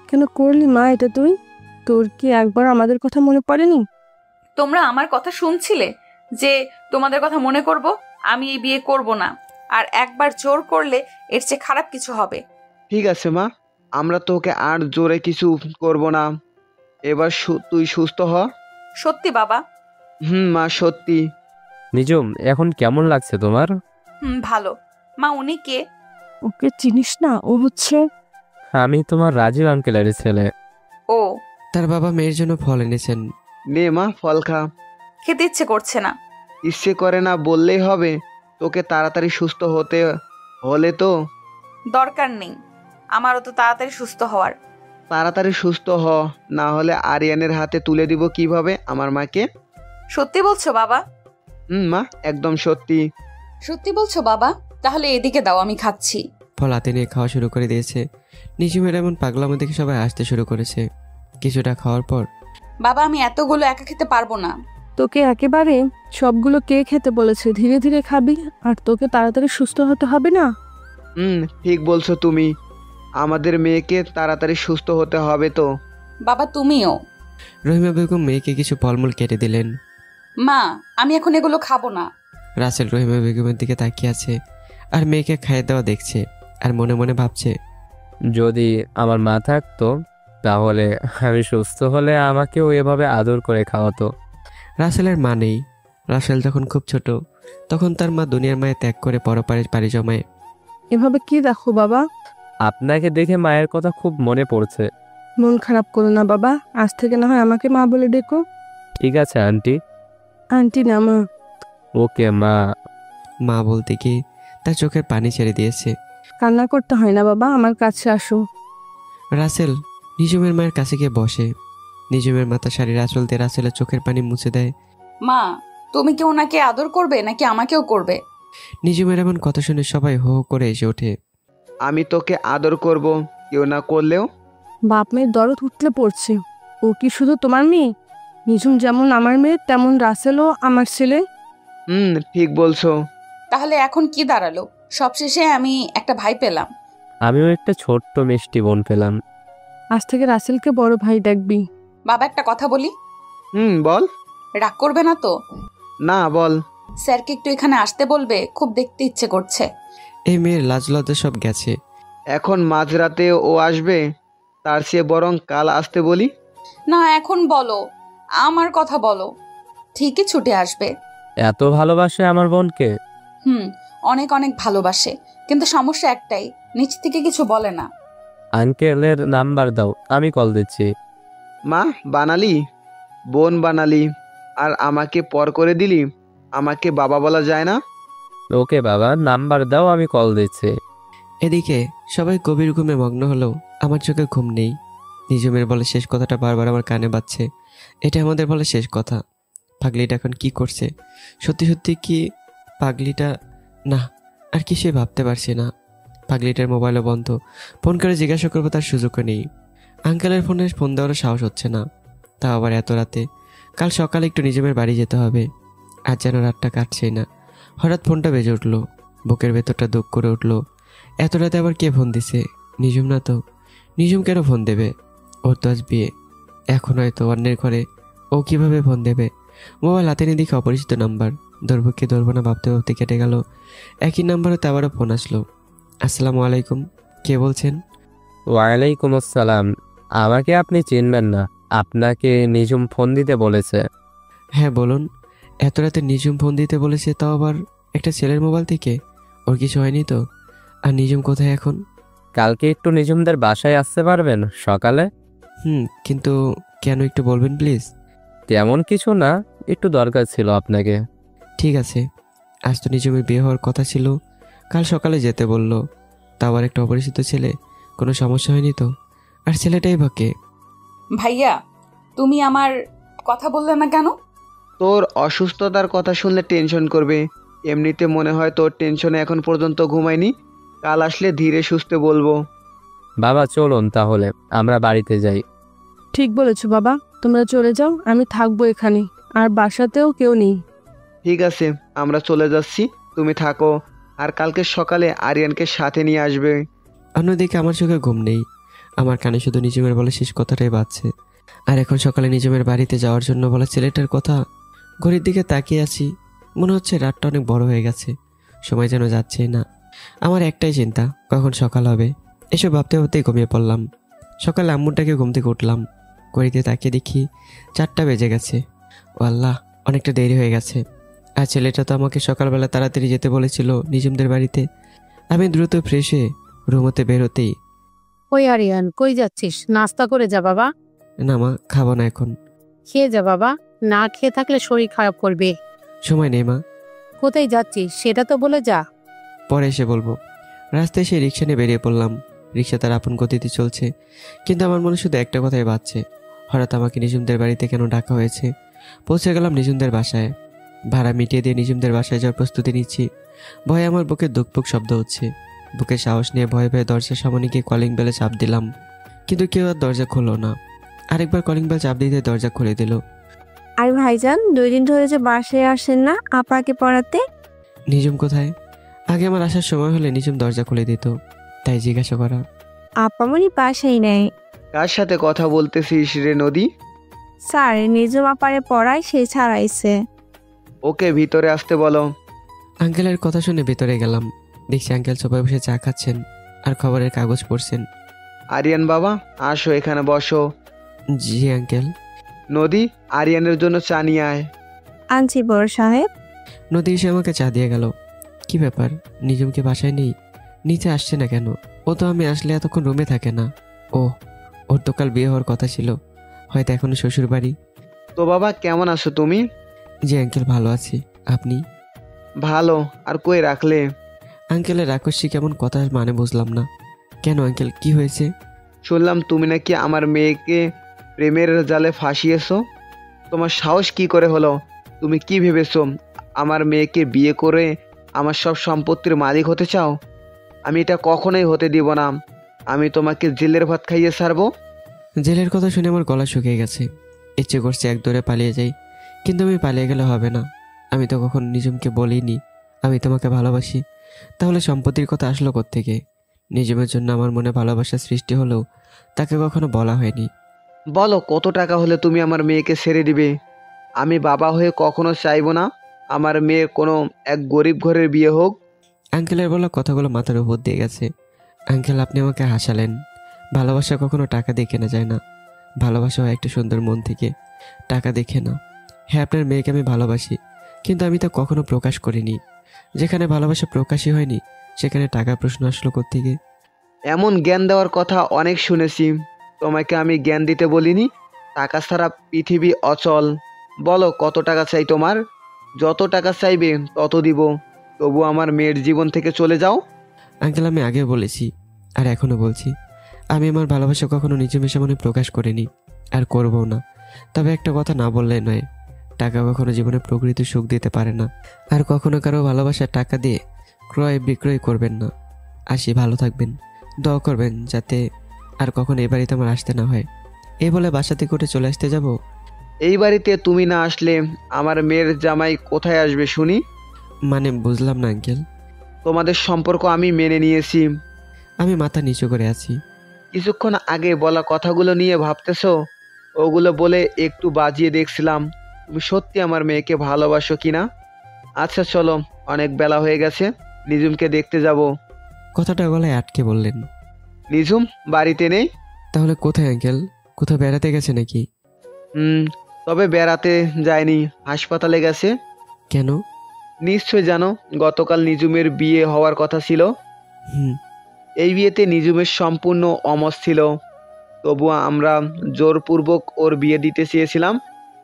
S4: কেন করলি মা এটা তুই? তোর কি একবার আমাদের কথা মনে পড়েনি?
S1: তোমরা আমার কথা শুনছিলে যে তোমাদের কথা মনে করব? আমি এই বিয়ে করব না, আর একবার জোর করলে এর চেয়ে খারাপ কিছু হবে।
S6: ঠিক আছে মা, আমরা তোকে আর জোরে কিছু করব না। এবার তুই সুস্থ হ।
S1: সত্যি বাবা?
S6: মা, সত্যি।
S10: নিজুম, এখন কেমন লাগছে তোমার?
S1: ভালো। মা, উনি কে?
S4: ওকে চিনিস না? ও হচ্ছে
S10: আমি তোমার রাজীব আঙ্কেলের ছেলে।
S1: ও।
S3: তার বাবা মেয়ের জন্য ফল এনেছেন।
S6: নে মা, ফল খা।
S1: খেতে ইচ্ছে করছে না।
S6: ইচ্ছে করে না বললেই হবে? তোকে তাড়াতাড়ি সুস্থ হতে হলে তো।
S1: দরকার নেই আমারও তো তাড়াতাড়ি সুস্থ হওয়ার।
S6: তাড়াতাড়ি সুস্থ হ, না হলে আরিয়ানের হাতে তুলে দিব কিভাবে আমার মাকে?
S1: সত্যি বলছো বাবা?
S6: মা, একদম সত্যি।
S1: সত্যি বলছো বাবা? তাহলে এদিকে দাও, আমি খাচ্ছি।
S3: ফল হাতে নিয়ে খাওয়া শুরু করে দিয়েছে। নিজুমের এমন পাগলামো দেখে সবাই আসতে শুরু করেছে। কিছুটা খাওয়ার পর,
S1: বাবা, আমি এতগুলো একা খেতে পারবো না।
S4: তোকে একেবারে সবগুলো কে খেতে বলেছে? ধীরে ধীরে খাবি, আর তোকে তাড়াতাড়ি সুস্থ হতে হবে না?
S6: ঠিক বলছো তুমি। আমাদের মেয়েকে তাড়াতাড়ি সুস্থ হতে হবে তো।
S1: বাবা, তুমিও।
S3: রহিমা বেগম মেয়েকে কিছু ফলমূল কেটে দিলেন।
S1: মা, আমি এখন এগুলো খাবো না।
S3: রাসেল রহিমা বেগমের দিকে তাকিয়ে আছে আর মেয়েকে খাইয়ে দেওয়া দেখছে, আর মনে মনে ভাবছে,
S10: যদি আমার মা থাকতো তাহলে আমি সুস্থ হলে আমাকেও এভাবে আদর করে খাওয়াতো।
S3: রাসেলের মা নেই। রাসেল যখন খুব ছোট, তখন তার মা দুনিয়ার মায়ে ত্যাগ করে পরপারে পাড়ি জমায়।
S4: এভাবে কি দেখো বাবা?
S10: আপনাকে দেখে মায়ের কথা খুব মনে পড়ছে।
S4: মন খারাপ করো না বাবা, আজ থেকে না হয় আমাকে মা বলে ডেকো।
S10: ঠিক আছে আন্টি।
S4: আন্টি না মা।
S10: ওকে মা।
S3: মা বলতে গিয়ে তার চোখের পানি ছেড়ে দিয়েছে।
S4: কান্না করতে হয় না বাবা, আমার কাছে আসো।
S3: রাসেল নিজুমের মায়ের কাছে গিয়ে বসে। নিজুমের মাথা শাড়ির আঁচল দিয়ে রাসেলের চোখের পানি মুছে দেয়।
S1: মা, তুমি কি ওনাকে আদর করবে নাকি আমাকেও করবে?
S3: নিজুমের এমন কথা শুনে সবাই হো হো করে এসে ওঠে।
S6: আমি তোকে আদর করব, কেউ না করলেও।
S4: বাপ মেয়ের দরদ উঠলে পড়ছে। ও কি শুধু তোমার মেয়ে? নিজুম যেমন আমার মেয়ে, তেমন রাসেলও আমার ছেলে।
S6: ঠিক বলছো।
S1: তাহলে এখন কি দাঁড়ালো? সবশেষে আমি একটা ভাই পেলাম।
S10: আমিও একটা ছোট্ট মিষ্টি বোন পেলাম।
S4: আজ থেকে রাসেলকে বড় ভাই ডাকবি।
S1: বাবা, একটা কথা বলি।
S6: বল।
S1: রাগ করবে না তো?
S6: না, বল।
S1: স্যারকে একটু এখানে আসতে বলবে, খুব দেখতে ইচ্ছে করছে।
S3: এই মেয়ের লাজ লজ্জা সব গেছে।
S6: এখন মাঝরাতে ও আসবে, তার চেয়ে বরং কাল আসতে বলি।
S1: না, এখন বলো, আমার কথা বলো। ঠিকই ছুটে আসবে।
S10: এত ভালোবাসে আমার বোনকে?
S1: অনেক অনেক ভালোবাসে, কিন্তু সমস্যা একটাই, নিচ থেকে কিছু বলে না।
S10: আঙ্কেলের নাম্বার দাও, আমি কল দিচ্ছি।
S6: মা, বানালি, বোন বানালি, আর আমাকে পর করে দিলি। আমাকে বাবা বলা যায় না?
S10: ওকে বাবা, নাম্বার দাও, আমি কল দিচ্ছি।
S3: এদিকে সবাই গভীর ঘুমে মগ্ন হলেও আমার চোখে ঘুম নেই। নিজুমের বলে শেষ কথাটা বারবার আমার কানে বাজছে। এটা আমাদের বলে শেষ কথা। পাগলিটা এখন কি করছে? সত্যি সত্যি কি পাগলিটা? না, আর কিছুই ভাবতে পারছি না। পাগলিটার মোবাইলও বন্ধ। ফোন করে জিজ্ঞাসা করবো তার সুযোগও নেই। আঙ্কেলের ফোনে ফোন দেওয়ারও সাহস হচ্ছে না, তা আবার এত রাতে। কাল সকালে একটু নিজুমের বাড়ি যেতে হবে। আর যেন রাতটা কাটছেই না। হঠাৎ ফোনটা বেজে উঠলো। বুকের ভেতরটা দুঃখ করে উঠলো। এত রাতে আবার কে ফোন দিছে? নিজুম না তো? নিজুম কেন ফোন দেবে? ওর তো আজ বিয়ে। এখন হয়তো অন্যের ঘরে, ও কিভাবে ফোন দেবে? মোবাইল হাতে নিয়ে দেখে অপরিচিত নাম্বার। ধরবো কি ধরবো না ভাবতে ভাবতে কেটে গেল। একই নাম্বারতে আবারও ফোন আসলো। আসসালামু আলাইকুম, কে বলছেন?
S12: ওয়ালাইকুম আসসালাম। আমাকে আপনি চিনবেন না, আপনাকে নিজুম ফোন দিতে বলেছে।
S3: হ্যাঁ বলুন। এত রাতে নিজুম ফোন দিতে বলেছে, তাও আবার একটা ছেলের মোবাইল থেকে? ওর কিছু হয়নি তো? আর নিজুম কোথায় এখন?
S12: কালকে একটু নিজুমদের বাসায় আসতে পারবেন সকালে?
S3: কিন্তু কেন একটু বলবেন প্লিজ?
S12: তেমন কিছু না, একটু দরকার ছিল আপনাকে।
S3: ঠিক আছে। আজ তো নিজুমের বিয়ে হওয়ার কথা ছিল, কাল সকালে যেতে বলল। তা আবার একটা অপরিচিত ছেলে, কোনো সমস্যা হয়নি তো? আর ছেলেটাই বা কে?
S1: ভাইয়া, তুমি আমার কথা বললে না কেন?
S6: তোর অসুস্থতার কথা শুনলে টেনশন করবে। এমনিতে মনে হয় তোর টেনশনে এখন পর্যন্ত ঘুমায়নি। কাল আসলে ধীরে সুস্থে বলবো।
S12: বাবা চলুন তাহলে আমরা বাড়িতে যাই।
S4: ঠিক বলেছো বাবা, তোমরা চলে যাও, আমি থাকবো এখানে, আর বাসাতেও কেউ নেই।
S6: ঠিক আছে, আমরা চলে যাচ্ছি, তুমি থাকো। আর কালকে সকালে আরিয়ানকে সাথে নিয়ে আসবে।
S3: অন্যদিকে আমার চোখে ঘুম নেই, আমার কানে শুধু নিজুমের বলা শেষ কথাটাই বাজছে। আর এখন সকালে নিজুমের বাড়িতে যাওয়ার জন্য বলা ছেলেটার কথা। ঘড়ির দিকে তাকিয়ে আছি, মনে হচ্ছে রাতটা অনেক বড় হয়ে গেছে, সময় যেন যাচ্ছেই না। আমার একটাই চিন্তা, কখন সকাল হবে। এসব ভাবতে ভাবতেই ঘুমিয়ে পড়লাম। সকালে আম্মুরটাকে ঘুম থেকে উঠলাম, ঘড়িতে তাকিয়ে দেখি 4টা বেজে গেছে। ও আল্লাহ, অনেকটা দেরি হয়ে গেছে। আর ছেলেটা তো আমাকে সকালবেলা তাড়াতাড়ি যেতে বলেছিল নিজুমদের বাড়িতে। আমি দ্রুত ফ্রেশ হয়ে রুমতে বেরোতেই,
S5: ওই আরিয়ান, কই যাচ্ছিস? নাস্তা করে যা বাবা।
S3: না মা, খাবো না এখন।
S5: খেয়ে যা বাবা, না খেয়ে থাকলে শরীর খারাপ করবে।
S3: সময় নেই মা।
S5: কোথায় যাচ্ছিস সেটা তো বলে যা।
S3: পরে এসে বলবো। রাস্তায় এসে রিক্সা নিয়ে বেরিয়ে পড়লাম। রিক্সা তার আপন গতিতে চলছে, কিন্তু আমার মনে শুধু একটা কথাই বাজছে, হঠাৎ আমাকে নিজুমদের বাড়িতে কেন ডাকা হয়েছে। পৌঁছে গেলাম নিজুমদের বাসায়। ভাড়া মিটিয়ে দিয়ে নিজুমদের বাসায় যাওয়ার প্রস্তুতি নিচ্ছি। ভয়ে আমার বুকে দুকপুক শব্দ হচ্ছে। বুকে সাহস নিয়ে ভয়ে ভয়ে দরজার সামনে গিয়ে কলিং বেলে চাপ দিলাম, কিন্তু কেউ আর দরজা খুললো না। আরেকবার কলিং বেল চাপ দিতে দরজা খুলে দিল।
S11: আর ভাইজান, 2 দিন ধরে যে বাসায় আসেন না আপাকে পড়াতে?
S3: নিজুম কোথায়? আগে আমার আসার সময় হলে নিজুম দরজা খুলে দিত, তাই জিজ্ঞাসা করা।
S11: আপামনি বাসাই নেই।
S6: কার সাথে কথা বলতেছিস রে নদী?
S11: স্যার, নিজম আপারে পড়ায়, সে ছাড়াইছে।
S6: ওকে ভিতরে আসতে বলো।
S3: আঙ্কেলের কথা শুনে ভেতরে গেলাম। দেখছি আঙ্কেল সোফায় বসে চা খাচ্ছেন আর খবরের কাগজ পড়ছেন।
S6: আরিয়ান বাবা, আসো এখানে বসো।
S3: জি আঙ্কেল।
S6: নদী, আরিয়ানের জন্য চা নিয়ে আয়।
S11: আনছি বড় সাহেব।
S3: নদী এসে আমাকে চা দিয়ে গেল। কি ব্যাপার, নিজুমকে বাসায় নেই? নিচে আসছে না কেন? ও তো আমি আসলে এতক্ষণ রুমে থাকে না। ওর তো কাল বিয়ে হওয়ার কথা ছিল, হয়তো এখনো শ্বশুর বাড়ি।
S6: তো বাবা, কেমন আছো তুমি?
S3: জি আঙ্কেল, ভালো আছি। আপনি?
S6: ভালো। আর কই রাখলে?
S3: আঙ্কেলের রাক্ষসী কেমন কথা, মানে বুঝলাম না। কেন আঙ্কেল, কি হয়েছে?
S6: শুনলাম তুমি নাকি আমার মেয়েকে প্রেমের জালে ফাঁসিয়েছো। তোমার সাহস কি করে হলো? তুমি কি ভেবেছো আমার মেয়েকে বিয়ে করে আমার সব সম্পত্তির মালিক হতে চাও? আমি এটা কখনোই হতে দিব না। আমি তোমাকে জেলের ভাত খাইয়ে ছাড়বো।
S3: জেলের কথা শুনে আমার গলা শুকিয়ে গেছে। ইচ্ছে করছে এক দৌড়ে পালিয়ে যাই, কিন্তু আমি পালিয়ে গেলে হবে না। আমি তো কখনো নিজুমকে বলিনি আমি তোমাকে ভালোবাসি। তাহলে সম্পত্তির কথা আসলো কোত্থেকে? নিজুমের জন্য আমার মনে ভালোবাসার সৃষ্টি হলেও তাকে কখনো বলা হয়নি।
S6: বলো, কত টাকা হলে তুমি আমার মেয়েকে ছেড়ে দিবে? আমি বাবা হয়ে কখনো চাইবো না আমার মেয়ের কোনো এক গরিব ঘরের বিয়ে হোক।
S3: আঙ্কেলের বলা কথাগুলো মাথার উপর দিয়ে গেছে। আঙ্কেল, আপনি আমাকে হাসালেন। ভালোবাসা কখনো টাকা দিয়ে কেনা যায় না। ভালোবাসা হয় একটা সুন্দর মন থেকে, টাকা দেখে না। হ্যাঁ, আপনার মেয়েকে আমি ভালোবাসি, কিন্তু আমি তা কখনো প্রকাশ করিনি। যেখানে ভালোবাসা প্রকাশই হয়নি, সেখানে টাকার প্রশ্ন আসলো কোত্থেকে?
S6: এমন জ্ঞান দেওয়ার কথা অনেক শুনেছি, তোমাকে আমি জ্ঞান দিতে বলিনি। টাকা ছাড়া পৃথিবী অচল। বলো, কত টাকা চাই তোমার? যত টাকা চাইবে তত দিব, তবু আমার মেয়ের জীবন থেকে চলে যাও।
S3: আঙ্কেল, আমি আগেও বলেছি আর এখনও বলছি, আমি আমার ভালোবাসা কখনো নিজের সামনে প্রকাশ করিনি, আর করবও না। তবে একটা কথা না বললে নয়, টাকা কখনো জীবনে প্রকৃত সুখ দিতে পারে না। আর কখনো কারো ভালোবাসার টাকা দিয়ে ক্রয় বিক্রয় করবেন না। আসি, ভালো থাকবেন, দোয়া করবেন যাতে আর কখনো এই বাড়িতে আমার আসতে না হয়। এই বলে বাসা থেকে উঠে চলে আসতে যাব।
S6: এই বাড়িতে তুমি না আসলে আমার মেয়ের জামাই কোথায় আসবে শুনি?
S3: মানে বুঝলাম না আঙ্কেল।
S6: তোমাদের সম্পর্ক আমি মেনে নিয়েছি।
S3: আমি মাথা নিচু করে আছি।
S6: কিছুক্ষণ আগে বলা কথাগুলো নিয়ে ভাবতেছো? ওগুলো বলে একটু বাজিয়ে দেখছিলাম তুমি সত্যি আমার মেয়েকে ভালোবাসো কিনা। আচ্ছা চলো, অনেক বেলা হয়ে গেছে, নিজুমকে দেখতে যাব।
S3: কথাটা গলায় আটকে বললেন।
S6: নিজুম বাড়িতে নেই?
S3: তাহলে কোথায় আঙ্কেল? কোথাও বেড়াতে গেছে নাকি?
S6: তবে বেড়াতে যায়নি, হাসপাতালে গেছে।
S3: কেন?
S6: নিশ্চয় জানো, গতকাল নিজুমের বিয়ে হওয়ার কথা ছিল। এই বিয়েতে নিজুমের সম্পূর্ণ অমত ছিল, তবুও আমরা জোরপূর্বক ওর বিয়ে দিতে চেয়েছিলাম,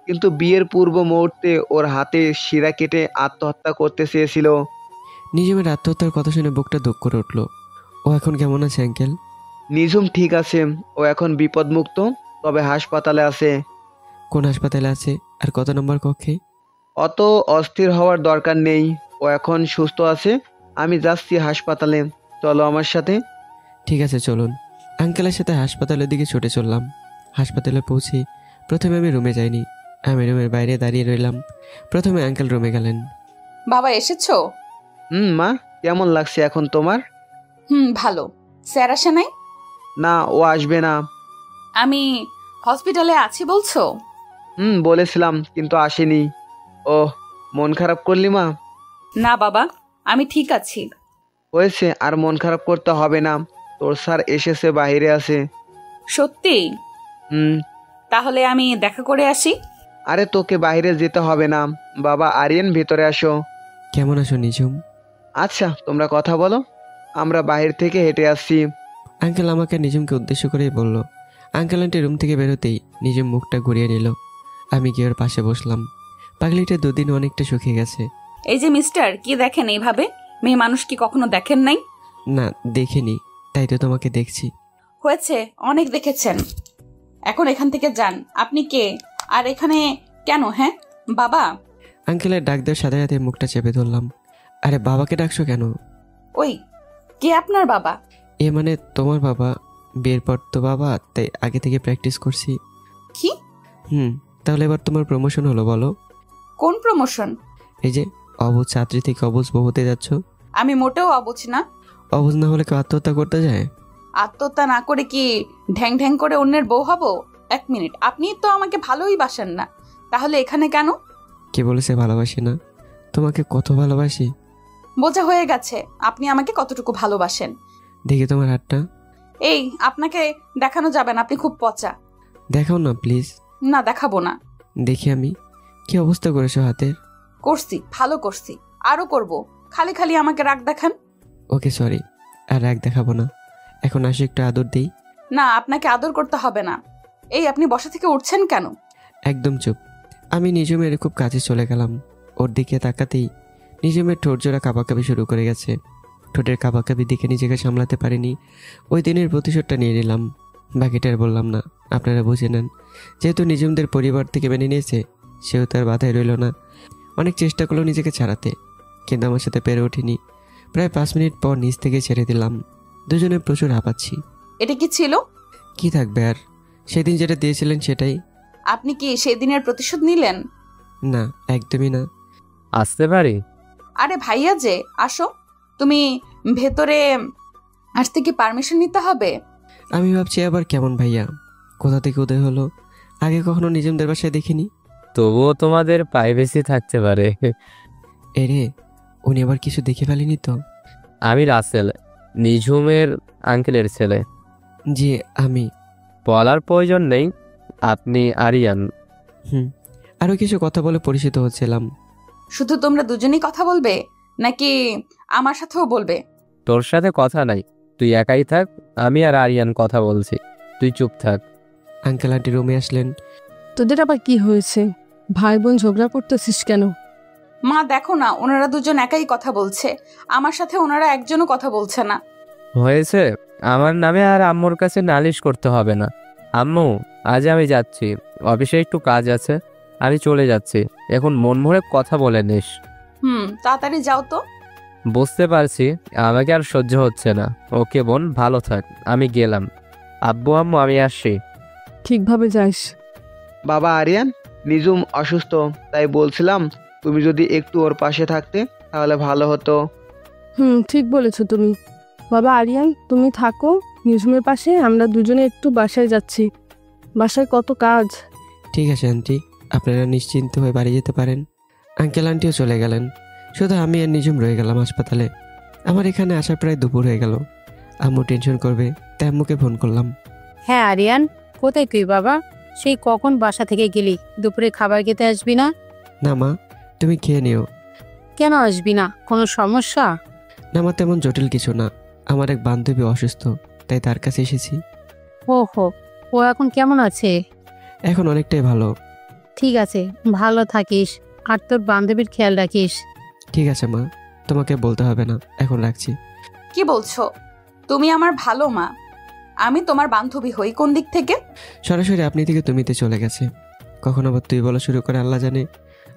S6: কিন্তু বিয়ের পূর্ব মুহূর্তে ওর হাতে শিরা কেটে আত্মহত্যা করতে চেয়েছিল।
S3: নিজুমের আত্মহত্যার কথা শুনে বুকটা দুঃখ করে উঠল। ও এখন কেমন আছে আঙ্কেল?
S6: নিজুম ঠিক আছে, ও এখন বিপদমুক্ত, তবে হাসপাতালে আছে।
S3: কোন হাসপাতালে আছে আর কত নম্বর কক্ষে?
S6: অত অস্থির হওয়ার দরকার নেই, ও এখন সুস্থ আছে। আমি যাচ্ছি হাসপাতালে, চলো আমার সাথে।
S3: ঠিক আছে চলুন। আঙ্কেলের সাথে হাসপাতালের দিকে ছুটে চললাম। হাসপাতালে পৌঁছে প্রথমে আমি রুমে যাইনি, আমি রুমের বাইরে দাঁড়িয়ে রইলাম। প্রথমে আঙ্কেল রুমে গেলেন।
S1: বাবা এসেছো?
S6: মা, কেমন লাগছে এখন তোমার?
S1: ভালো। স্যার আসে নাই?
S6: না, ও আসবে না।
S1: আমি হসপিটালে আছি বলছো?
S6: বলেছিলাম, কিন্তু আসেনি। ওহ, মন খারাপ করলি মা?
S1: না বাবা, আমি ঠিক আছি।
S6: হয়েছে, আর মন খারাপ করতে হবে না, তোর স্যার এসেছে, বাইরে আছে।
S1: সত্যি? তাহলে আমি দেখা করে আসি।
S6: আরে তোকে বাইরে যেতে হবে না, বাবা আরিয়ান ভেতরে আসো।
S3: কেমন আছো নিজুম?
S6: আচ্ছা, তোমরা কথা বলো, আমরা বাইরে থেকে হেঁটে আসছি।
S3: আঙ্কেল আমাকে নিজুমকে উদ্দেশ্য করেই বলল। আঙ্কেল আন্টি রুম থেকে বেরোতেই নিজুম মুখটা ঘুরিয়ে নিল। আমি গিয়ে ওর পাশে বসলাম। পাগলিটা দুদিন অনেকটা শুকিয়ে গেছে।
S1: এই যে মিস্টার, কি দেখেন এইভাবে? মেয়ে মানুষ কি কখনো দেখেন নাই?
S3: না দেখিনি, তাই তো তোমাকে দেখছি।
S1: হয়েছে, অনেক দেখেছেন, এখন এখান থেকে যান। আপনি কে আর এখানে কেন? হ্যাঁ বাবা।
S3: আঙ্কেলের ডাক দেওয়ার সাথে সাথে মুখটা চেপে ধরলাম। আরে বাবাকে ডাকছো কেন?
S1: ওই কে আপনার বাবা?
S3: এ মানে তোমার বাবা। বিয়ের পর তো বাবা, তাই আগে থেকে প্র্যাকটিস করছি।
S1: কি?
S3: তাহলে এবার তোমার প্রমোশন হলো, বলো।
S1: কোন প্রমোশন?
S3: এই যে অবুঝ ছাত্রী থেকে অবুঝ বউ হতে যাচ্ছ।
S1: আমি মোটেও অবুঝ না।
S3: অবুঝ না হলে কেউ আত্মহত্যা করতে যায়?
S1: আত্মহত্যা না করে কি ঢ্যাং ঢ্যাং করে অন্যের বউ হব? এক মিনিট, আপনি তো আমাকে ভালোই বাসেন না, তাহলে এখানে কেন?
S3: কে বলেছে ভালোবাসি না? তোমাকে কত ভালোবাসি
S1: বোঝা হয়ে গেছে আপনি আমাকে কতটুকু ভালোবাসেন।
S3: দেখি তোমার হাতটা।
S1: এই, আপনাকে দেখানো যাবে না, আপনি খুব পচা।
S3: দেখাও না প্লিজ।
S1: না, দেখাবো না।
S3: দেখি আমি। কি অবস্থা করেছো হাতের?
S1: করছি, ভালো করছি, আরো করব। খালি খালি আমাকে রাগ দেখান।
S3: ওকে সরি, আর রাগ দেখাবো না। এখন আসি একটু আদর দিই।
S1: না, আপনাকে আদর করতে হবে না। এই, আপনি বসা থেকে উঠছেন কেন?
S3: একদম চুপ। আমি নিজমের খুব কাছে চলে গেলাম। ওর দিকে তাকাতেই নিজমের ঠোঁট জোড়া কাঁপাকাঁপি শুরু করে গেছে। ঠোঁটের কাঁপাকাঁপি দিকে নিজেকে সামলাতে পারিনি। ওই দিনের প্রতিশোধটা নিয়ে নিলাম। বাকিটার বললাম না, আপনারা বুঝে নেন। যেহেতু নিজমদের পরিবার থেকে মেনে নিয়েছে, সেও তার বাধায় রইল না। অনেক চেষ্টা করলো নিজেকে ছাড়াতে, কিন্তু আমার সাথে পেরে ওঠেনি। প্রায় 5 মিনিট পর নিচ থেকে ছেড়ে দিলাম। দুজনে প্রচুর হাঁপাচ্ছি।
S1: এটা কি ছিল?
S3: কি থাকবে আর, সেদিন যেটা দিয়েছিলেন সেটাই।
S1: আপনি কি সেদিনের প্রতিশোধ নিলেন?
S3: না, একদমই না।
S12: আসতে পারি?
S1: আরে ভাইয়া যে, আসো। তুমি ভেতরে আসতে কি পারমিশন নিতে হবে?
S3: আমি ভাবছি আবার কেমন ভাইয়া, কোথা থেকে উদয় হলো? আগে কখনো নিজমদের বাসায় দেখিনি।
S12: তবুও তোমাদের প্রাইভেসি থাকতে পারে।
S3: এরে, উনি আবার কিছু দেখে ফেলেনি তো?
S12: আমি রাসেল, নিঝুমের আঙ্কেলের ছেলে।
S3: জি আমি।
S12: বলার প্রয়োজন নেই, আপনি আরিয়ান।
S3: আরো কিছু কথা বলে পরিচিত হচ্ছিলাম।
S1: শুধু তোমরা দুজনেই কথা বলবে নাকি আমার সাথেও বলবে?
S12: তোর সাথে কথা নাই, তুই একাই থাক, আমি আর আরিয়ান কথা বলছি, তুই চুপ থাক।
S3: আঙ্কেল আন্টি রুমে আসলেন।
S4: তোদের আবার কি হয়েছে? ভাই বোন ঝগড়া করতেছিস কেন?
S1: মা দেখো না, ওনারা দুজন একাই কথা বলছে, আমার সাথে ওনারা একজনও কথা বলছে না।
S12: হয়েছে, আমার নামে আর আম্মুর কাছে নালিশ করতে হবে না। আম্মু, আজ আমি যাচ্ছি, অফিসে একটু কাজ আছে, আমি চলে যাচ্ছি। এখন মন ভরে কথা বলে নিস।
S1: তাড়াতাড়ি যাও তো।
S12: বুঝতে পারছি, আমাকে আর সহ্য হচ্ছে না। ওকে বোন, ভালো থাক, আমি গেলাম। আব্বু আম্মু, আমি আসছি।
S4: ঠিকভাবে যাস।
S6: বাবা আরিয়ান, নিজুম অসুস্থ, তাই বলছিলাম তুমি যদি একটু ওর পাশে থাকতে তাহলে ভালো হতো।
S4: ঠিক বলেছো তুমি। বাবা আরিয়ান, তুমি থাকো নিঝুমের পাশে, আমরা দুজনে একটু বাসায় যাচ্ছি। বাসায় কত কাজ।
S3: ঠিক আছে আন্টি, আপনারা নিশ্চিন্ত হয়ে বাড়ি যেতে পারেন। আঙ্কেল আন্টিও চলে গেলেন, শুধু আমি আর নিজুম রয়ে গেলাম হাসপাতালে। আমার এখানে আসার প্রায় দুপুর হয়ে গেল। আম্মু টেনশন করবে তাই আম্মুকে ফোন করলাম।
S5: হ্যাঁ আরিয়ান, কোথায় তুই বাবা? সেই কখন বাসা থেকে গেলি, দুপুরে খাবার খেতে আসবি না?
S3: না মা, তুমি খেয়ে নিও।
S5: কেন আসবি না? কোনো সমস্যা?
S3: না মা, তেমন জটিল কিছু না। আমার এক বান্ধবী অসুস্থ, তাই তার কাছে এসেছি।
S5: ও হো, ও এখন কেমন আছে?
S3: এখন অনেকটাই ভালো।
S5: ঠিক আছে, ভালো থাকিস আর তোর বান্ধবীর খেয়াল রাখিস।
S3: ঠিক আছে মা, তোমাকে বলতে হবে না, এখন রাখছি।
S1: কি বলছো? তুমি আমার ভালো মা, আমি তোমার বান্ধবী হই কোন দিক থেকে?
S3: সরাসরি আপনি থেকে তুমিতে চলে গেছে। কখন আবার তুই বলা শুরু করে আল্লাহ জানে।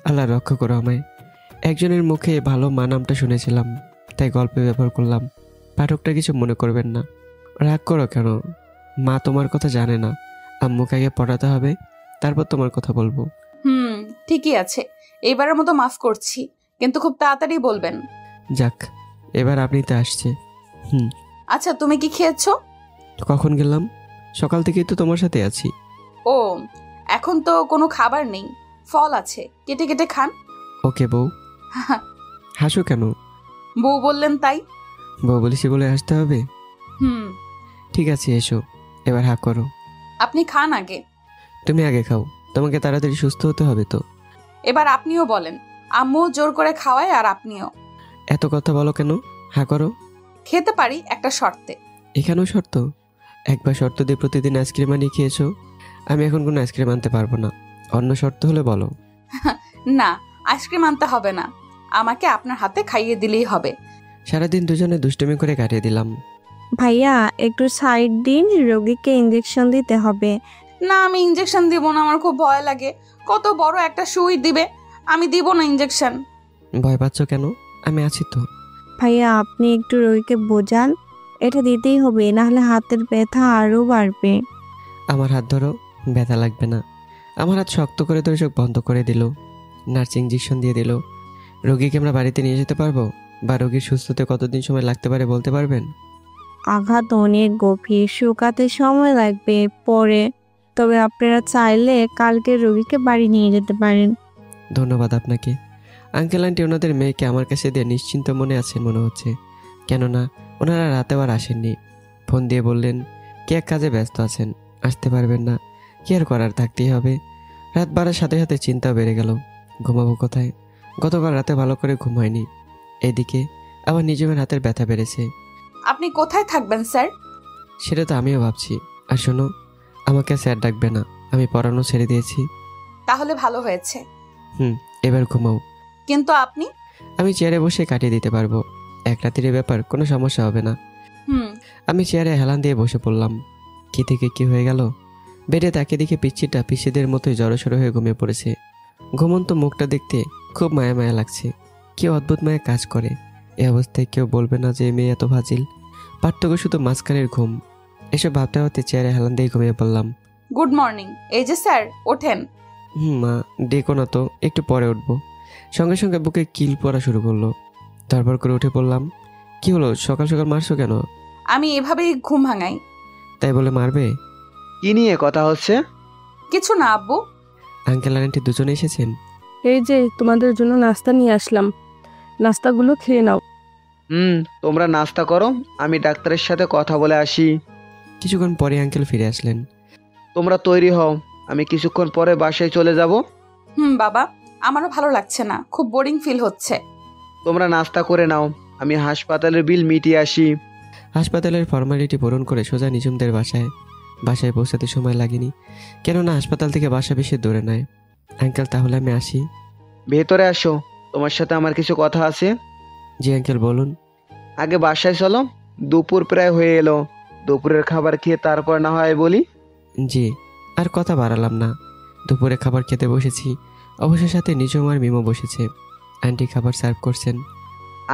S3: আল্লাহ রক্ষা করো আমায়। একজনের মুখে ভালো মা নামটা শুনেছিলাম, তাই গল্পে ব্যবহার করলাম। পাঠকটা কিছু মনে করবেন না। রাগ করো কেন? মা তোমার কথা জানে না। আম্মুকে আগে পড়াতে হবে, তারপর তোমার কথা বলবো।
S1: ঠিকই আছে, এবারের মতো মাফ করছি, কিন্তু খুব তাড়াতাড়ি বলবেন।
S3: যাক, এবার আপনিতে আসছে।
S1: আচ্ছা, তুমি কি খেয়েছো?
S3: কখন গেলাম? সকাল থেকেই তো তোমার সাথে আছি।
S1: ও, এখন তো কোনো খাবার নেই, ফল আছে, কেটে কেটে খান।
S3: ওকে বউ। হাসো কেন?
S1: বউ বললেন তাই।
S3: বউ বলেছি বলে হাসতে হবে? ঠিক আছে, এসো, এবার হাঁ করো।
S1: আপনি খান আগে।
S3: তুমি আগে খাও, তোমাকে তাড়াতাড়ি সুস্থ হতে হবে তো।
S1: এবার আপনিও বলেন। আম্মু জোর করে খাওয়ায় আর আপনিও।
S3: এত কথা বলো কেন? হাঁ করো।
S1: খেতে পারি একটা শর্তে।
S3: এখানেও শর্ত? একবার শর্ত দিয়ে প্রতিদিন আইসক্রিম আনিয়ে খেয়েছো। আমি এখন কোনো আইসক্রিম আনতে পারবো না, অন্য শর্ত হলে বলো।
S1: না, আইসক্রিম আনতে হবে না, আমাকে আপনার হাতে খাইয়ে দিলেই হবে।
S3: সারাদিন দুজনে দুষ্টুমি করে কাটিয়ে দিলাম।
S11: ভাইয়া একটু সাইড দিন, রোগীকে ইঞ্জেকশন দিতে হবে।
S1: না, আমি ইঞ্জেকশন দিব না, আমার খুব ভয় লাগে। কত বড় একটা সুই দিবে, আমি দিব না ইঞ্জেকশন।
S3: ভয় পাচ্ছ কেন? আমি আছি তো।
S11: ভাইয়া আপনি একটু রোগীকে বোঝান, এটা দিতেই হবে, নাহলে হাতের ব্যথা আরও বাড়বে।
S3: আমার হাত ধরো, ব্যথা লাগবে না। আমার হাত শক্ত করে ধরে চোখ বন্ধ করে দিল। নার্স ইঞ্জেকশন দিয়ে দিল। রোগীকে আমরা বাড়িতে নিয়ে যেতে পারবো? বা রোগীর সুস্থতে কতদিন সময় লাগতে পারে বলতে পারবেন?
S11: আঘাত অনেক গভীর, শুকাতে সময় লাগবে পরে, তবে আপনারা চাইলে কালকে রোগীকে বাড়ি নিয়ে যেতে পারেন।
S3: ধন্যবাদ আপনাকে। আঙ্কেল আন্টি ওনাদের মেয়েকে আমার কাছে দিয়ে নিশ্চিন্ত মনে আছেন মনে হচ্ছে, কেননা ওনারা রাতেও আর আসেননি। ফোন দিয়ে বললেন কে এক কাজে ব্যস্ত আছেন, আসতে পারবেন না। কি আর করার, থাকতেই হবে। রাত বাড়ার সাথে সাথে চিন্তাও বেড়ে গেল, ঘুমাবো কোথায়? গতকাল রাতে ভালো করে ঘুম হয়নি। এদিকে আবার নিজের হাতের ব্যথা বেড়েছে।
S1: আপনি কোথায় থাকবেন স্যার?
S3: সেটা তো আমিও ভাবছি। আর শোনো, আমাকে স্যার ডাকবে না, আমি পড়ানো ছেড়ে দিয়েছি।
S1: তাহলে ভালো হয়েছে।
S3: এবার ঘুমাও।
S1: কিন্তু আপনি?
S3: আমি চেয়ারে বসে কাটিয়ে দিতে পারবো, এক রাতের ব্যাপার, কোনো সমস্যা হবে না। আমি চেয়ারে হেলান দিয়ে বসে পড়লাম। কি থেকে কি হয়ে গেল? বেডে তাকে দেখে পিচ্ছিটা পিচ্ছিদের মতোই জড়সড় হয়ে ঘুমিয়ে পড়েছে। ঘুমন্ত মুখটা দেখতে খুব মায়া মায়া লাগছে। কি অদ্ভুত মায়া কাজ করে। এ অবস্থায় কেউ বলবে না যে মেয়ে এত ফাজিল। পার্থক্য শুধু মাঝখানের ঘুম। এসব ভাবতে ভাবতে চেয়ারে হেলান দিয়ে ঘুমিয়ে পড়লাম।
S1: Good morning. এই যে স্যার, ওঠেন।
S3: মা, ডেকো না তো, একটু পরে উঠবো। সঙ্গে সঙ্গে বুকে কিল পড়া শুরু করলো। তারপর করে উঠে পড়লাম। কি হলো, সকাল সকাল মারছো কেন?
S1: আমি এভাবেই ঘুম ভাঙাই।
S3: তাই বলে মারবে?
S6: কি নিয়ে কথা হচ্ছে?
S1: কিছু না আব্বু।
S3: আঙ্কেল আর আন্টি দুজনে এসেছেন?
S4: এই যে তোমাদের জন্য নাস্তা নিয়ে আসলাম, নাস্তাগুলো খেয়ে নাও।
S6: তোমরা নাস্তা করো, আমি ডাক্তারের সাথে কথা বলে আসি।
S3: কিছুক্ষণ পরে আঙ্কেল ফিরে আসলেন।
S6: তোমরা তৈরি হও, আমি কিছুক্ষণ পরে বাসায় চলে যাব।
S1: বাবা, আমারও ভালো লাগছে না, খুব বোরিং ফিল হচ্ছে।
S6: তোমরা নাস্তা করে নাও, আমি হাসপাতালের বিল মিটিয়ে আসি।
S3: হাসপাতালের ফর্মালিটি পূরণ করে সোজা নিজুমদের বাসায় পৌঁছাতে সময় লাগেনি, কেননা হাসপাতাল থেকে বাসা বেশি দূরে নয়। আঙ্কেল, তাহলে আমি আসি?
S6: ভেতরে আসো, তোমার সাথে আমার কিছু কথা আছে।
S3: জি আঙ্কেল, বলুন।
S6: আগে বাসায় চলো, দুপুর প্রায় হয়ে এলো। দুপুরের খাবার খেয়ে তারপর না হয় বলি।
S3: জি, আর কথা বাড়ালাম না। দুপুরে খাবার খেতে বসেছি। অবশ্যই সাথে নিজুম আর মিমো বসেছে। আন্টি খাবার সার্ভ করছেন।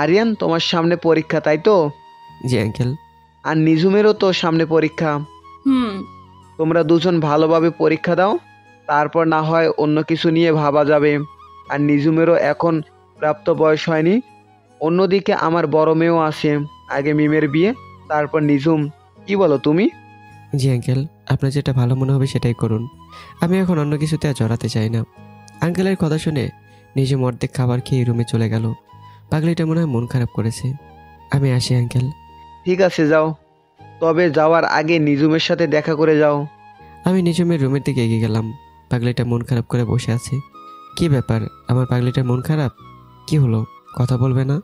S6: আরিয়ান, তোমার সামনে পরীক্ষা, তাই তো?
S3: জি আঙ্কেল।
S6: আর নিজুমেরও তো সামনে পরীক্ষা। তোমরা দুজন ভালোভাবে পরীক্ষা দাও, তারপর না হয় অন্য কিছু নিয়ে ভাবা যাবে। আর নিজুমেরও এখন প্রাপ্ত বয়স হয়নি, অন্যদিকে আমার বড় মেয়েও আছে, আগে মিমের বিয়ে, তারপর নিজুম। কি বলো তুমি?
S3: জি আঙ্কেল, আপনার যেটা ভালো মনে হবে সেটাই করুন। আমি এখন অন্য কিছুতে আর জড়াতে চাই না। আঙ্কেলের কথা শুনে নিজে অর্ধেক খাবার খেয়ে রুমে চলে গেল। পাগলিটা মনে হয় মন খারাপ করেছে। আমি আসি আঙ্কেল।
S6: ঠিক আছে যাও, তবে যাওয়ার আগে নিজুমের সাথে দেখা করে যাও।
S3: আমি নিজমের রুমের দিকে এগিয়ে গেলাম। পাগলিটা মন খারাপ করে বসে আছে। কি ব্যাপার, আমার পাগলিটার মন খারাপ? কি হলো, কথা বলবে না?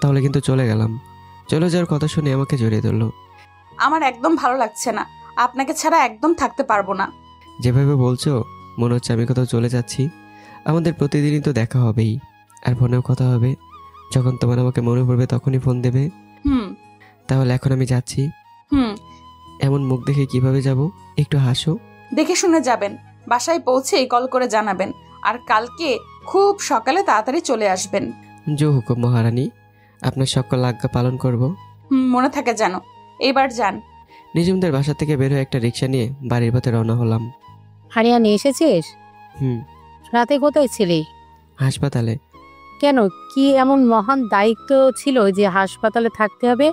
S3: তাহলে কিন্তু চলে গেলাম। চলে যাওয়ার কথা শুনে আমাকে জড়িয়ে ধরলো।
S1: আমার একদম ভালো লাগছে না, আপনাকে ছাড়া একদম থাকতে পারবো না।
S3: যেভাবে বলছো মনে হচ্ছে আমি কোথাও চলে যাচ্ছি। আমাদের প্রতিদিনই তো দেখা হবেই, আর ফোনেও কথা হবে। যখন তোমার আমাকে মনে পড়বে তখনই ফোন দেবে। তাহলে এখন আমি যাচ্ছি। এমন মুখ দেখে কিভাবে যাব? একটু হাসো।
S1: দেখে শুনে যাবেন, বাসায় পৌঁছেই কল করে জানাবেন, আর কালকে খুব সকালে তাড়াতাড়ি চলে আসবেন।
S3: জো হুকুম মহারানী, আপনার সকল আজ্ঞা পালন করব।
S1: মনে থাকে যেন। এবার যান।
S3: নিজুমদের বাসা থেকে বের হয়ে একটা রিক্সা নিয়ে বাড়ির পথে রওনা হলাম।
S5: হারিয়ানে এসেছিস? রাতে কোথায় ছিলি?
S3: হাসপাতালে।
S5: কেন, কি এমন মহান দায়িত্ব ছিল যে হাসপাতালে থাকতে হবে?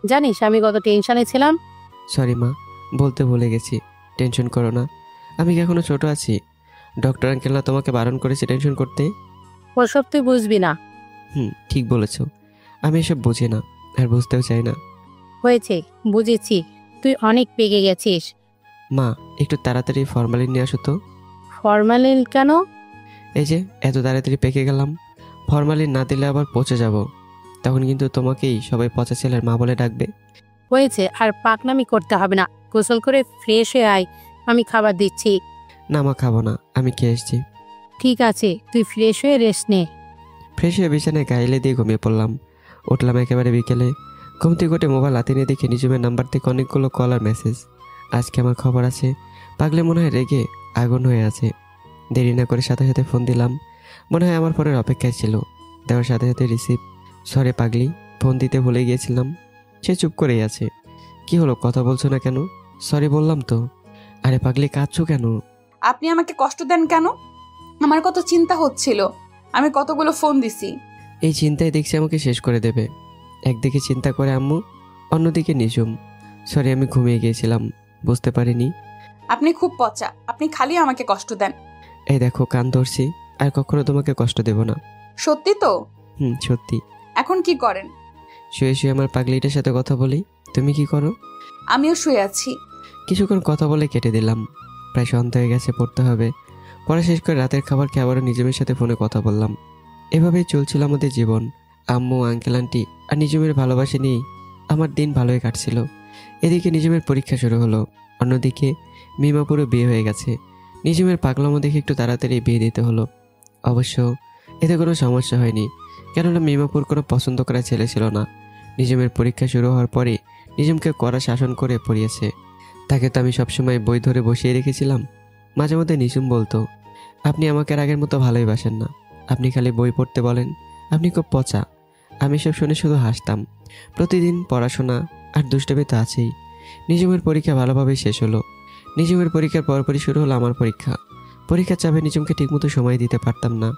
S5: জানিস আমি কত টেনশনে ছিলাম।
S3: সরি মা, বলতে ভুলে গেছি। টেনশন করো না, আমি কি এখনো ছোট আছি? ডক্টর আঙ্কেলরা তোমাকে বারণ করেছে টেনশন করতে।
S5: ওসব তুই বুঝবি না।
S3: ঠিক বলেছো, আমি এসব বুঝি না আর বুঝতেও চাই না।
S5: হয়েছে, বুঝেছি, তুই অনেক পেকে গেছিস।
S3: মা, একটু তাড়াতাড়ি ফরমালিন নিয়ে আসো তো।
S5: ফরমালিন কেন?
S3: এই যে এত তাড়াতাড়ি পেকে গেলাম, ফরমালিন না দিলে আবার পচে যাব। তখন কিন্তু তোমাকেই সবাই পচা ছেলের মা বলে ডাকবে।
S5: হয়েছে, আর পাকনামি করতে হবে না। গোসল করে ফ্রেশ হয়ে আয়, আমি খাবার দিচ্ছি।
S3: না মা, খাবো না, আমি খেয়ে এসেছি।
S5: ঠিক আছে, তুই ফ্রেশ হয়ে রেস্ট নে।
S3: ফ্রেশ হয়ে বিছানায় গাইলে দিয়ে ঘুমিয়ে পড়লাম। উঠলাম একেবারে বিকেলে। ঘুম থেকে উঠে মোবাইল হাতে নিয়ে দেখে নিজমের নাম্বার থেকে অনেকগুলো কল আর মেসেজ। আজকে আমার খবর আছে। পাগলে মনে হয় রেগে আগুন হয়ে আছে। দেরি না করে সাথে সাথে ফোন দিলাম। মনে হয় আমার ফোনের অপেক্ষায় ছিল। দেওয়ার সাথে সাথে রিসিভ। সরি পাগলি, ফোন দিতে ভুলে গিয়েছিলাম। সে চুপ করেই আছে। কি হলো, কথা বলছো না কেন? সরি বললাম তো। আরে পাগলি, কাঁদছো কেন?
S1: আপনি আমাকে কষ্ট দেন কেন? আমার কত চিন্তা হচ্ছিল, আমি কতগুলো ফোন দিছি।
S3: এই চিন্তায় দেখছি আমাকে শেষ করে দেবে। একদিকে চিন্তা করে আম্মু, অন্যদিকে নিজুম। সরি, আমি ঘুমিয়ে গিয়েছিলাম, বুঝতে পারিনি।
S1: আপনি খুব পচা, আপনি খালি আমাকে কষ্ট দেন।
S3: এই দেখো, কান ধরছি, আর কখনো তোমাকে কষ্ট দেব না।
S1: সত্যি তো?
S3: সত্যি।
S1: এখন কি করেন?
S3: শুয়ে শুয়ে আমার পাগলিটার সাথে কথা বলি। তুমি কি করো?
S1: আমিও শুয়ে আছি।
S3: কিছুক্ষণ কথা বলে কেটে দিলাম। প্রায় সন্ধ্যা হয়ে গেছে, পড়তে হবে। পড়া শেষ করে রাতের খাবার খেয়ে আবারও নিজমের সাথে ফোনে কথা বললাম। এভাবেই চলছিল আমাদের জীবন। আম্মু, আঙ্কেল, আন্টি আর নিজমের ভালোবাসা নিয়েই আমার দিন ভালোই কাটছিল। এদিকে নিজমের পরীক্ষা শুরু হলো, অন্যদিকে মিমাপুরও বিয়ে হয়ে গেছে। নিজমের পাগলামো দেখে একটু তাড়াতাড়ি বিয়ে দিতে হলো। অবশ্য এতে কোনো সমস্যা হয়নি, কেননা মিমাপুর কোনো পছন্দ করা ছেলে ছিল না। নিজমের পরীক্ষা শুরু হওয়ার পরে নিজমকে কড়া শাসন করে পড়িয়েছে। তাকে তো আমি সবসময় বই ধরে বসিয়ে রেখেছিলাম। মাঝে মধ্যে নিজম বলতো, আপনি আমাকে আর আগের মতো ভালোই বাসেন না, আপনি খালি বই পড়তে বলেন, আপনি খুব পচা। আমি সব শুনে শুধু হাসতাম। প্রতিদিন পড়াশোনা আর দুষ্টামি তো আছেই। নিজমের পরীক্ষা ভালোভাবেই শেষ হলো। নিজমের পরীক্ষার পরপরই শুরু হলো আমার পরীক্ষা। পরীক্ষার চাপে নিজমকে ঠিকমতো সময় দিতে পারতাম না,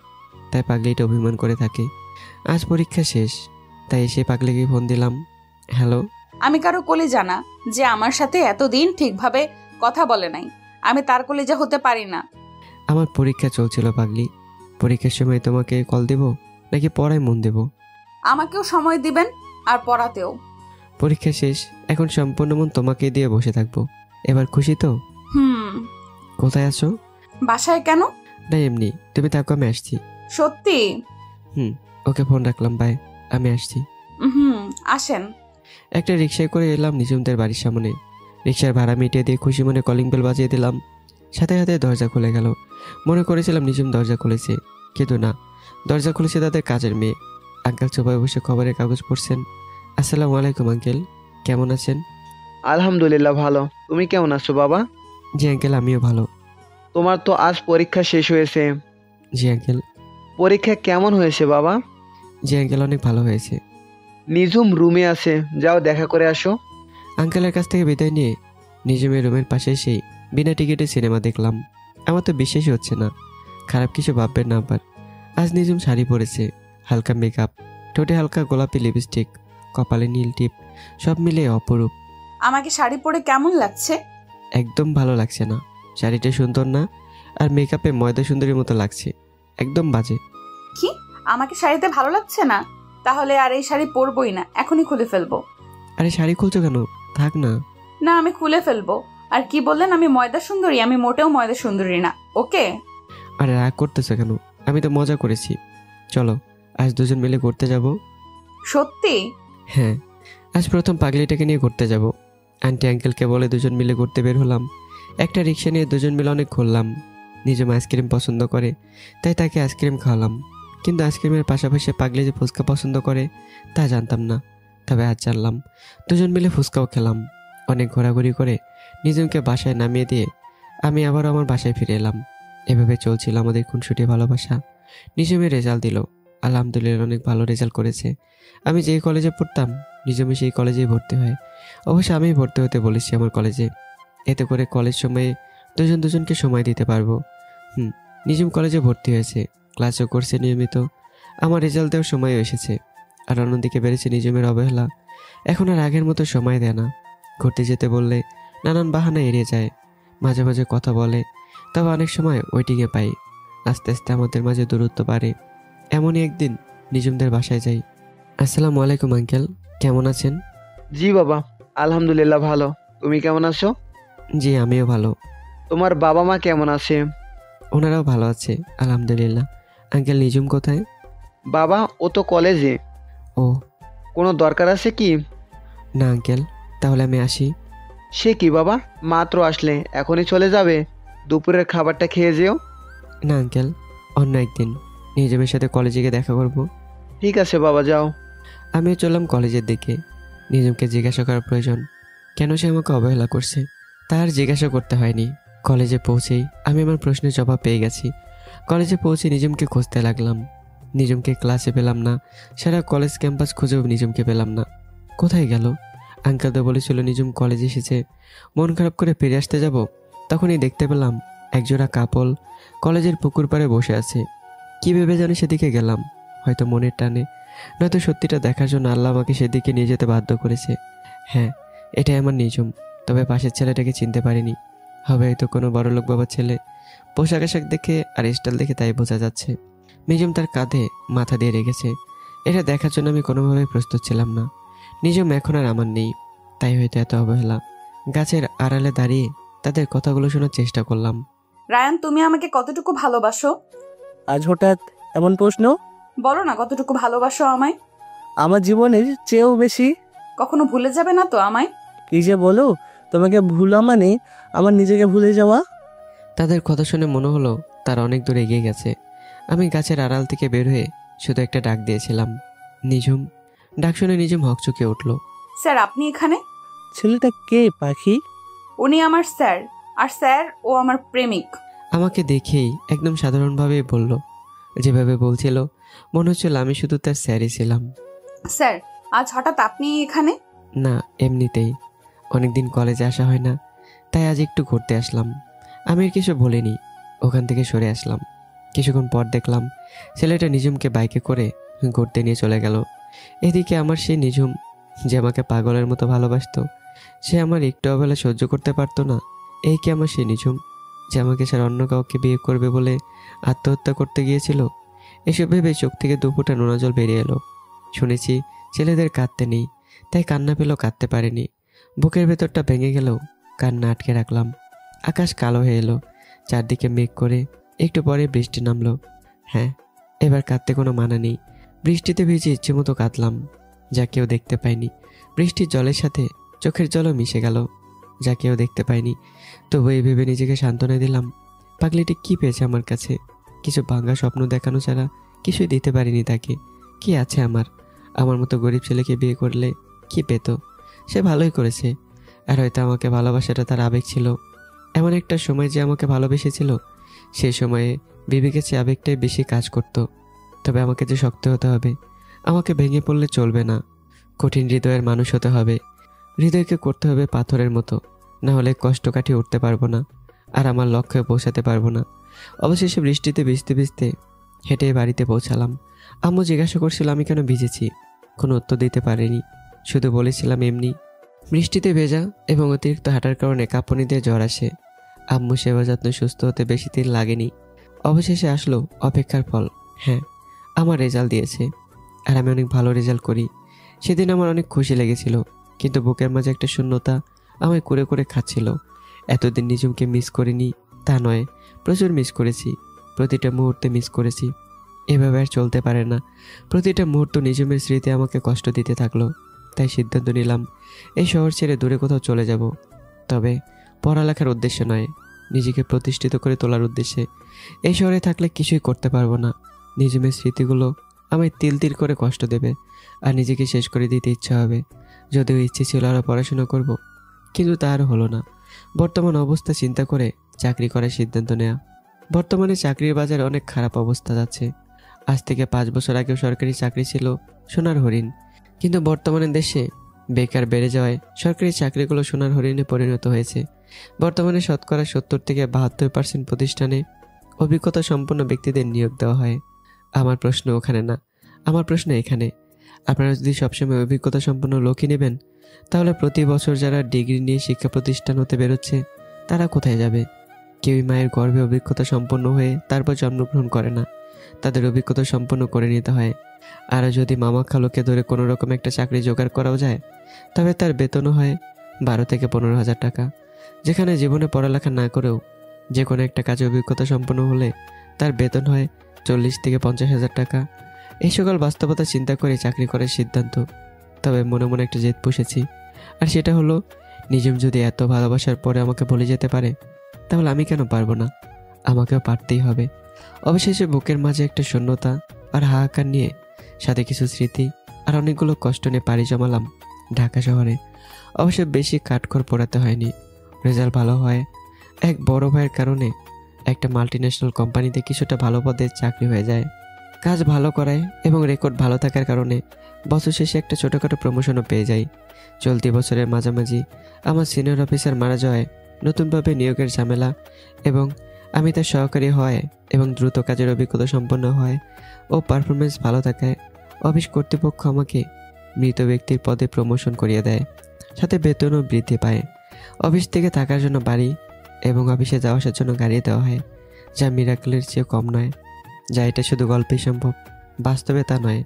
S3: তাই পাগলিটা অভিমান করে থাকে। আজ পরীক্ষা শেষ, তাই এসে পাগলিকে ফোন দিলাম। হ্যালো।
S1: আমি কারো কলিজা না যে আমার সাথে এতদিন ঠিকভাবে কথা বলে নাই। আমি তার কলিজা হতে পারি না।
S3: আমার পরীক্ষা চলছিল পাগলি। পরীক্ষার সময় তোমাকে কল দেব নাকি পড়ায় মন দেব?
S1: আমাকেও সময় দিবেন আর পড়াতেও।
S3: পরীক্ষা শেষ, এখন সম্পূর্ণ মন তোমাকে দিয়ে বসে থাকবো। এবার খুশি তো? কোথায় আছো?
S1: বাসায়। কেন?
S3: না এমনি, তুমি থাকো, আমি আসছি।
S1: সত্যি?
S3: ওকে, ফোন রাখলাম, বাই, আমি আসছি।
S1: আসেন।
S3: একটা রিক্সায় করে এলাম নিজমদের বাড়ির সামনে। রিক্সার ভাড়া মিটিয়ে দিয়ে খুশি মনে কলিং বেল বাজিয়ে দিলাম। সাথে সাথে দরজা খুলে গেল। মনে করেছিলাম নিজম দরজা খুলেছে, কিন্তু না, দরজা খুলেছে তাদের কাজের মেয়ে। আঙ্কেল সোফায় বসে খবরের কাগজ পড়ছেন। আসসালামু আলাইকুম আঙ্কেল, কেমন আছেন?
S6: আলহামদুলিল্লাহ ভালো, তুমি কেমন আছো বাবা?
S3: জি আঙ্কেল, আমিও ভালো।
S6: তোমার তো আজ পরীক্ষা শেষ হয়েছে।
S3: জি আঙ্কেল।
S6: পরীক্ষা কেমন হয়েছে বাবা?
S3: জি আঙ্কেল, অনেক ভালো হয়েছে।
S6: নিজুম রুমে আছে, যাও দেখা করে আসো।
S3: আঙ্কেলের কাছ থেকে বিদায় নিয়ে নিজমের রুমের পাশে এসেই বিনা টিকিটে সিনেমা দেখলাম। আমার তো বিশ্বাসই হচ্ছে না, খারাপ কিছু ভাববেন না আবার। আজ নিজম শাড়ি পরেছে, হালকা মেকআপ, ঠোঁটে হালকা গোলাপি লিপস্টিক, কপালে নীল টিপ, সব মিলিয়ে অপরূপ।
S1: আমাকে শাড়ি পরে কেমন লাগছে?
S3: একদম ভালো লাগছে না। শাড়িটা সুন্দর না, আর মেকআপে ময়দা সুন্দরীর মতো লাগছে, একদম বাজে।
S1: কি, আমাকে শাড়িতে ভালো লাগছে না? তাহলে আর এই শাড়ি পরবই না, এখনই খুলে ফেলবো।
S3: আরে শাড়ি খুলছো কেন? থাক না।
S1: না, আমি খুলে ফেলবো। আর কি বললেন আমি ময়দা সুন্দরী? আমি মোটেও ময়দা সুন্দরী না, ওকে?
S3: আরে রাগ করতেছো কেন? আমি তো মজা করেছি। চলো আজ দুজন মিলে ঘুরতে যাব।
S1: সত্যি?
S3: হ্যাঁ, আজ প্রথম পাগলিটাকে নিয়ে ঘুরতে যাব। আন্টি আঙ্কেলকে বলে দুজন মিলে ঘুরতে বের হলাম। একটা রিক্সা নিয়ে দুজন মিলে অনেক ঘুরলাম। নিজম আইসক্রিম পছন্দ করে, তাই তাকে আইসক্রিম খাওয়ালাম। কিন্তু আইসক্রিমের পাশাপাশি পাগলি যে ফুচকা পছন্দ করে তা জানতাম না, তবে আজ জানলাম। দুজন মিলে ফুচকাও খেলাম। অনেক ঘোরাঘুরি করে নিজমকে বাসায় নামিয়ে দিয়ে আমি আবার আমার বাসায় ফিরে এলাম। এভাবে চলছিল আমাদের খুনসুটি ভালোবাসা। নিজমের রেজাল্ট দিল, আলহামদুলিল্লাহ অনেক ভালো রেজাল্ট করেছে। আমি যেই কলেজে পড়তাম নিজমে সেই কলেজেই ভর্তি হয়। অবশ্য আমিই ভর্তি হতে বলেছি আমার কলেজে, এতে করে কলেজ সময়ে দুজনকে সময় দিতে পারবো। নিজম কলেজে ভর্তি হয়েছে, ক্লাসও করছে নিয়মিত। আমার রেজাল্ট দেওয়ার সময়ও এসেছে। আর অন্যদিকে বেড়েছে নিজমের অবহেলা। এখন আর আগের মতো সময় দেয় না। ঘুরতে যেতে বললে নানান বাহানা এড়িয়ে যায়, মাঝে মাঝে কথা বলে, তবে অনেক সময় ওয়েটিংয়ে পাই। আস্তে আস্তে আমাদের মাঝে দূরত্ব বাড়ে। এমনই একদিন নিজমদের বাসায় যাই। আসসালামু আলাইকুম আঙ্কেল, কেমন আছেন?
S6: জি বাবা, আলহামদুলিল্লাহ ভালো। তুমি কেমন আছো?
S3: জি আমিও ভালো।
S6: তোমার বাবা মা কেমন আছে?
S3: ওনারাও ভালো আছে আলহামদুলিল্লাহ। আঙ্কেল নিজম কোথায়?
S6: বাবা ও তো কলেজে।
S3: ও,
S6: কোনো দরকার আছে কি?
S3: না আঙ্কেল, তাহলে আমি আসি।
S6: সে কি বাবা, মাত্র আসলে এখনই চলে যাবে? দুপুরের খাবারটা খেয়ে যেও।
S3: না আঙ্কেল, অন্য একদিন নিজমের সাথে কলেজে গিয়ে দেখা করব।
S6: ঠিক আছে বাবা, যাও।
S3: আমিও চললাম কলেজের দিকে। নিজমকে জিজ্ঞাসা করার প্রয়োজন, কেন সে আমাকে অবহেলা করছে, তার জিজ্ঞাসা করতে হয়নি। কলেজে পৌঁছেই আমি আমার প্রশ্নের জবাব পেয়ে গেছি। কলেজে পৌঁছে নিজমকে খুঁজতে লাগলাম। নিজমকে ক্লাসে পেলাম না, সারা কলেজ ক্যাম্পাস খুঁজেও নিজমকে পেলাম না। কোথায় গেল? আঙ্কেল তো বলেছিল নিজম কলেজে এসেছে। মন খারাপ করে ফিরে আসতে যাব, তখনই দেখতে পেলাম একজোড়া কাপল কলেজের পুকুর পাড়ে বসে আছে। কী ভেবে জানি সেদিকে গেলাম, হয়তো মনের টানে, নয়তো সত্যিটা দেখার জন্য আল্লাহ আমাকে সেদিকে নিয়ে যেতে বাধ্য করেছে। হ্যাঁ, এটাই আমার নিজম, তবে পাশের ছেলেটাকে চিনতে পারিনি। হবে হয়তো কোনো বড়লোক বাবার ছেলে। পোশাক আশাক দেখে আর স্টাইল দেখে তাই বোঝা যাচ্ছে। নিজম তার কাঁধে মাথা দিয়ে রেখেছে। এটা দেখার জন্য আমি কোনোভাবেই প্রস্তুত ছিলাম না। নিজম এখন আর আমার নেই, তাই হয়তো এত অবহেলা। গাছের আড়ালে দাঁড়িয়ে তাদের কথাগুলো শোনার চেষ্টা করলাম।
S1: রায়ান, তুমি আমাকে কতটুকু ভালোবাসো?
S2: আজ হঠাৎ এমন প্রশ্ন?
S1: বলো না, কতটুকু ভালোবাসো আমায়?
S2: আমার জীবনের চেয়েও বেশি।
S1: কখনো ভুলে যাবে না তো আমায়?
S2: কি যে বলো, তোমাকে ভুলা মানে আমার নিজেকে ভুলে যাওয়া।
S3: তাদের কথা শুনে মনে হলো তারা অনেক দূর এগিয়ে গেছে। আমি গাছের আড়াল থেকে বের হয়ে শুধু একটা ডাক দিয়েছিলাম, নিজম। ডাক শুনে নিজম হকচকে উঠল।
S1: স্যার, আপনি এখানে?
S2: ছেলেটা কে পাখি?
S1: উনি আমার স্যার, আর স্যার ও আমার প্রেমিক।
S3: আমাকে দেখেই একদম সাধারণভাবেই বলল, যেভাবে বলছিল মনে হচ্ছিল আমি শুধু তার স্যারই ছিলাম।
S1: স্যার, আজ হঠাৎ আপনি এখানে?
S3: না, এমনিতেই। অনেকদিন কলেজে আসা হয় না, তাই আজ একটু ঘুরতে আসলাম। আমি আর কিছু বলিনি, ওখান থেকে সরে আসলাম। কিছুক্ষণ পর দেখলাম ছেলেটা নিজমকে বাইকে করে ঘুরতে নিয়ে চলে গেল। এদিকে আমার সেই নিজম, যে আমাকে পাগলের মতো ভালোবাসতো, সে আমার একটু অবহেলা সহ্য করতে পারতো না। এই কি আমার সেই নিজম, যে আমাকে ছাড়া অন্য কাউকে বিয়ে করবে বলে আত্মহত্যা করতে গিয়েছিল? এসব ভেবে চোখ থেকে দুপুরটা নোনা জল বেরিয়ে এলো। শুনেছি ছেলেদের কাঁদতে নেই, তাই কান্না পেলেও কাঁদতে পারিনি। বুকের ভেতরটা ভেঙে গেলেও কান্না আটকে রাখলাম। আকাশ কালো হয়ে এলো, চারদিকে মেঘ করে। একটু পরে বৃষ্টি নামলো। হ্যাঁ, এবার কাঁদতে কোনো মানা নেই। বৃষ্টিতে ভিজে ইচ্ছে মতো কাঁদলাম, যা কেউ দেখতে পায়নি। বৃষ্টির জলের সাথে চোখের জলও মিশে গেল, যা কেউ দেখতে পায়নি। তবু এই ভেবে নিজেকে সান্ত্বনা দিলাম, পাগলিটি কি পেয়েছে আমার কাছে? কিছু ভাঙা স্বপ্ন দেখানো ছাড়া কিছুই দিতে পারিনি তাকে। কি আছে আমার মতো গরিব ছেলেকে বিয়ে করলে কি পেত? সে ভালোই করেছে। আর হয়তো আমাকে ভালোবাসাটা তার আবেগ ছিল। এমন একটা সময় যে আমাকে ভালোবেসেছিল, সেই সময়ে বিবেকের চেয়ে আবেগটাই বেশি কাজ করত। তবে আমাকে যে শক্ত হতে হবে, আমাকে ভেঙে পড়লে চলবে না। কঠিন হৃদয়ের মানুষ হতে হবে। হৃদয়কে করতে হবে পাথরের মতো, না হলে কষ্ট কাটিয়ে উঠতে পারবো না, আর আমার লক্ষ্যে পৌঁছাতে পারবো না। অবশেষে বৃষ্টিতে ভিজতে ভিজতে হেঁটে বাড়িতে পৌঁছালাম। আম্মু জিজ্ঞাসা করছিল আমি কেন ভিজেছি। কোনো উত্তর দিতে পারিনি, শুধু বলেছিলাম এমনি। বৃষ্টিতে ভেজা এবং অতিরিক্ত হাঁটার কারণে কাঁপুনি দিয়ে জ্বর আসে। আম্মু সেবা যত্ন সুস্থ হতে বেশি দিন লাগেনি। অবশেষে আসলো অপেক্ষার ফল। হ্যাঁ, আমার রেজাল্ট দিয়েছে, আর আমি অনেক ভালো রেজাল্ট করি। সেদিন আমার অনেক খুশি লেগেছিল, কিন্তু বুকের মাঝে একটা শূন্যতা আমায় কুরে করে খাচ্ছিল। এতদিন নিজমকে মিস করিনি তা নয়, প্রচুর মিস করেছি, প্রতিটা মুহূর্তে মিস করেছি। এভাবে আর চলতে পারে না। প্রতিটা মুহূর্ত নিজমের স্মৃতি আমাকে কষ্ট দিতে থাকলো। তাই সিদ্ধান্ত নিলাম এই শহর ছেড়ে দূরে কোথাও চলে যাব, তবে পড়ালেখার উদ্দেশ্যে নয়, নিজেকে প্রতিষ্ঠিত করে তোলার উদ্দেশ্যে। এই শহরে থাকলে কিছুই করতে পারবো না। নিজমের স্মৃতিগুলো আমায় তিল তিল করে কষ্ট দেবে, আর নিজেকে শেষ করে দিতে ইচ্ছা হবে। যদিও ইচ্ছে ছিল আরও পড়াশোনা করব, কিন্তু তা আর হলো না। বর্তমান অবস্থা চিন্তা করে চাকরি করার সিদ্ধান্ত নেওয়া। বর্তমানে চাকরির বাজারে অনেক খারাপ অবস্থা যাচ্ছে। আজ থেকে 5 বছর আগেও সরকারি চাকরি ছিল সোনার হরিণ, কিন্তু বর্তমানে দেশে বেকার বেড়ে যাওয়ায় সরকারি চাকরিগুলো সোনার হরিণে পরিণত হয়েছে। বর্তমানে শতকরা 70 থেকে 72% প্রতিষ্ঠানে অভিজ্ঞতা সম্পন্ন ব্যক্তিদের নিয়োগ দেওয়া হয়। আমার প্রশ্ন ওখানে না, আমার প্রশ্ন এখানে। আপনারা যদি সবসময় অভিজ্ঞতা সম্পন্ন লোকই নেবেন, তাহলে প্রতি বছর যারা ডিগ্রি নিয়ে শিক্ষা প্রতিষ্ঠান হতে বেরোচ্ছে তারা কোথায় যাবে? কেউই মায়ের গর্ভে অভিজ্ঞতা সম্পন্ন হয়ে তারপর জন্মগ্রহণ করে না, তাদের অভিজ্ঞতা সম্পন্ন করে নিতে হয়। আর যদি মামা খালুকে ধরে কোনো রকম একটা চাকরি জোগাড় করাও যায়, তবে তার বেতনও হয় 12 থেকে 15,000 টাকা। যেখানে জীবনে পড়ালেখা না করেও যে কোনো একটা কাজে অভিজ্ঞতা সম্পন্ন হলে তার বেতন হয় 40 থেকে 50,000 টাকা। এই সকল বাস্তবতা চিন্তা করে চাকরি করার সিদ্ধান্ত। তবে মনে মনে একটা জেদ পুষেছি, আর সেটা হলো নিজম যদি এত ভালোবাসার পরে আমাকে বলে যেতে পারে, তাহলে আমি কেন পারবো না? আমাকেও পারতেই হবে। অবশেষে বুকের মাঝে একটা শূন্যতা আর হাহাকার নিয়ে, সাথে কিছু স্মৃতি আর অনেকগুলো কষ্ট নিয়ে পাড়ি জমালাম ঢাকা শহরে। অবশ্য বেশি কাঠখড় পোড়াতে হয়নি। রেজাল্ট ভালো হয়, এক বড় ভাইয়ের কারণে একটা মাল্টিন্যাশনাল কোম্পানিতে কিছুটা ভালো পদে চাকরি হয়ে যায়। কাজ ভালো করায় এবং রেকর্ড ভালো থাকার কারণে বছর শেষে একটা ছোটোখাটো প্রমোশনও পেয়ে যাই। চলতি বছরের মাঝামাঝি আমার সিনিয়র অফিসার মারা যাওয়ায় নতুনভাবে নিয়োগের ঝামেলা এবং আমি তার সহকারী হয় এবং দ্রুত কাজের অভিজ্ঞতা সম্পন্ন হয় ও পারফরমেন্স ভালো থাকায় অফিস কর্তৃপক্ষ আমাকে মৃত ব্যক্তির পদে প্রমোশন করিয়ে দেয়, সাথে বেতনও বৃদ্ধি পায়। অফিস থেকে থাকার জন্য বাড়ি এবং অফিসে যাওয়া আসার জন্য গাড়ি দেওয়া হয়, যা মিরাকেলের চেয়ে কম নয়। যা এটা শুধু গল্পেই সম্ভব, বাস্তবে তা নয়।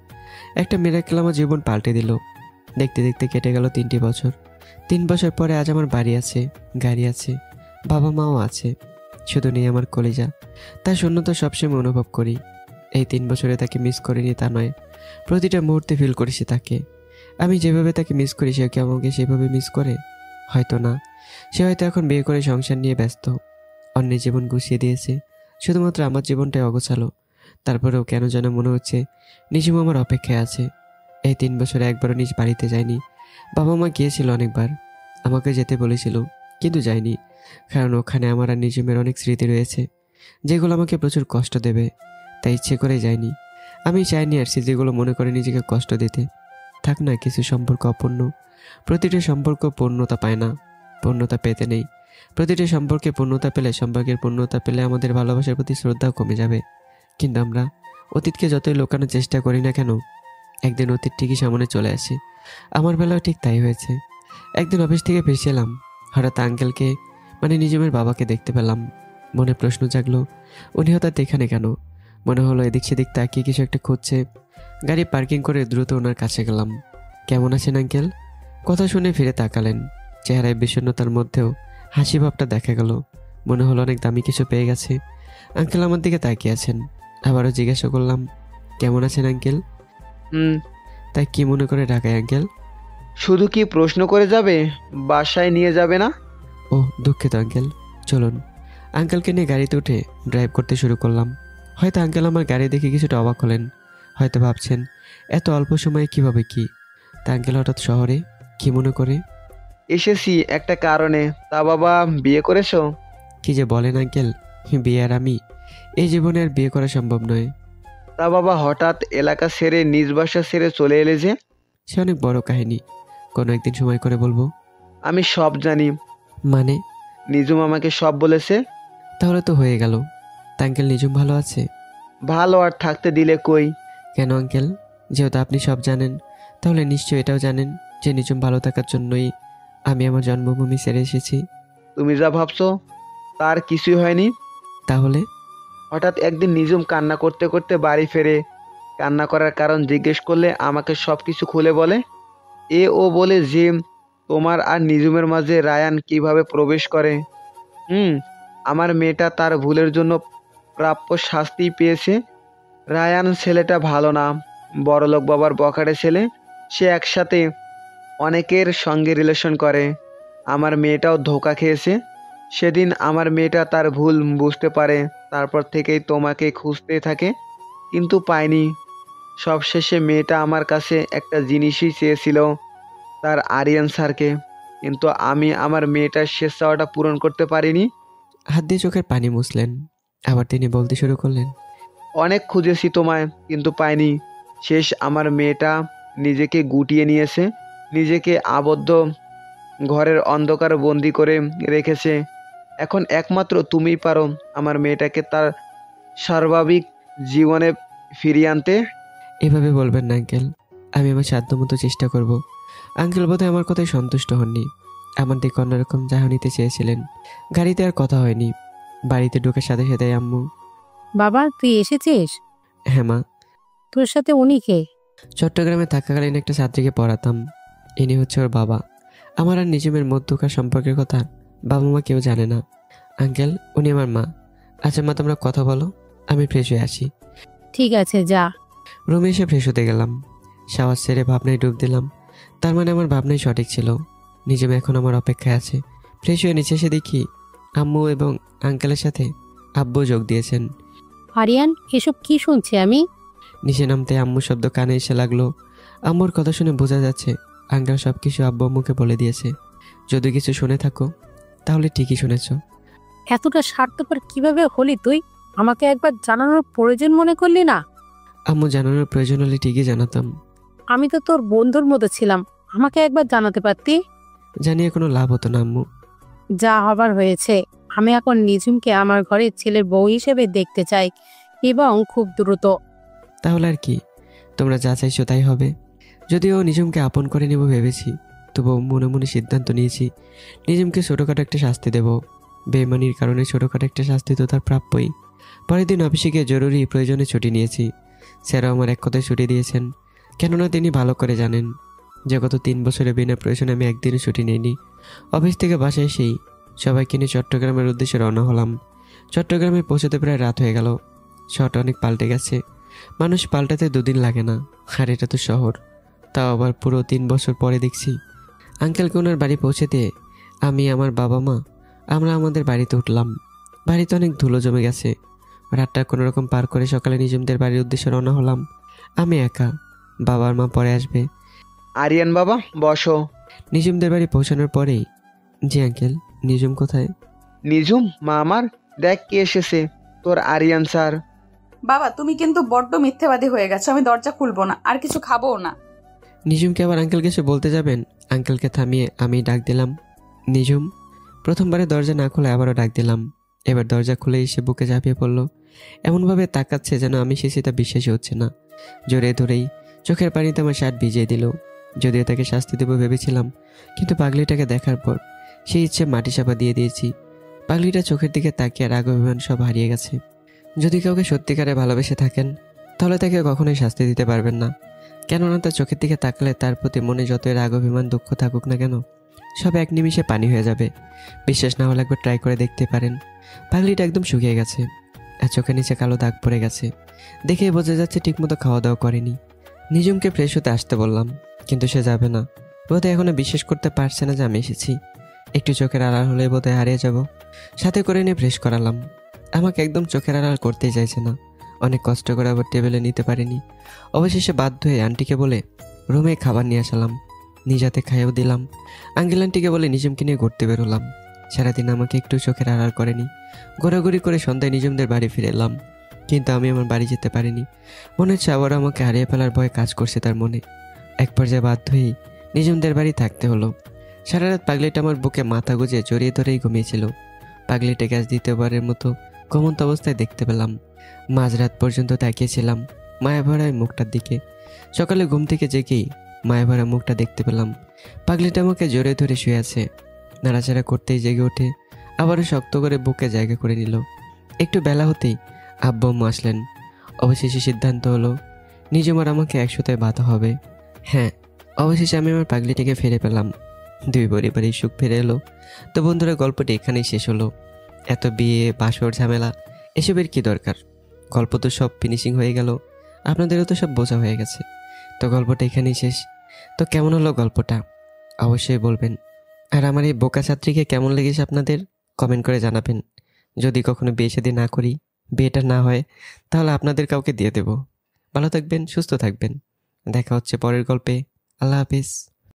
S3: একটা মিরাকেল আমার জীবন পাল্টে দিল। দেখতে দেখতে কেটে গেল 3টি বছর। 3 বছর পরে আজ আমার বাড়ি আছে, গাড়ি আছে, বাবা মাও আছে, শুধু নেই আমার কলিজা। তার শূন্যতা সবসময় অনুভব করি। এই 3 বছরে তাকে মিস করিনি তা নয়, প্রতিটা মুহূর্তে ফিল করেছি তাকে। আমি যেভাবে তাকে মিস করি, সে কি আমাকে সেভাবে মিস করে? হয়তো না। সে হয়তো এখন বিয়ে করে সংসার নিয়ে ব্যস্ত, অন্যের জীবন গুছিয়ে দিয়েছে, শুধুমাত্র আমার জীবনটাই অগোছালো। তারপরেও কেন যেন মনে হচ্ছে নিজম আমার অপেক্ষায় আছে। এই 3 বছরে একবারও নিজ বাড়িতে যায়নি। বাবা মা গিয়েছিল অনেকবার, আমাকে যেতে বলেছিল, কিন্তু যায়নি, কারণ ওখানে আমার আর নিজমের অনেক স্মৃতি রয়েছে যেগুলো আমাকে প্রচুর কষ্ট দেবে। তাই ইচ্ছে করে যায়নি। আমি চাইনি আর স্মৃতিগুলো মনে করে নিজেকে কষ্ট দিতে। থাক না, কিছু সম্পর্ক অপূর্ণ। প্রতিটি সম্পর্ক পূর্ণতা পায় না, পূর্ণতা পেতে নেই। প্রতিটি সম্পর্কে পূর্ণতা পেলে, সম্পর্কের পূর্ণতা পেলে আমাদের ভালোবাসার প্রতি শ্রদ্ধাও কমে যাবে। কিন্তু আমরা অতীতকে যতই লুকানোর চেষ্টা করি না কেন, একদিন অতীত ঠিকই সামনে চলে আসে। আমার বেলাও ঠিক তাই হয়েছে। একদিন অফিস থেকে ফিরছিলাম, হঠাৎ আঙ্কেলকে মানে নিজমের বাবাকে দেখতে পেলাম। মনে প্রশ্ন জাগলো, উনি হঠাৎ এখানে কেন? মনে হলো এদিক সেদিক তাকিয়ে কিছু একটা খুঁজছে। গাড়ি পার্কিং করে দ্রুত ওনার কাছে গেলাম। কেমন আছেন আঙ্কেল? কথা শুনে ফিরে তাকালেন। চেহারায় বিষণ্ণতার মধ্যেও হাসি ভাবটা দেখা গেল। মনে হলো অনেক দামি কিছু পেয়ে গেছে। আঙ্কেল আমার দিকে তাকিয়ে আছেন। আবারও জিজ্ঞাসা করলাম, কেমন আছেন আঙ্কেল? তাই কি মনে করে ঢাকায় আঙ্কেল?
S6: শুধু কি প্রশ্ন করে যাবে, বাসায় নিয়ে যাবে না?
S3: ও দুঃখিত আঙ্কেল, চলুন। আঙ্কেলকে নিয়ে গাড়িতে উঠে ড্রাইভ করতে শুরু করলাম। হয়তো আঙ্কেল আমার গাড়ি দেখে কিছুটা অবাক হলেন, হয়তো ভাবছেন এত অল্প সময়ে কিভাবে কি। তা আঙ্কেল হঠাৎ শহরে কি মনে করে?
S6: এসেছি একটা কারণে। তা বাবা, বিয়ে করেছো?
S3: কি যে বলেন আঙ্কেল, বিয়ে আর আমি এই জীবনে আর বিয়ে করা সম্ভব নয়।
S6: তা বাবা, হঠাৎ এলাকা ছেড়ে নিজ বাসা ছেড়ে চলে এলে যে?
S3: সে অনেক বড় কাহিনী, কোনো একদিন সময় করে বলবো।
S6: আমি সব জানি।
S3: মানে?
S6: নিজুম আমাকে সব বলেছে।
S3: তাহলে তো হয়ে গেল। তা আঙ্কেল নিজুম ভালো আছে?
S6: ভালো আর থাকতে দিলে কই।
S3: কেন আঙ্কেল? যেহেতু আপনি সব জানেন, তাহলে নিশ্চয়ই এটাও জানেন যে নিজম ভালো থাকার জন্যই আমি আমার জন্মভূমি ছেড়ে এসেছি।
S6: তুমি যা ভাবছো তার কিছুই হয়নি।
S3: তাহলে?
S6: হঠাৎ একদিন নিজুম কান্না করতে করতে বাড়ি ফেরে। কান্না করার কারণ জিজ্ঞেস করলে আমাকে সব কিছু খুলে বলে। ও বলে যে তোমার আর নিজুমের মাঝে রায়ান কিভাবে প্রবেশ করে। আমার মেয়েটা তার ভুলের জন্য প্রাপ্য শাস্তি পেয়েছে। রায়ান ছেলেটা ভালো না, বড়লোক বাবার বখাটে ছেলে। সে একসাথে অনেকের সঙ্গে রিলেশন করে। আমার মেয়েটাও ধোঁকা খেয়েছে। সেদিন আমার মেয়েটা তার ভুল বুঝতে পারে, তারপর থেকেই তোমাকে খুঁজতে থাকে, কিন্তু পায়নি। সবশেষে মেয়েটা আমার কাছে একটা জিনিসই চেয়েছিল, তার আরিয়ান স্যারকে, কিন্তু আমি আমার মেয়েটার শেষ চাওয়াটা পূরণ করতে পারিনি।
S3: হাত দিয়ে চোখের পানি মুছলেন। আবার তিনি বলতে শুরু করলেন,
S6: অনেক খুঁজেছি তোমায়, কিন্তু পাইনি। শেষ আমার মেয়েটা নিজেকে গুটিয়ে নিয়েছে, নিজেকে আবদ্ধ ঘরের অন্ধকার বন্দি করে রেখেছে। এখন একমাত্র তুমিই পারো আমার মেয়েটাকে তার স্বাভাবিক জীবনে ফিরিয়ে আনতে।
S3: এভাবে বলবেন না আঙ্কেল, আমি আমার সাধ্যমতো চেষ্টা করব। আঙ্কেল বোধহয় আমার কথায় সন্তুষ্ট হননি, আমার দিকে অন্যরকম চাহনিতে নিতে চেয়েছিলেন। গাড়িতে আর কথা হয়নি। বাড়িতে ঢোকার সাথে সাথে আম্মু,
S5: বাবা তুই এসেছিস?
S3: হ্যাঁ মা।
S5: তোর সাথে উনি কে?
S3: চট্টগ্রামে থাকাকালীন একটা ছাত্রীকে পড়াতাম, ইনি হচ্ছে ওর বাবা। আমার আর নিজমের মধ্যকার সম্পর্কের কথা বাবা মা কেউ জানে না। আঙ্কেল, উনি আমার মা। আচ্ছা মা, তোমরা কথা বলো, আমি ফ্রেশ হয়ে আসি।
S5: ঠিক আছে, যা।
S3: রুমে এসে ফ্রেশ হতে গেলাম। শাওয়ার সেরে ভাবনায় ডুব দিলাম। তার মানে আমার ভাবনাই সঠিক ছিল। নিজম এখন আমার অপেক্ষায় আছে। ফ্রেশ হয়ে নিচে এসে দেখি আম্মু এবং আঙ্কেলের সাথে আব্বু যোগ দিয়েছেন।
S5: আরিয়ান, এসব কি শুনছি আমি?
S3: নিচে নামতে আম্মু শব্দ কানে এসে লাগলো। আম্মুর কথা শুনে বোঝা যাচ্ছে আঙ্কেল সব কিছু আব্বু আম্মুকে বলে দিয়েছে। যদি কিছু শুনে থাকো তাহলে ঠিকই শুনেছ।
S5: এতটা স্বার্থপর কিভাবে হলি তুই? আমাকে একবার জানানোর প্রয়োজন মনে করলি না?
S3: আম্মু জানানোর প্রয়োজন হলে ঠিকই জানাতাম।
S5: আমি তো তোর বন্ধুর মতো ছিলাম, আমাকে একবার জানাতে পারতি।
S3: জানিয়ে কোনো লাভ হতো না আম্মু।
S5: যা হবার হয়েছে। আমি এখন নিজুমকে আমার ঘরের ছেলের বউ হিসেবে দেখতে চাই, এবং খুব দ্রুত।
S3: তাহলে আর কি, তোমরা যা চাইছো তাই হবে। যদিও নিজমকে আপন করে নেব ভেবেছি, তবুও মনে মনে সিদ্ধান্ত নিয়েছি নিজমকে ছোটোখাটো একটা শাস্তি দেব। বেইমানির কারণে ছোটোখাটো একটা শাস্তি তো তার প্রাপ্যই। পরের দিন অফিসে গিয়ে জরুরি প্রয়োজনে ছুটি নিয়েছি। স্যারও আমার এক কথায় ছুটি দিয়েছেন, কেননা তিনি ভালো করে জানেন যে গত 3 বছরে বিনা প্রয়োজনে আমি একদিনও ছুটি নিইনি। অফিস থেকে বাসায় এসেই সবাইকে নিয়ে চট্টগ্রামের উদ্দেশ্যে রওনা হলাম। চট্টগ্রামে পৌঁছতে প্রায় রাত হয়ে গেল। শহরটা অনেক পাল্টে গেছে। মানুষ পাল্টাতে 2 দিন লাগে না, আর এটা তো শহর। তাও আবার পুরো 3 বছর পরে দেখছি। আঙ্কেলকে ওনার বাড়ি পৌঁছে দিয়ে আমি, আমার বাবা মা, আমরা আমাদের বাড়িতে উঠলাম। বাড়িতে অনেক ধুলো জমে গেছে। রাতটা কোনোরকম পার করে সকালে নিজমদের বাড়ির উদ্দেশ্যে রওনা হলাম। আমি একা, বাবার মা পরে আসবে।
S6: আরিয়ান বাবা, বসো।
S3: নিজমদের বাড়ি পৌঁছানোর পরেই, জি আঙ্কেল, নিজম কোথায়?
S6: নিজুম, মা আমার, দেখ কে এসেছে, তোর আরিয়ান স্যার।
S1: বাবা তুমি কিন্তু বড্ড মিথ্যেবাদী হয়ে গেছো, আমি দরজা খুলবো না, আর কিছু খাবোও না।
S3: নিজুমকে আবার আঙ্কেলকে এসে বলতে যাবেন, আঙ্কেলকে থামিয়ে আমি ডাক দিলাম, নিজুম। প্রথমবারে দরজা না খুলে আবারও ডাক দিলাম। এবার দরজা খুলে এসে বুকে ঝাঁপিয়ে পড়লো। এমনভাবে তাকাচ্ছে যেন আমি সেটা বিশ্বাসই হচ্ছে না। জোরে ধরেই চোখের পানিতে আমার শার্ট ভিজিয়ে দিল। যদিও তাকে শাস্তি দেবো ভেবেছিলাম, কিন্তু পাগলিটাকে দেখার পর সেই ইচ্ছে মাটি চাপা দিয়ে দিয়েছি। পাগলিটা চোখের দিকে তাকিয়ে রাগ অভিমান সব হারিয়ে গেছে। যদি কাউকে সত্যিকারে ভালোবেসে থাকেন তাহলে তাকে কখনোই শাস্তি দিতে পারবেন না, কেননা তার চোখের দিকে তাকালে তার প্রতি মনে যতই রাগ অভিমান দুঃখ থাকুক না কেন, সব এক নিমিষে পানি হয়ে যাবে। বিশ্বাস না হলে একবার ট্রাই করে দেখতে পারেন। পাগলিটা একদম শুকিয়ে গেছে, আর চোখের নিচে কালো দাগ পড়ে গেছে। দেখেই বোঝা যাচ্ছে ঠিকমতো খাওয়া দাওয়া করেনি। নিজমকে ফ্রেশ হতে আসতে বললাম, কিন্তু সে যাবে না। বোধহয় এখনো বিশ্বাস করতে পারছে না যে আমি এসেছি। একটু চোখের আড়াল হলে বোধহয় হারিয়ে যাব। সাথে করে নিয়ে ফ্রেশ করালাম। আমাকে একদম চোখের আড়াল করতেই চাইছে না। অনেক কষ্ট করে আবার টেবিলে নিতে পারিনি। অবশেষে বাধ্য হয়ে আন্টিকে বলে রুমে খাবার নিয়ে আসালাম। নিজাতে খাইয়েও দিলাম। আঙ্কেল আন্টিকে বলে নিজমকে নিয়ে ঘুরতে বেরোলাম। সারাদিন আমাকে একটু চোখের আড়াল করেনি। ঘোরাঘুরি করে সন্ধ্যায় নিজমদের বাড়ি ফিরে এলাম, কিন্তু আমি আমার বাড়ি যেতে পারিনি। মনে হচ্ছে আবার আমাকে হারিয়ে ফেলার ভয় কাজ করছে তার মনে। এক পর্যায়ে বাধ্য হয়েই নিজমদের বাড়ি থাকতে হলো। সারা রাত পাগলিটা আমার বুকে মাথা গুজে জড়িয়ে ধরেই ঘুমিয়েছিল। পাগলিটা গ্যাস দ্বিতীয়বারের মতো ঘুমন্ত অবস্থায় দেখতে পেলাম। মাঝরাত পর্যন্ত তাকিয়েছিলাম মায়াভরা ওই মুখটার দিকে। সকালে ঘুম থেকে জেগেই মায়াভরা মুখটা দেখতে পেলাম। পাগলিটা আমাকে জোরে ধরে শুয়ে আছে। নাড়াচাড়া করতেই জেগে ওঠে, আবারও শক্ত করে বুকে জায়গা করে নিল। একটু বেলা হতেই আব্বু আম্মু আসলেন। অবশেষে সিদ্ধান্ত হলো নিজুম আর আমাকে একসাথে বাঁধা হবে। হ্যাঁ, অবশেষে আমি আমার পাগলিটাকে ফিরে পেলাম। দুই পরিবারের সুখ ফিরে এলো। তো বন্ধুরা, গল্পটি এখানেই শেষ হলো। এত বিয়ে, বাসর, ঝামেলা এসবের কি দরকার? গল্প তো সব ফিনিশিং হয়ে গেল, আপনাদেরও তো সব বোঝা হয়ে গেছে। তো গল্পটা এখানেই শেষ। তো কেমন হলো গল্পটা অবশ্যই বলবেন। আর আমার এই বোকা ছাত্রীকে কেমন লেগেছে আপনাদের কমেন্ট করে জানাবেন। যদি কখনো বিয়ে শাদী না করি, বিয়েটা না হয়, তাহলে আপনাদের কাউকে দিয়ে দেব। ভালো থাকবেন, সুস্থ থাকবেন। দেখা হচ্ছে পরের গল্পে। আল্লাহ হাফিজ।